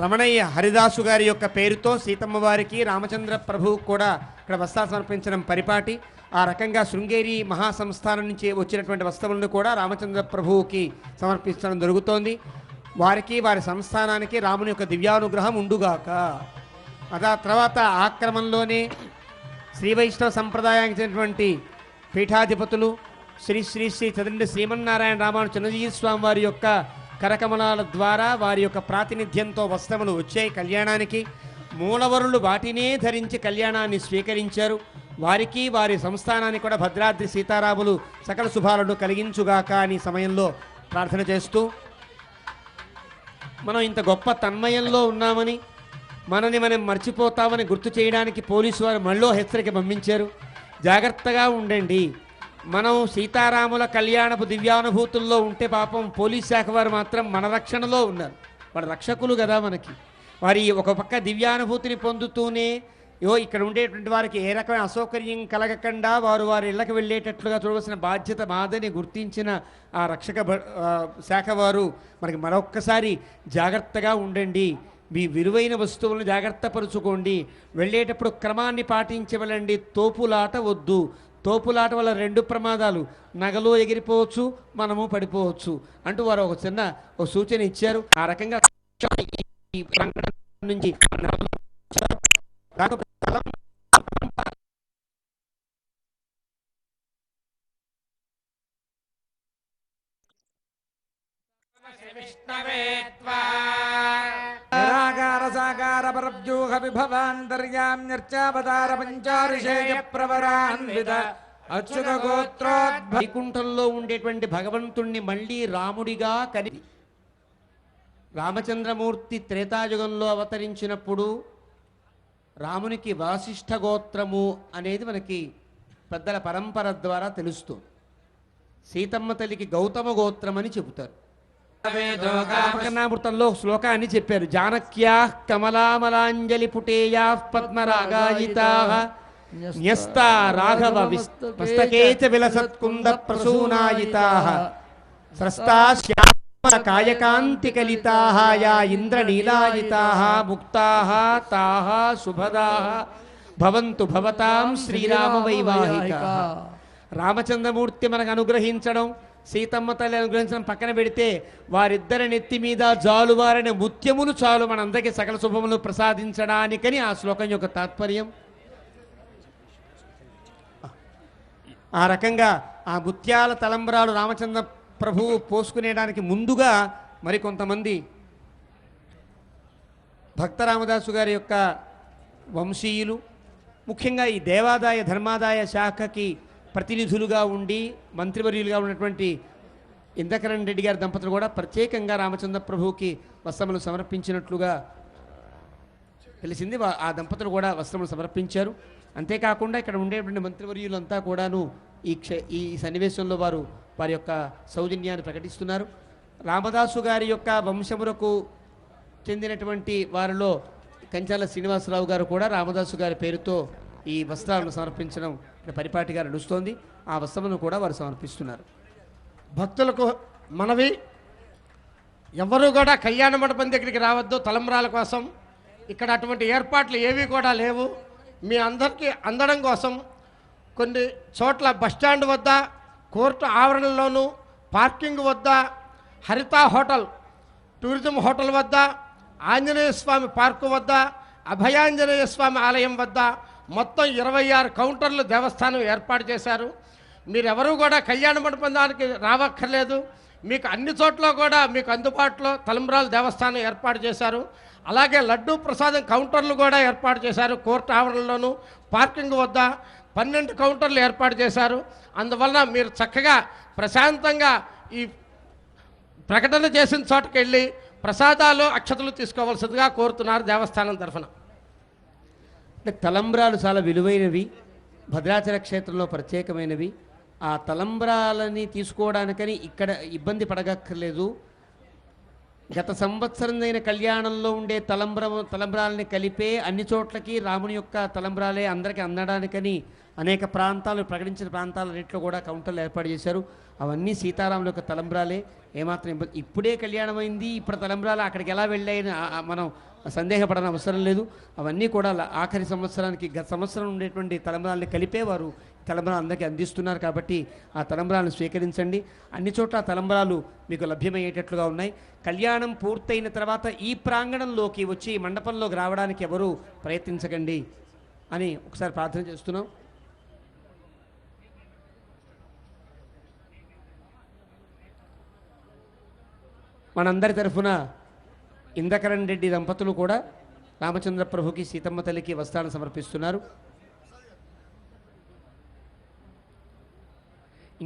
రమణయ్య హరిదాసు గారి యొక్క పేరుతో సీతమ్మ వారికి, రామచంద్ర ప్రభువు కూడా ఇక్కడ వస్త్రాలు సమర్పించడం పరిపాటి. ఆ రకంగా శృంగేరి మహాసంస్థానం నుంచి వచ్చినటువంటి వస్త్రములను కూడా రామచంద్ర ప్రభువుకి సమర్పించడం జరుగుతోంది. వారికి, వారి సంస్థానానికి రాముని యొక్క దివ్యానుగ్రహం ఉండుగాక. ఆ తర్వాత ఆ క్రమంలోనే శ్రీ వైష్ణవ సంప్రదాయానికి చెందినటువంటి పీఠాధిపతులు శ్రీ శ్రీ శ్రీ చదండి శ్రీమన్నారాయణ రామాను చిన్నజీవి స్వామి వారి యొక్క కరకమలాల ద్వారా వారి యొక్క ప్రాతినిధ్యంతో వస్త్రములు వచ్చాయి కళ్యాణానికి. మూలవరులు వాటినే ధరించి కళ్యాణాన్ని స్వీకరించారు. వారికి, వారి సంస్థానానికి కూడా భద్రాద్రి సీతారాములు సకల శుభాలను కలిగించుగాక అని సమయంలో ప్రార్థన చేస్తూ మనం ఇంత గొప్ప తన్మయంలో ఉన్నామని, మనని మనం మర్చిపోతామని గుర్తు చేయడానికి పోలీసు వారు మళ్ళీ హెచ్చరిక పంపించారు. జాగ్రత్తగా ఉండండి. మనం సీతారాముల కళ్యాణపు దివ్యానుభూతుల్లో ఉంటే పాపం పోలీస్ శాఖ వారు మాత్రం మన రక్షణలో ఉన్నారు. వారు రక్షకులు కదా మనకి. వారి ఒక పక్క దివ్యానుభూతిని పొందుతూనే ఇక్కడ ఉండేటువంటి వారికి ఏ రకమైన అసౌకర్యం కలగకుండా వారి ఇళ్ళకి వెళ్ళేటట్లుగా చూడవలసిన బాధ్యత మాదని గుర్తించిన ఆ రక్షక శాఖ వారు మనకి మరొక్కసారి జాగ్రత్తగా ఉండండి, మీ విలువైన వస్తువులను జాగ్రత్త పరుచుకోండి, వెళ్ళేటప్పుడు క్రమాన్ని పాటించవలండి, తోపులాట వద్దు. తోపులాట వల్ల 2 ప్రమాదాలు, నగలు ఎగిరిపోవచ్చు, మనము పడిపోవచ్చు అంటూ వారు ఒక చిన్న సూచన ఇచ్చారు. ఆ రకంగా ఈ ప్రాంగణం నుంచి నిరాకార సాకార పరబ్జూహ విభవాంతర్యామ్యర్చావతార పంచారిషేయ ప్రవరాన్విత అచ్యుత గోత్రోద్భవ వైకుంఠంలో ఉండేటువంటి భగవంతుణ్ణి మళ్ళీ రాముడిగా రామచంద్రమూర్తి త్రేతాయుగంలో అవతరించినప్పుడు రామునికి వాసిష్ఠ గోత్రము అనేది మనకి పెద్దల పరంపర ద్వారా తెలుస్తుంది. సీతమ్మ తల్లికి గౌతమ గోత్రం అని చెబుతారు. కర్ణామృతంలో శ్లోకాన్ని చెప్పారు. జానక్యా కమలామలాంజలి పుటేయా పద్మరాగాయితా న్యస్తా రాఘవ పుస్తకేచ విలసత్కుంద ప్రసూనాయితా స్రస్తా శ్యామ కాయకాంతికలితా యా ఇంద్రనీలాయితా ముక్తా తాః శుభదా భవంతు భవతాం శ్రీరామ వైవాహిక. రామచంద్రమూర్తి మనకు అనుగ్రహించడం, సీతమ్మ తల్లి అనుగ్రహించడం పక్కన పెడితే వారిద్దరి నెత్తి మీద జాలువారిన ముత్యములు చాలు మనందరికీ సకల శుభములు ప్రసాదించడానికని ఆ శ్లోకం యొక్క తాత్పర్యం. ఆ రకంగా ఆ ముత్యాల తలంబరాలు రామచంద్ర ప్రభువు పోసుకునేడానికి ముందుగా మరికొంతమంది భక్త రామదాసు గారి యొక్క వంశీయులు, ముఖ్యంగా ఈ దేవాదాయ ధర్మాదాయ శాఖకి ప్రతినిధులుగా ఉండి మంత్రివర్యులుగా ఉన్నటువంటి ఇంద్రకరణ్ రెడ్డి గారి దంపతులు కూడా ప్రత్యేకంగా రామచంద్ర ప్రభువుకి వస్త్రములు సమర్పించినట్లుగా తెలిసింది. ఆ దంపతులు కూడా వస్త్రములు సమర్పించారు. అంతేకాకుండా ఇక్కడ ఉండేటువంటి మంత్రివర్యులంతా కూడాను ఈ సన్నివేశంలో వారి యొక్క సౌజన్యాన్ని ప్రకటిస్తున్నారు. రామదాసు గారి యొక్క వంశములకు చెందినటువంటి వారిలో కంచాల శ్రీనివాసరావు గారు కూడా రామదాసు గారి పేరుతో ఈ వస్త్రాలను సమర్పించడం పరిపాటిగా నడుస్తోంది. ఆ వస్త్రములను కూడా వారు సమర్పిస్తున్నారు. భక్తులకు మనవి, ఎవరు కూడా కళ్యాణ మండపం దగ్గరికి రావద్దు తలంబ్రాల కోసం. ఇక్కడ అటువంటి ఏర్పాట్లు ఏవి కూడా లేవు. మీ అందరికీ అందడం కోసం కొన్ని చోట్ల బస్టాండ్ వద్ద, కోర్టు ఆవరణలోనూ, పార్కింగ్ వద్ద, హరిత హోటల్ టూరిజం హోటల్ వద్ద, ఆంజనేయ స్వామి పార్కు వద్ద, అభయాంజనేయ స్వామి ఆలయం వద్ద మొత్తం 26 కౌంటర్లు దేవస్థానం ఏర్పాటు చేశారు. మీరెవరూ కూడా కళ్యాణ మండపం దానికి రావక్కర్లేదు. మీకు అన్ని చోట్ల కూడా మీకు అందుబాటులో తలంబ్రాల దేవస్థానం ఏర్పాటు చేశారు. అలాగే లడ్డూ ప్రసాదం కౌంటర్లు కూడా ఏర్పాటు చేశారు. కోర్టు ఆవరణలోనూ పార్కింగ్ వద్ద 12 కౌంటర్లు ఏర్పాటు చేశారు. అందువలన మీరు చక్కగా ప్రశాంతంగా ఈ ప్రకటన చేసిన చోటుకు వెళ్ళి ప్రసాదాలు అక్షతలు తీసుకోవాల్సిందిగా కోరుతున్నారు దేవస్థానం తరఫున. అంటే తలంబ్రాలు చాలా విలువైనవి, భద్రాచల క్షేత్రంలో ప్రత్యేకమైనవి. ఆ తలంబ్రాలని తీసుకోవడానికని ఇక్కడ ఇబ్బంది పడగక్కర్లేదు. గత సంవత్సరం కళ్యాణంలో ఉండే తలంబ్రాలని కలిపే అన్ని చోట్లకి రాముని యొక్క తలంబ్రాలే అందరికీ అందడానికని అనేక ప్రాంతాలు, ప్రకటించిన ప్రాంతాలన్నింటిలో కూడా కౌంటర్లు ఏర్పాటు చేశారు. అవన్నీ సీతారాముల యొక్క తలంబ్రాలే. ఏమాత్రం ఇబ్బంది, ఇప్పుడే కళ్యాణమైంది, ఇప్పుడు తలంబ్రాలు అక్కడికి ఎలా వెళ్ళాయని మనం సందేహపడని అవసరం లేదు. అవన్నీ కూడా ఆఖరి సంవత్సరానికి గత సంవత్సరం ఉండేటువంటి తలంబ్రాలని కలిపే వారు తలంబ్రాలు అందరికీ అందిస్తున్నారు. కాబట్టి ఆ తలంబ్రాలను స్వీకరించండి. అన్ని చోట్ల తలంబ్రాలు మీకు లభ్యమయ్యేటట్లుగా ఉన్నాయి. కళ్యాణం పూర్తయిన తర్వాత ఈ ప్రాంగణంలోకి వచ్చి మండపంలోకి రావడానికి ఎవరూ ప్రయత్నించకండి అని ఒకసారి ప్రార్థన చేస్తున్నాం. మనందరి తరఫున ఇంద్రకరణ్ రెడ్డి దంపతులు కూడా రామచంద్ర ప్రభుకి సీతమ్మ తల్లికి వస్త్రాలను సమర్పిస్తున్నారు.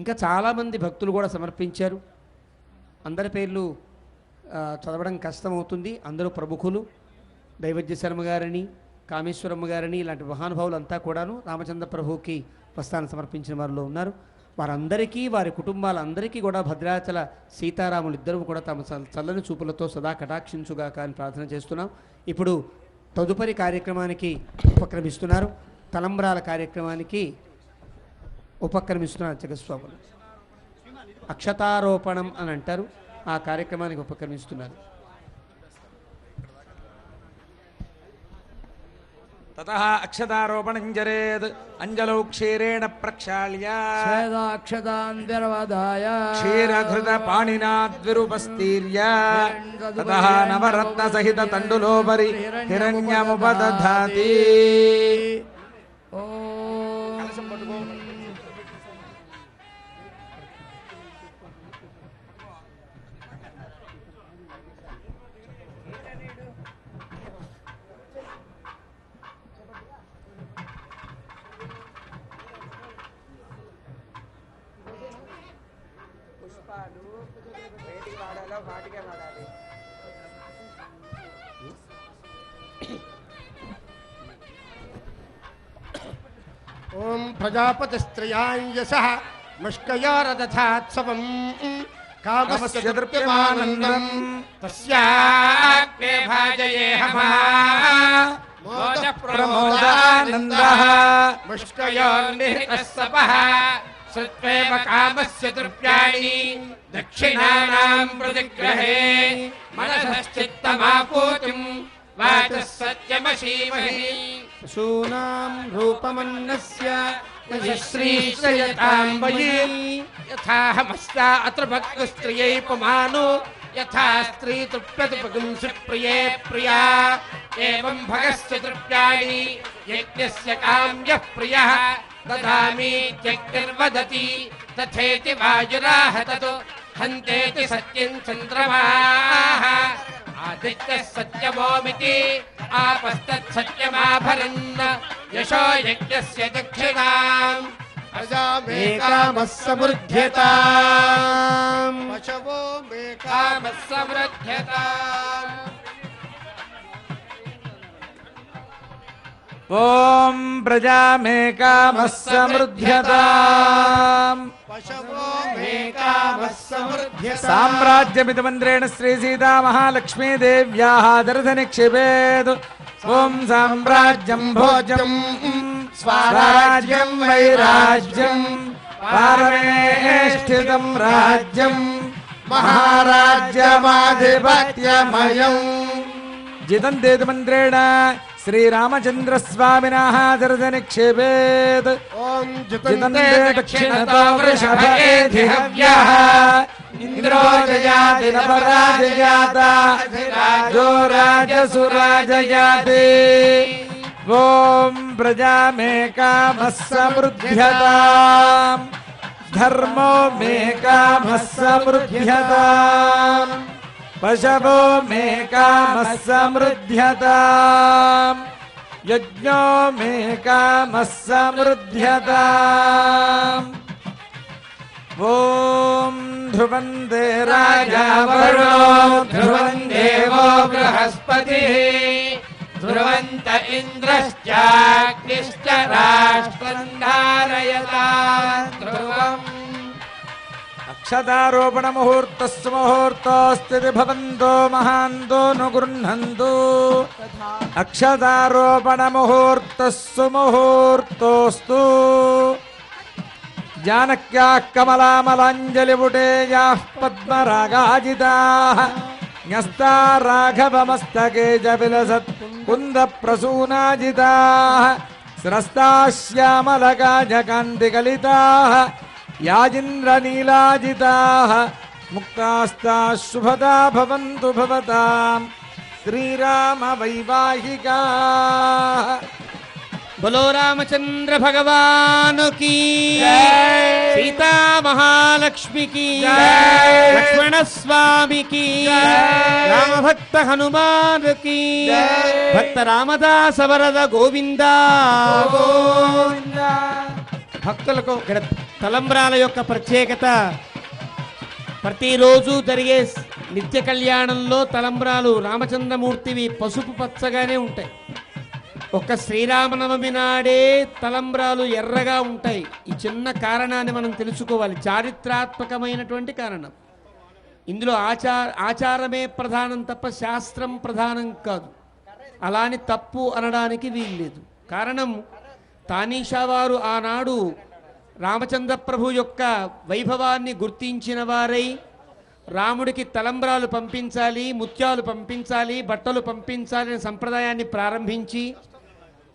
ఇంకా చాలామంది భక్తులు కూడా సమర్పించారు. అందరి పేర్లు చదవడం కష్టమవుతుంది, అందరూ ప్రముఖులు. దైవజ్ఞ శర్మ గారిని, కామేశ్వరమ్మ గారిని ఇలాంటి మహానుభావులంతా కూడాను రామచంద్ర ప్రభువుకి వస్త్రాన్ని సమర్పించిన వారిలో ఉన్నారు. వారందరికీ వారి కుటుంబాలందరికీ కూడా భద్రాచల సీతారాములు ఇద్దరు కూడా తమ చల్లని చూపులతో సదా కటాక్షించుగాక అని ప్రార్థన చేస్తున్నాం. ఇప్పుడు తదుపరి కార్యక్రమానికి ఉపక్రమిస్తున్నారు. తలంబ్రాల కార్యక్రమానికి ఉపక్రమిస్తున్నారు జగస్వాములు. అక్షతారోపణం అని అంటారు. ఆ కార్యక్రమానికి ఉపక్రమిస్తున్నారు. తతః అక్షతారోపణం జరేద్ అంజలౌ క్షీరేణ ప్రక్షాళ్య క్షేదాక్షతాంతర్వదాయ క్షీరఘృత పాణినా ద్విరుపస్తీర్య తతః నవరత్న సహిత తండులోపరి హిరణ్యముపదధాతి. ఓం ప్రజాపతిస్త్రయాం యశః ముష్కయోరదథాత్సవం కామస్య తృప్యమానందం తస్యాగ్నే భాజయేహమః మోదః ప్రమోదానందః ముష్కయోర్నిహితస్సపః సత్వేవ కామస్య తృప్యాణి దక్షిణానాం ప్రతిగ్రహే మనసశ్చిత్తమాపూతిం వాచः సత్యమశీమహి పశూనాం రూపమన్నస్య శ్రీశ్రయతాం వయీ యథాహమస్తా అత్ర భక్తస్త్రియై పుమానో యథా స్త్రీ తృప్యతి పుంసి ప్రియే ప్రియా ఏవం భగస్య తృప్యాణి యజ్ఞస్య కామ్యః ప్రియః దదామి యజ్ఞర్వదతి తథేతి వాయురాహ తతు హంతేతి సత్యం చంద్రమాః ఆదిత్యః సత్యమోమితి ఆపస్తత్సత్యమాభరన్న యశో యజ్ఞస్య దక్షిణాం ప్రజామేకామః సమృద్ధ్యతాం పశవో మేకామః సమృద్ధ్యతాం. ఓం ప్రజామేకామః సమృద్ధ్యతాం. సామ్రాజ్యమిదమంత్రేణ శ్రీ సీతా మహాలక్ష్మీ దేవ్యాః దర్శనిక్షిపేత్. ఓం సామ్రాజ్యం భోజం స్వరాజ్యం వైరాజ్యం పారమేష్ఠితం రాజ్యం మహారాజ్యమాధిపత్యమయం జితందేతు మంత్రేణ శ్రీరామచంద్రస్వామినః దర్శనిక్షేపేత్. ఓం జితందే దక్షిణతో వృషభేధి హవ్యః ఇంద్రో జయాతి నపరాజయాత రాజో రాజసురాజయాతి. ఓం ప్రజామేకామః సమృద్ధ్యతాం ధర్మో మేకామః సమృద్ధ్యతాం పశవో మేకామః సమృద్ధ్యతాం యజ్ఞో మేకామః సమృద్ధ్యతాం. ఓం ధ్రువందే రాజా వరుణో ధ్రువం దేవో బృహస్పతిః ధ్రువంత ఇంద్రశ్చాగ్నిశ్చ రాష్ట్రం ధారయతాం ధ్రువం. అక్షతారోపణ ముహూర్తస్సు ముహూర్తోస్తి భవంతో మహాంతో ను గృహ్ణంతు. అక్షతారోపణ ముహూర్తస్సు ముహూర్తోస్తు. జానక్యాః కమలామలాంజలిపుటేయాః పద్మరాగాజితాః న్యస్తా రాఘవమస్తకే చ విలసత్ కుందప్రసూనాజితాః స్రస్తాః శ్యామలకాజకాంతికలితాః యాజింద్రనీలాజితాః ముక్తాస్తాః శుభదా భవంతు భవతాం శ్రీరామ వైవాహికాః. బలో రామచంద్ర భగవానుకి సీతా మహాలక్ష్మికి లక్ష్మణ స్వామికి రామభక్త హనుమానుకి భక్త రామదాస వరద గోవింద. భక్తులకు ఇక్కడ తలంబ్రాల యొక్క ప్రత్యేకత ప్రతిరోజు జరిగే నిత్య కళ్యాణంలో తలంబ్రాలు రామచంద్రమూర్తివి పసుపు పచ్చగానే ఉంటాయి. ఒక్క శ్రీరామనవమి నాడే తలంబ్రాలు ఎర్రగా ఉంటాయి. ఈ చిన్న కారణాన్ని మనం తెలుసుకోవాలి, చారిత్రాత్మకమైనటువంటి కారణం. ఇందులో ఆచారమే ప్రధానం తప్ప శాస్త్రం ప్రధానం కాదు. అలాని తప్పు అనడానికి వీల్లేదు. కారణం, తానీషా వారు ఆనాడు రామచంద్ర ప్రభు యొక్క వైభవాన్ని గుర్తించిన వారై రాముడికి తలంబ్రాలు పంపించాలి, ముత్యాలు పంపించాలి, బట్టలు పంపించాలి అనే సంప్రదాయాన్ని ప్రారంభించి,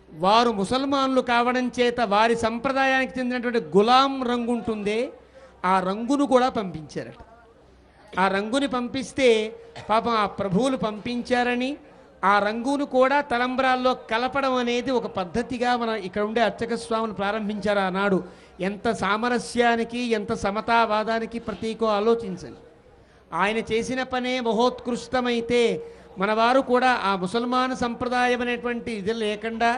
వారు ముసల్మాన్లు కావడం చేత వారి సంప్రదాయానికి చెందినటువంటి గులాం రంగు ఉంటుందే ఆ రంగును కూడా పంపించారట. ఆ రంగుని పంపిస్తే పాపం ఆ ప్రభువులు పంపించారని ఆ రంగును కూడా తలంబ్రాల్లో కలపడం అనేది ఒక పద్ధతిగా మన ఇక్కడ ఉండే అర్చక స్వాములు ప్రారంభించారు ఆనాడు. ఎంత సామరస్యానికి, ఎంత సమతావాదానికి ప్రతీకో ఆలోచించండి. ఆయన చేసిన పనే మహోత్కృష్టమైతే మనవారు కూడా ఆ ముసల్మాన్ సంప్రదాయం అనేటువంటి ఇది లేకుండా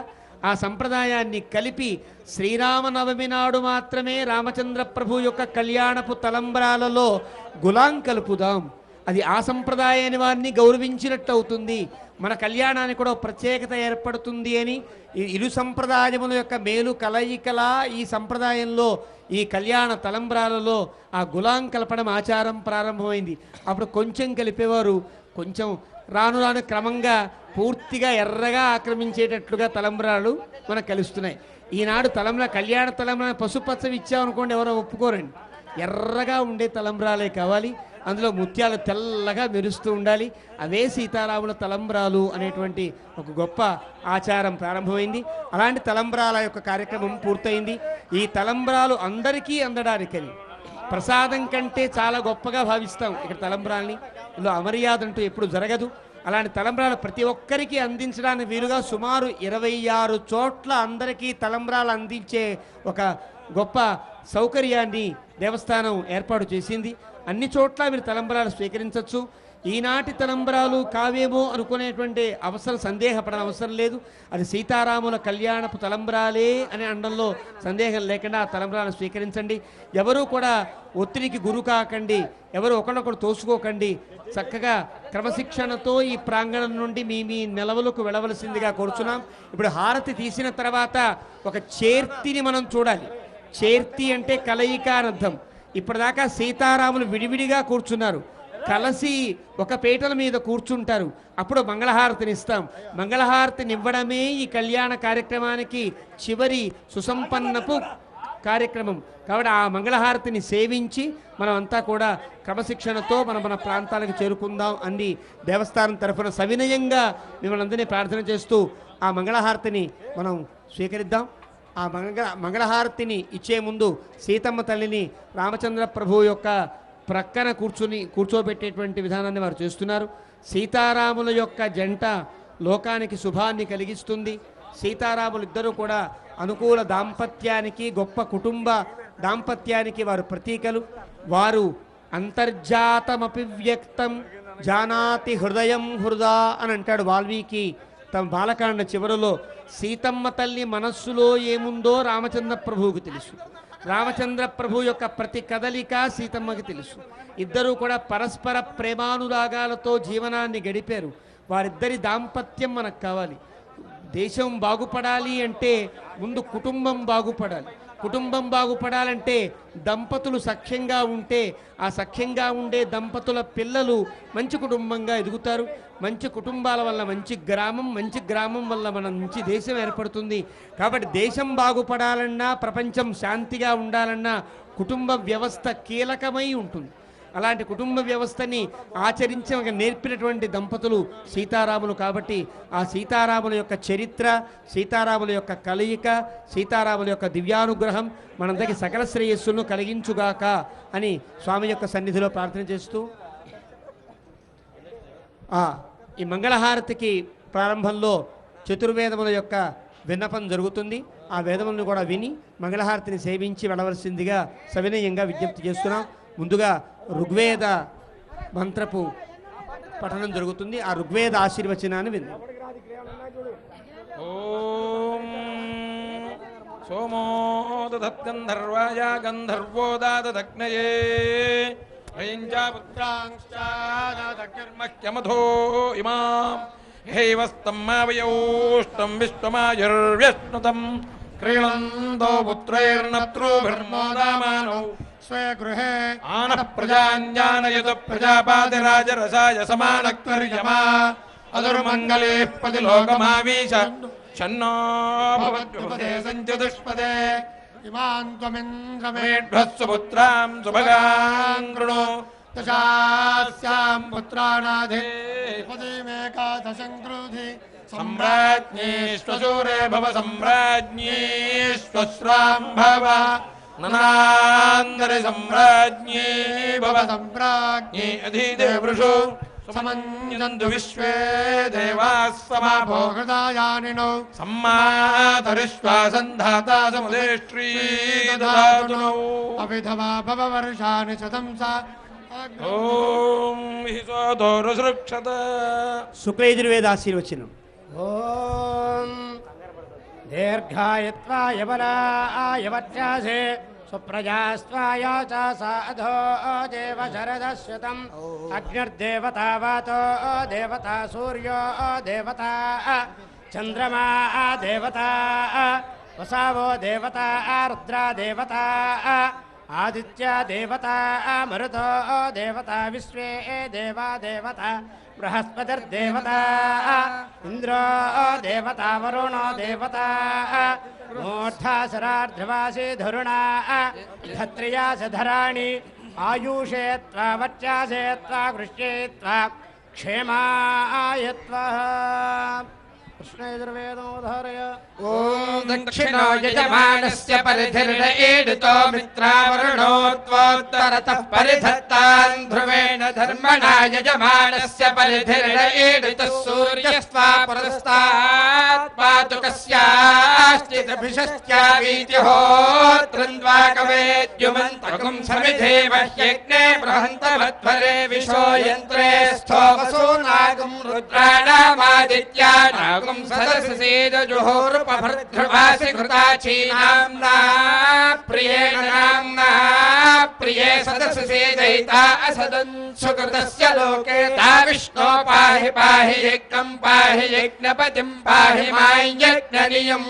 ఆ సంప్రదాయాన్ని కలిపి శ్రీరామనవమి నాడు మాత్రమే రామచంద్ర ప్రభు యొక్క కళ్యాణపు తలంబ్రాలలో గులాం కలుపుదాం. అది ఆ సంప్రదాయాన్ని వారిని గౌరవించినట్టు అవుతుంది, మన కళ్యాణానికి కూడా ప్రత్యేకత ఏర్పడుతుంది అని ఇరు సంప్రదాయముల యొక్క మేలు కలయికలా ఈ సంప్రదాయంలో ఈ కళ్యాణ తలంబ్రాలలో ఆ గులాం కలపడం ఆచారం ప్రారంభమైంది. అప్పుడు కొంచెం కలిపేవారు, కొంచెం రాను రాను క్రమంగా పూర్తిగా ఎర్రగా ఆక్రమించేటట్లుగా తలంబ్రాలు మనకు కలుస్తున్నాయి. ఈనాడు కళ్యాణ తలంబ్రా పసుపచ్చవి ఇచ్చామనుకోండి ఎవరో ఒప్పుకోరండి. ఎర్రగా ఉండే తలంబ్రాలే కావాలి, అందులో ముత్యాలు తెల్లగా మెరుస్తూ ఉండాలి. అవే సీతారాముల తలంబ్రాలు అనేటువంటి ఒక గొప్ప ఆచారం ప్రారంభమైంది. అలాంటి తలంబ్రాల యొక్క కార్యక్రమం పూర్తయింది. ఈ తలంబ్రాలు అందరికీ అందడానికని ప్రసాదం కంటే చాలా గొప్పగా భావిస్తాం ఇక్కడ తలంబ్రాల్ని. ఇందులో అమర్యాద అంటూ ఎప్పుడు జరగదు. అలాంటి తలంబ్రాలు ప్రతి ఒక్కరికి అందించడానికి వీలుగా సుమారు 26 చోట్ల అందరికీ తలంబ్రాలు అందించే ఒక గొప్ప సౌకర్యాన్ని దేవస్థానం ఏర్పాటు చేసింది. అన్ని చోట్ల మీరు తలంబ్రాలు స్వీకరించవచ్చు. ఈనాటి తలంబ్రాలు కావేమో అనుకునేటువంటి సందేహపడని అవసరం లేదు. అది సీతారాముల కళ్యాణపు తలంబ్రాలే అనే అండంలో సందేహం లేకుండా ఆ తలంబ్రాలను స్వీకరించండి. ఎవరూ కూడా ఒత్తిడికి గురి కాకండి, ఎవరు ఒకళ్ళొకరు తోసుకోకండి. చక్కగా క్రమశిక్షణతో ఈ ప్రాంగణం నుండి మీ నిలవలకు వెళ్ళవలసిందిగా కోరుచున్నాం. ఇప్పుడు హారతి తీసిన తర్వాత ఒక చేర్తిని మనం చూడాలి. చేర్తి అంటే కలయిక అని అర్థం. ఇప్పటిదాకా సీతారాములు విడివిడిగా కూర్చున్నారు, కలిసి ఒక పీటల మీద కూర్చుంటారు. అప్పుడు మంగళహారతిని ఇస్తాం. మంగళహారతిని ఇవ్వడమే ఈ కళ్యాణ కార్యక్రమానికి చివరి సుసంపన్నపు కార్యక్రమం. కాబట్టి ఆ మంగళహారతిని సేవించి మనం అంతా కూడా క్రమశిక్షణతో మన ప్రాంతాలకు చేరుకుందాం అని దేవస్థానం తరఫున సవినయంగా మిమ్మల్ని అందరినీ ప్రార్థన చేస్తూ ఆ మంగళహారతిని మనం స్వీకరిద్దాం. ఆ మంగళహారతిని ఇచ్చే ముందు సీతమ్మ తల్లిని రామచంద్ర ప్రభు యొక్క ప్రక్కన కూర్చోబెట్టేటువంటి విధానాన్ని వారు చేస్తున్నారు. సీతారాముల యొక్క జంట లోకానికి శుభాన్ని కలిగిస్తుంది. సీతారాములు ఇద్దరూ కూడా అనుకూల దాంపత్యానికి, గొప్ప కుటుంబ దాంపత్యానికి వారు ప్రతీకలు. వారు అంతర్జాతమపి వ్యక్తం జానాతి హృదయం హృదా అని అంటాడు వాల్మీకి తమ బాలకాండ చివరలో. సీతమ్మ తల్లి మనస్సులో ఏముందో రామచంద్ర ప్రభువుకు తెలుసు. రామచంద్ర ప్రభు యొక్క ప్రతి కదలిక సీతమ్మకి తెలుసు. ఇద్దరూ కూడా పరస్పర ప్రేమానురాగాలతో జీవనాన్ని గడిపారు. వారిద్దరి దాంపత్యం మనకు కావాలి. దేశం బాగుపడాలి అంటే ముందు కుటుంబం బాగుపడాలి. కుటుంబం బాగుపడాలంటే దంపతులు సఖ్యంగా ఉంటే ఆ సఖ్యంగా ఉండే దంపతుల పిల్లలు మంచి కుటుంబంగా ఎదుగుతారు. మంచి కుటుంబాల వల్ల మంచి గ్రామం వల్ల మన మంచి దేశం ఏర్పడుతుంది. కాబట్టి దేశం బాగుపడాలన్నా, ప్రపంచం శాంతిగా ఉండాలన్నా కుటుంబ వ్యవస్థ కీలకమై ఉంటుంది. అలాంటి కుటుంబ వ్యవస్థని నేర్పినటువంటి దంపతులు సీతారాములు. కాబట్టి ఆ సీతారాముల యొక్క చరిత్ర, సీతారాముల యొక్క కలయిక, సీతారాముల యొక్క దివ్యానుగ్రహం మనందరికీ సకల శ్రేయస్సులను కలిగించుగాక అని స్వామి యొక్క సన్నిధిలో ప్రార్థన చేస్తూ ఈ మంగళహారతికి ప్రారంభంలో చతుర్వేదముల యొక్క విన్నపం జరుగుతుంది. ఆ వేదములను కూడా విని మంగళహారతిని సేవించి వెళ్ళవలసిందిగా సవినయంగా విజ్ఞప్తి చేస్తున్నాం. ముందుగా ఋగ్వేద మంత్రపు పఠనం జరుగుతుంది. ఆ ఋగ్వేద ఆశీర్వచనాన్ని విందాం. ఓం సోమో దధత్గంధర్వాయ గంధర్వో దాదగ్నయే పుత్రాంశ్చాదగ్నిర్మహ్యమధో ఇమాం హైవస్తమ్మావయోష్టం విశ్వమాయుర్వ్యశ్నుతం క్రీడంతో పుత్రైర్నత్రోభిర్మోదామానౌ స్వే గృహే ఆనః ప్రజాన్యానయత ప్రజాపాతిరాజరసాయ సమానక్వర్యమా అదుర్మంగళే పది లోకమావీశ ఛన్నో భవద్విపదే సంచతుష్పదే ఇమాన్ త్వమింద్రమే మేఢ్వः సుపుత్రాం సుభగాం కృణు దశాస్యాం పుత్రానాధి పదీమేకాదశం క్రోధి సమ్రాజ్ఞీష్వశూరే భవ సమ్రాజ్ఞీష్వశ్రాం భవ ననాంతరి సమ్రాజ్ఞీ భవ సంప్రాజ్ఞి అధీదేవృషు సమన్యంతు విశ్వే దేవాः సమాభో హృదయానినో సమ్మాతరిష్వాసంధాతా సముదేష్ట్రీ దదాతునో అవిధవా భవవర్షాని శతం సా ఓం హిసోధోరసృక్షత శుక్లయజుర్వేదాశీర్వచనం. ఓం దీర్ఘాయత్వాయ బలాయ వర్చాసే సుప్రజాస్త్వాయ చ సాధో దేవ శరదశ్యతం అగ్నిర్దేవతా వాతో దేవతా సూర్యో దేవతా చంద్రమా దేవతా వసావో దేవతా రుద్రా దేవతా ఆదిత్య దేవతా మరుతో దేవతా విశ్వే దేవా దేవతా బృహస్పతిర్దేవతా ఇంద్రో దేవతా వరుణో దేవతా మూర్ధాసరార్ధవాసి ధరుణా ధత్రియాసధరాణి ఆయుషే త్వా వర్చాసే త్వా కృష్యే త్వా క్షేమాయ త్వా కృష్ణయజుర్వేదోధారయ. ఓం దక్షిణో యజమానస్య పరిధిర్న ఏడుతో మిత్రావరుణోత్వోత్తరతః పరిధత్తాన్ ధ్రువేణ ధర్మణా యజమానస్య పరిధిర్న ఏడుతః సూర్యస్త్వా పురస్తాత్ పాతు కస్యాశ్చిదభిషశ్చావీతిహోత్రం ద్వాకవేద్యుమంతకం సమిధేవ హ్యగ్నే బృహन्तమధ్వరే విశో యంత్రే స్థో వసూనాగం రుద్రాణామాదిత్యానాగం సదససేదజుహోరుపభృద్ధ్రువాసి కృతాచీనాంనా ప్రియేణ నామ్నా ప్రియే సదససేదయితా అసదం సుకృతస్య లోకే తా విష్ణో పాహి పాహి యజ్ఞం పాహి యజ్ఞపతిం పాహి మాయజ్ఞనియం.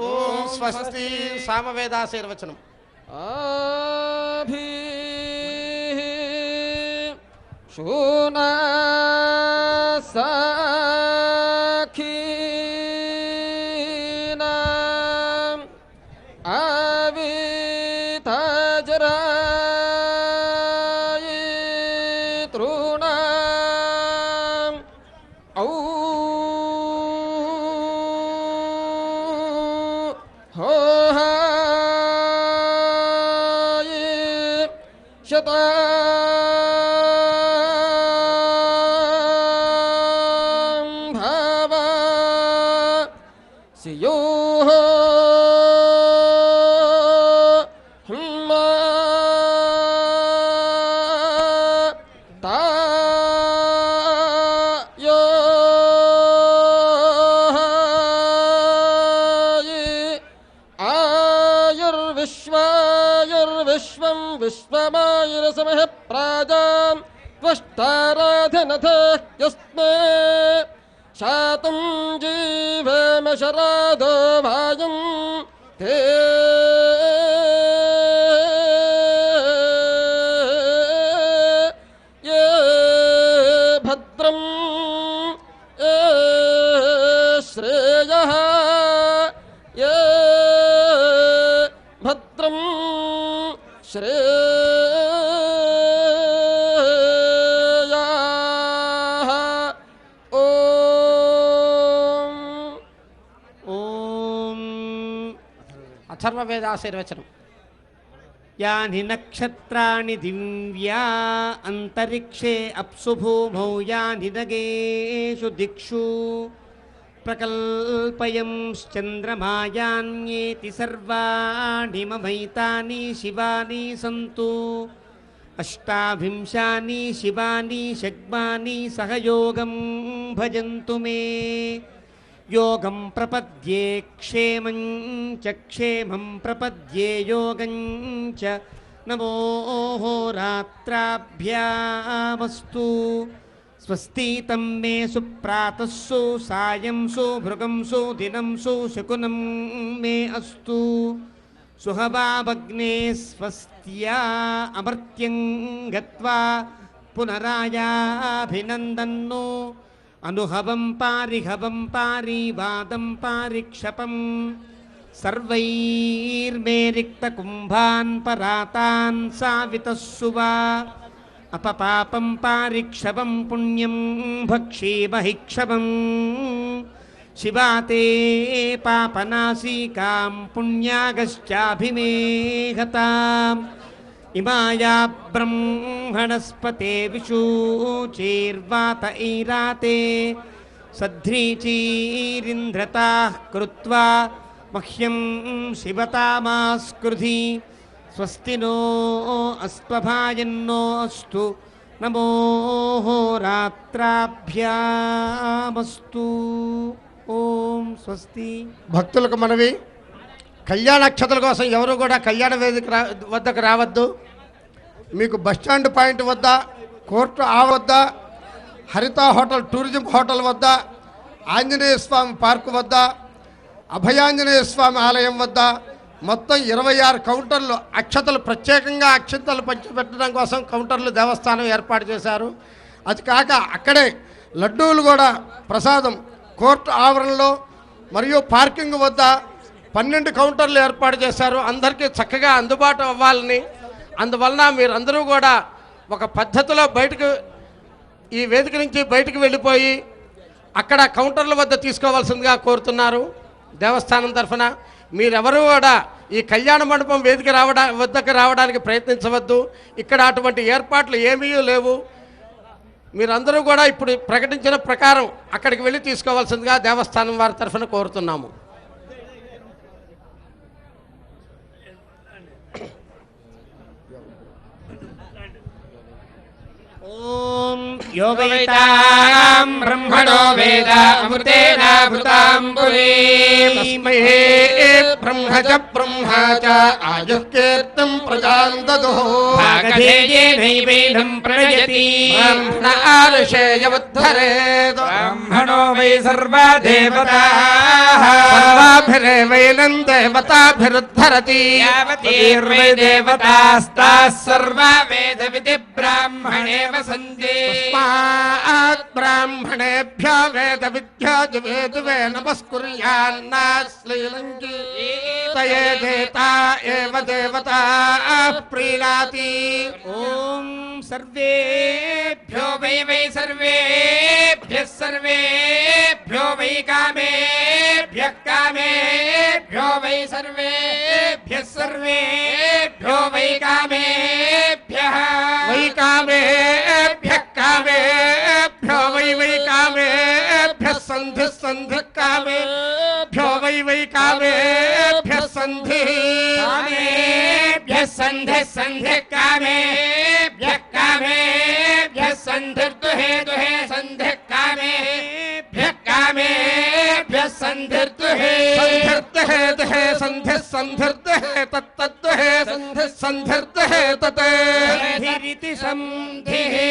ఓం స్వస్తి సామవేదాశీర్వచనం. శూనా విశ్వం విశ్వమాయురసమః ప్రాజాం త్వష్టారాధనథ్యస్మే శాతుం జీవేమ శరాదో వాయుం తే ఏ భద్రం ఏ శ్రేయః ఏ భద్రం శ్రేయాః. ఓం ఓం అథర్వవేదాశీర్వచనం. యాని నక్షత్రాణి దివ్యా అంతరిక్షే అప్సు భూమౌ యాని నగేషు దిక్షు ప్రకల్పయంశ్చంద్రమాయాన్యేతి సర్వాణి మమైతాని శివాని సంతు అష్టావింశాని శివాని షగ్మాని సహయోగం భజంతు మే. యోగం ప్రపద్యే క్షేమం చ క్షేమం ప్రపద్యే యోగం చ నమో రాత్రాభ్యామస్తు. స్వస్తి తం మే సుప్రాతస్సు సాయం సుభృగం సుదినం సుశకునం మే అస్తు. సుహవాభగ్నే స్వస్త్యా అమర్త్యం గత్వా పునరాయాభినందన్నో అనుహవం పారిహవం పారివాదం పారిక్షపం. సర్వైర్మే రిక్తకుంభాన్ పరాతాన్ సావితస్సువా. అపపాపం పారిక్షపం పుణ్యం భక్షీమహిక్షపం. శివాతే పాపనాశీకాం పుణ్యాగశ్చాభిమేహతాం. ఇమాయా బ్రహ్మణస్పతే విశూచీర్వాత ఈరాతే సధ్రీచీరింద్రతాః కృత్వా మహ్యం శివతామాస్కృధి. స్వస్తి నో అస్త్వభాయన్నో అస్తు. నమో రాత్రాభ్యామస్తు. ఓం స్వస్తి. భక్తులకు మనవి, కళ్యాణాక్షతల కోసం ఎవరు కూడా కళ్యాణ వేదిక వద్దకు రావద్దు. మీకు బస్టాండ్ పాయింట్ వద్ద, కోర్టు వద్ద, హరిత హోటల్ టూరిజం హోటల్ వద్ద, ఆంజనేయ స్వామి పార్కు వద్ద, అభయాంజనేయ స్వామి ఆలయం వద్ద మొత్తం 26 కౌంటర్లు అక్షతలు ప్రత్యేకంగా అక్షతలు పంచిపెట్టడం కోసం కౌంటర్లు దేవస్థానం ఏర్పాటు చేశారు. అది కాక అక్కడే లడ్డూలు కూడా ప్రసాదం కోర్టు ఆవరణలో మరియు పార్కింగ్ వద్ద 12 కౌంటర్లు ఏర్పాటు చేశారు. అందరికీ చక్కగా అందుబాటు అవ్వాలని, అందువలన మీరందరూ కూడా ఒక పద్ధతిలో బయటకు ఈ వేదిక నుంచి బయటకు వెళ్ళిపోయి అక్కడ కౌంటర్ల వద్ద తీసుకోవాల్సిందిగా కోరుతున్నారు. దేవస్థానం తరఫున మీరెవరూ కూడా ఈ కళ్యాణ మండపం వేదిక వద్దకు రావడానికి ప్రయత్నించవద్దు. ఇక్కడ అటువంటి ఏర్పాట్లు ఏమీ లేవు. మీరందరూ కూడా ఇప్పుడు ప్రకటించిన ప్రకారం అక్కడికి వెళ్ళి తీసుకోవాల్సిందిగా దేవస్థానం వారి తరఫున కోరుతున్నాము. ఓం యోగైతాం బ్రహ్మణో వేద అమృతేనాభృతాం పురీమహే. బ్రహ్మ చ ఆయుః కీర్తిం ప్రజాం దదుః. భాగధేయేనైవేదం ప్రయతి బ్రహ్మణ ఆరుషేయముద్ధరేత్. బ్రాహ్మణో వై సర్వా దేవతాః సర్వాభిరేవైనం దేవతాభిరుద్ధరతి. యావతీర్వై దేవతాస్తాః సర్వా వేదవిది బ్రాహ్మణే వసంతి. తస్మాత్ బ్రాహ్మణేభ్యో వేద విద్యాజువేదువే నమస్కుర్యాన్నాశ్లీలంకి. తయే దేతా ఏవ దేవతా ప్రీణాతి. ఓం సర్వేభ్యో వై వై సర్వేభ్యః సర్వేభ్యో వై కామేభ్యః కామేభ్యో వై సర్వేభ్యః సర్వేభ్యో వై కామేభ్యః వై కామేభ్యః కామేభ్యో వై వై కామేభ్యః సంధి సంధి కామేభ్యో వై వై కామేభ్యః సంధి కామేభ్యః సంధి సంధి కామేభ్యః కామేభ్యః సంధిర్దుహే దుహే సంధి కామేభ్యః కామేభ్యః సంధిర్దుహే సంధిర్దుహే దుహే సంధి సంధిర్దుహే తత్తద్దుహే సంధి సంధిర్దుహే తతే ధిరితి సంధిహే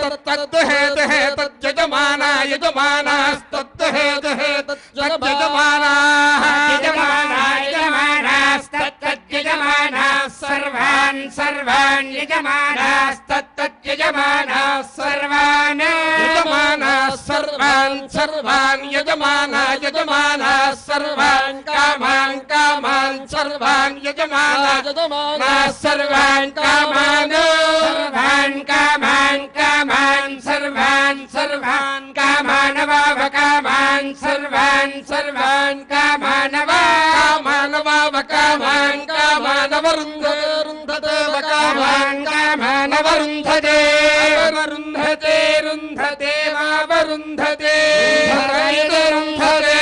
తత్తద్దుహే దుహే తజ్జమానా యజమానాస్తద్దుహే దుహే తజ్జమానాః యజమానాస్తజ్జమానాః సర్వాన్ సర్వాన్ యజమానాస్తజ్జమానాః సర్వాన్ యజమానాః సర్వాన్ సర్వాన్ యజమానాః సర్వాన్ కామాన్ కామాన్ సర్వాన్ యజమానాః సర్వాన్ కామాన్ సర్వాన్ కామాన్ కామాన్ సర్వాన్ సర్వాన్ కామానవావ కామాన్ సర్వాన్ సర్వాన్ కామానవా కామానవావ కామాన్ కామానవరుంధతే కామాన్ కామానవరుంధతే వరుంధతే రుంధతే వావరుంధతే రుంధతే.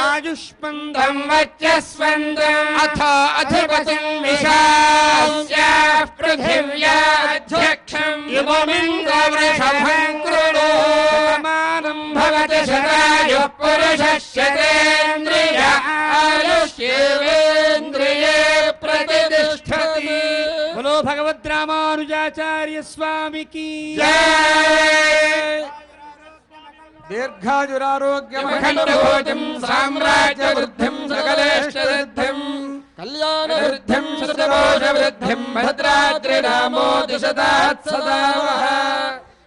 ఆయుష్మందం వచ్చస్వందం అథ అధిపతిం విశాస్యాః పృథివ్యాధ్యక్షం యువమింద్రవృషభం కృణో. సమానం భవతి శతాయుః పురుషస్యేంద్రియ ఆయుష్యేంద్రియే ప్రతిష్ఠతి. బలో భగవద్ రామానుజాచార్య స్వామికి దీర్ఘాయురారోగ్యమఖండభోజం సామ్రాజ్య వృద్ధిం సకలేష్టసిద్ధిం కళ్యాణ వృద్ధిం శతకోశ వృద్ధిం భద్రాద్రిరామో దిశతాత్ సదా వః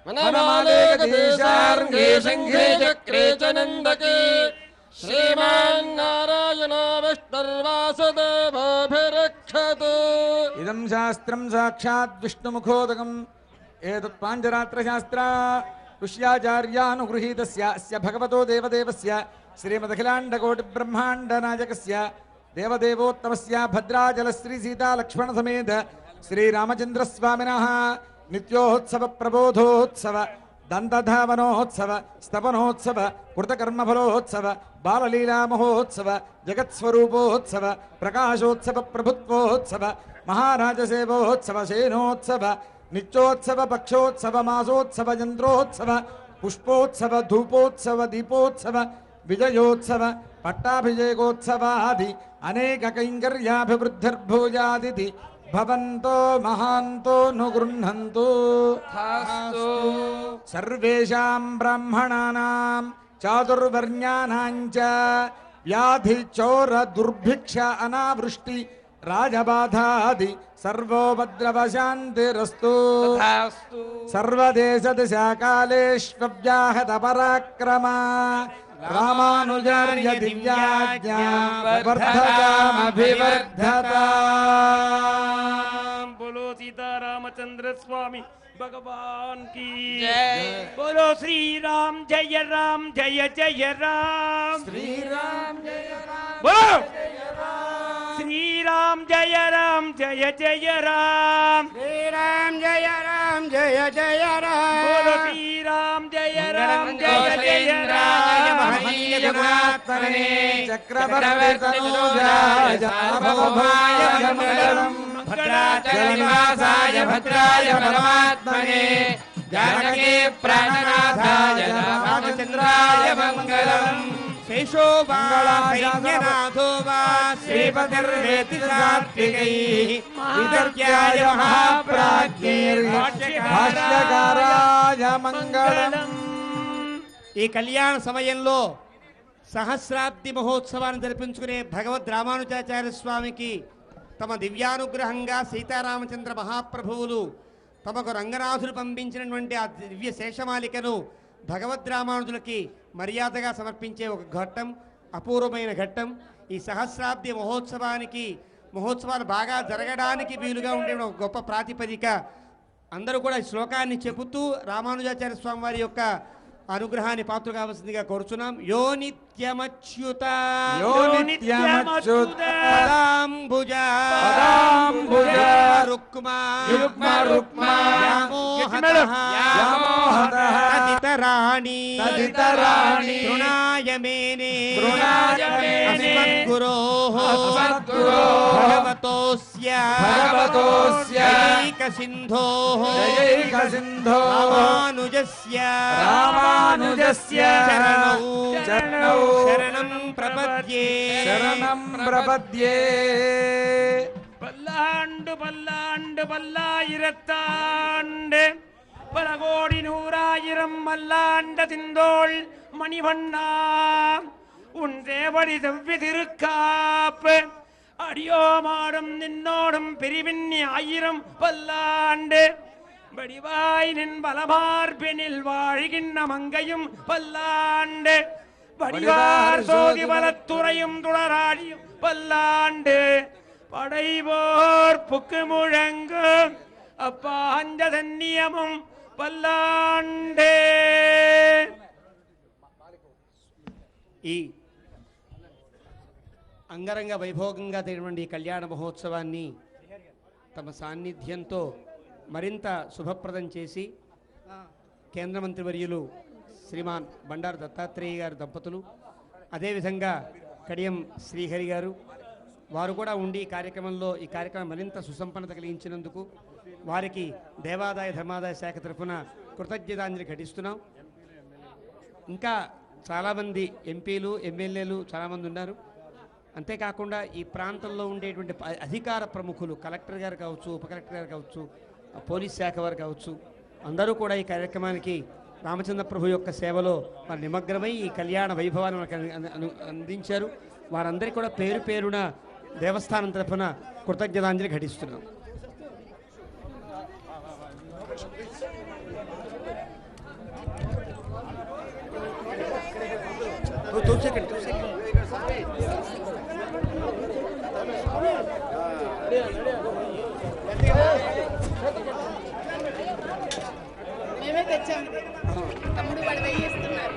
వనమాలేకదేశార్గే శంఖే చక్రే చ నందకే శ్రీమన్నారాయణ విష్ణుర్వాసుదేవాభిరక్షతు ఇదం శాస్త్రం సాక్షాత్ విష్ణుముఖోదకం ఏతత్ పాంచరాత్రశాస్త్ర ఋష్యాచార్యానుగృహీతస్య అస్య భగవతో దేవదేవస్య శ్రీమదఖిలాండకోటిబ్రహ్మాండనాయకస్య దేవదేవోత్తమస్య భద్రాచల శ్రీ సీతా లక్ష్మణ సమేత శ్రీరామచంద్రస్వామినః నిత్యోత్సవ ప్రబోధోత్సవ దంతధావనోత్సవ స్తపనోత్సవ కృతకర్మఫలోత్సవ బాలలీలా మహోత్సవ జగత్స్వరూపోత్సవ ప్రకాశోత్సవ ప్రభుత్వోత్సవ మహారాజసేవోత్సవ శేనోత్సవ నిత్యోత్సవ పక్షోత్సవ మాసోత్సవ యంత్రోత్సవ పుష్పోత్సవ ధూపోత్సవ దీపోత్సవ విజయోత్సవ పట్టాభిషేకోత్సవాది అనేక కైంకర్యాభివృద్ధిర్భూయాదితి భవంతో మహాంతో నుగృహంతు సర్వేషాం బ్రాహ్మణానాం చాతుర్వర్ణ్యానాం చ వ్యాధి చోర దుర్భిక్ష అనావృష్టి రాజబాధాది సర్వోపద్రవశాంతిరస్తు సర్వదేశ దిశాకాలేష్వ్యాహత పరాక్రమ రామానుజార్య దివ్యాజ్ఞా వర్ధతామభివర్ధతాం. బోలో సీతారామచంద్ర స్వామి భగవాన్ की बोलो श्री राम जय राम जय जय राम శ్రీరామ్ జయ రామ్ बोलो श्री राम जय राम जय जय राम శ్రీరామ్ జయ రామ్ జయ జయ बोलो రామ్ श्री राम जय राम जय जय राम మహనీయగుణాత్మనే చక్రవర్తితనూజాయ సార్వభౌమాయ మంగళం భద్రాచలనివాసాయ భద్రాయ పరమాత్మనే జానకీ ప్రాణనాథాయ రామచంద్రాయ మంగళం శేషో మంగళాశైన్యనాథో వా శ్రీపతిర్వేతి సాత్వికైః విదర్క్యాయ మహాప్రాజ్ఞైర్భాష్యకారాయ మంగళం. ఈ కళ్యాణ సమయంలో సహస్రాబ్ది మహోత్సవాన్ని జరిపించుకునే భగవద్ రామానుజాచార్య స్వామికి తమ దివ్యానుగ్రహంగా సీతారామచంద్ర మహాప్రభువులు తమకు రంగనాథులు పంపించినటువంటి ఆ దివ్య శేషమాలికను భగవద్ రామానుజులకి మర్యాదగా సమర్పించే ఒక ఘట్టం, అపూర్వమైన ఘట్టం. ఈ సహస్రాబ్ది మహోత్సవాలు బాగా జరగడానికి వీలుగా ఉండే ఒక గొప్ప ప్రాతిపదిక. అందరూ కూడా ఈ శ్లోకాన్ని చెబుతూ రామానుజాచార్య స్వామి వారి యొక్క అనుగ్రహాన్ని పాత్ర కావాల్సిందిగా కోరుచున్నాం. యో నిత్యమచ్యుత యో నిత్యమచ్యుత పదాంబుజ రుక్మా వ్యామోహతః తదితరాణి తృణాయ మేనే అస్మద్గురోః భగవతోస్య జయైకసింధోః రామానుజస్య శరణం ప్రపద్యే பல்லாண்டு பல்லாண்டு பல்லாயிரத்தாண்டு பல கோடி நூறாயிரம் மல்லாண்ட திந்தோள் மணிவண்ணா உன் தேவடி செவ்வி திருக்காப்பு அடியோமாடும் நின்னோடும் பிரிவின்னி ஆயிரம் பல்லாண்டு வடிவாய் நின் பலமார்பினில் வாழ்கின்ற மங்கையும் பல்லாண்டு வடிவார் சோதி பலத்துறையும் துளராடியும் பல்லாண்டு படைவோர் புக்கு முழங்கும் அப்பாஞ்ச தன்னியமும் பல்லாண்டே. ఈ అంగరంగ వైభోగంగా జరిగినటువంటి కళ్యాణ మహోత్సవాన్ని తమ సాన్నిధ్యంతో మరింత శుభప్రదం చేసి కేంద్ర మంత్రివర్యులు శ్రీమాన్ బండారు దత్తాత్రేయ గారి దంపతులు, అదేవిధంగా కడియం శ్రీహరి గారు, వారు కూడా ఉండి ఈ కార్యక్రమం మరింత సుసంపన్నత కలిగించినందుకు వారికి దేవాదాయ ధర్మాదాయ శాఖ తరఫున కృతజ్ఞతాంజలి ఘటిస్తున్నాం. ఇంకా చాలామంది ఎంపీలు ఎమ్మెల్యేలు చాలామంది ఉన్నారు. అంతేకాకుండా ఈ ప్రాంతంలో ఉండేటువంటి అధికార ప్రముఖులు, కలెక్టర్ గారు కావచ్చు, ఉప కలెక్టర్ గారు కావచ్చు, పోలీస్ శాఖ వారు కావచ్చు, అందరూ కూడా ఈ కార్యక్రమానికి రామచంద్ర ప్రభు యొక్క సేవలో వారు నిమగ్నమై ఈ కళ్యాణ వైభవాన్ని మనకు అందించారు. వారందరికీ కూడా పేరు పేరున దేవస్థానం తరఫున కృతజ్ఞతాంజలి ఘటిస్తున్నాం. మేమే తెచ్చాము. తమ్ముడు వాళ్ళు వేయిస్తున్నారు.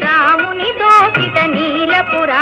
రాముని దోషిత నీలపురా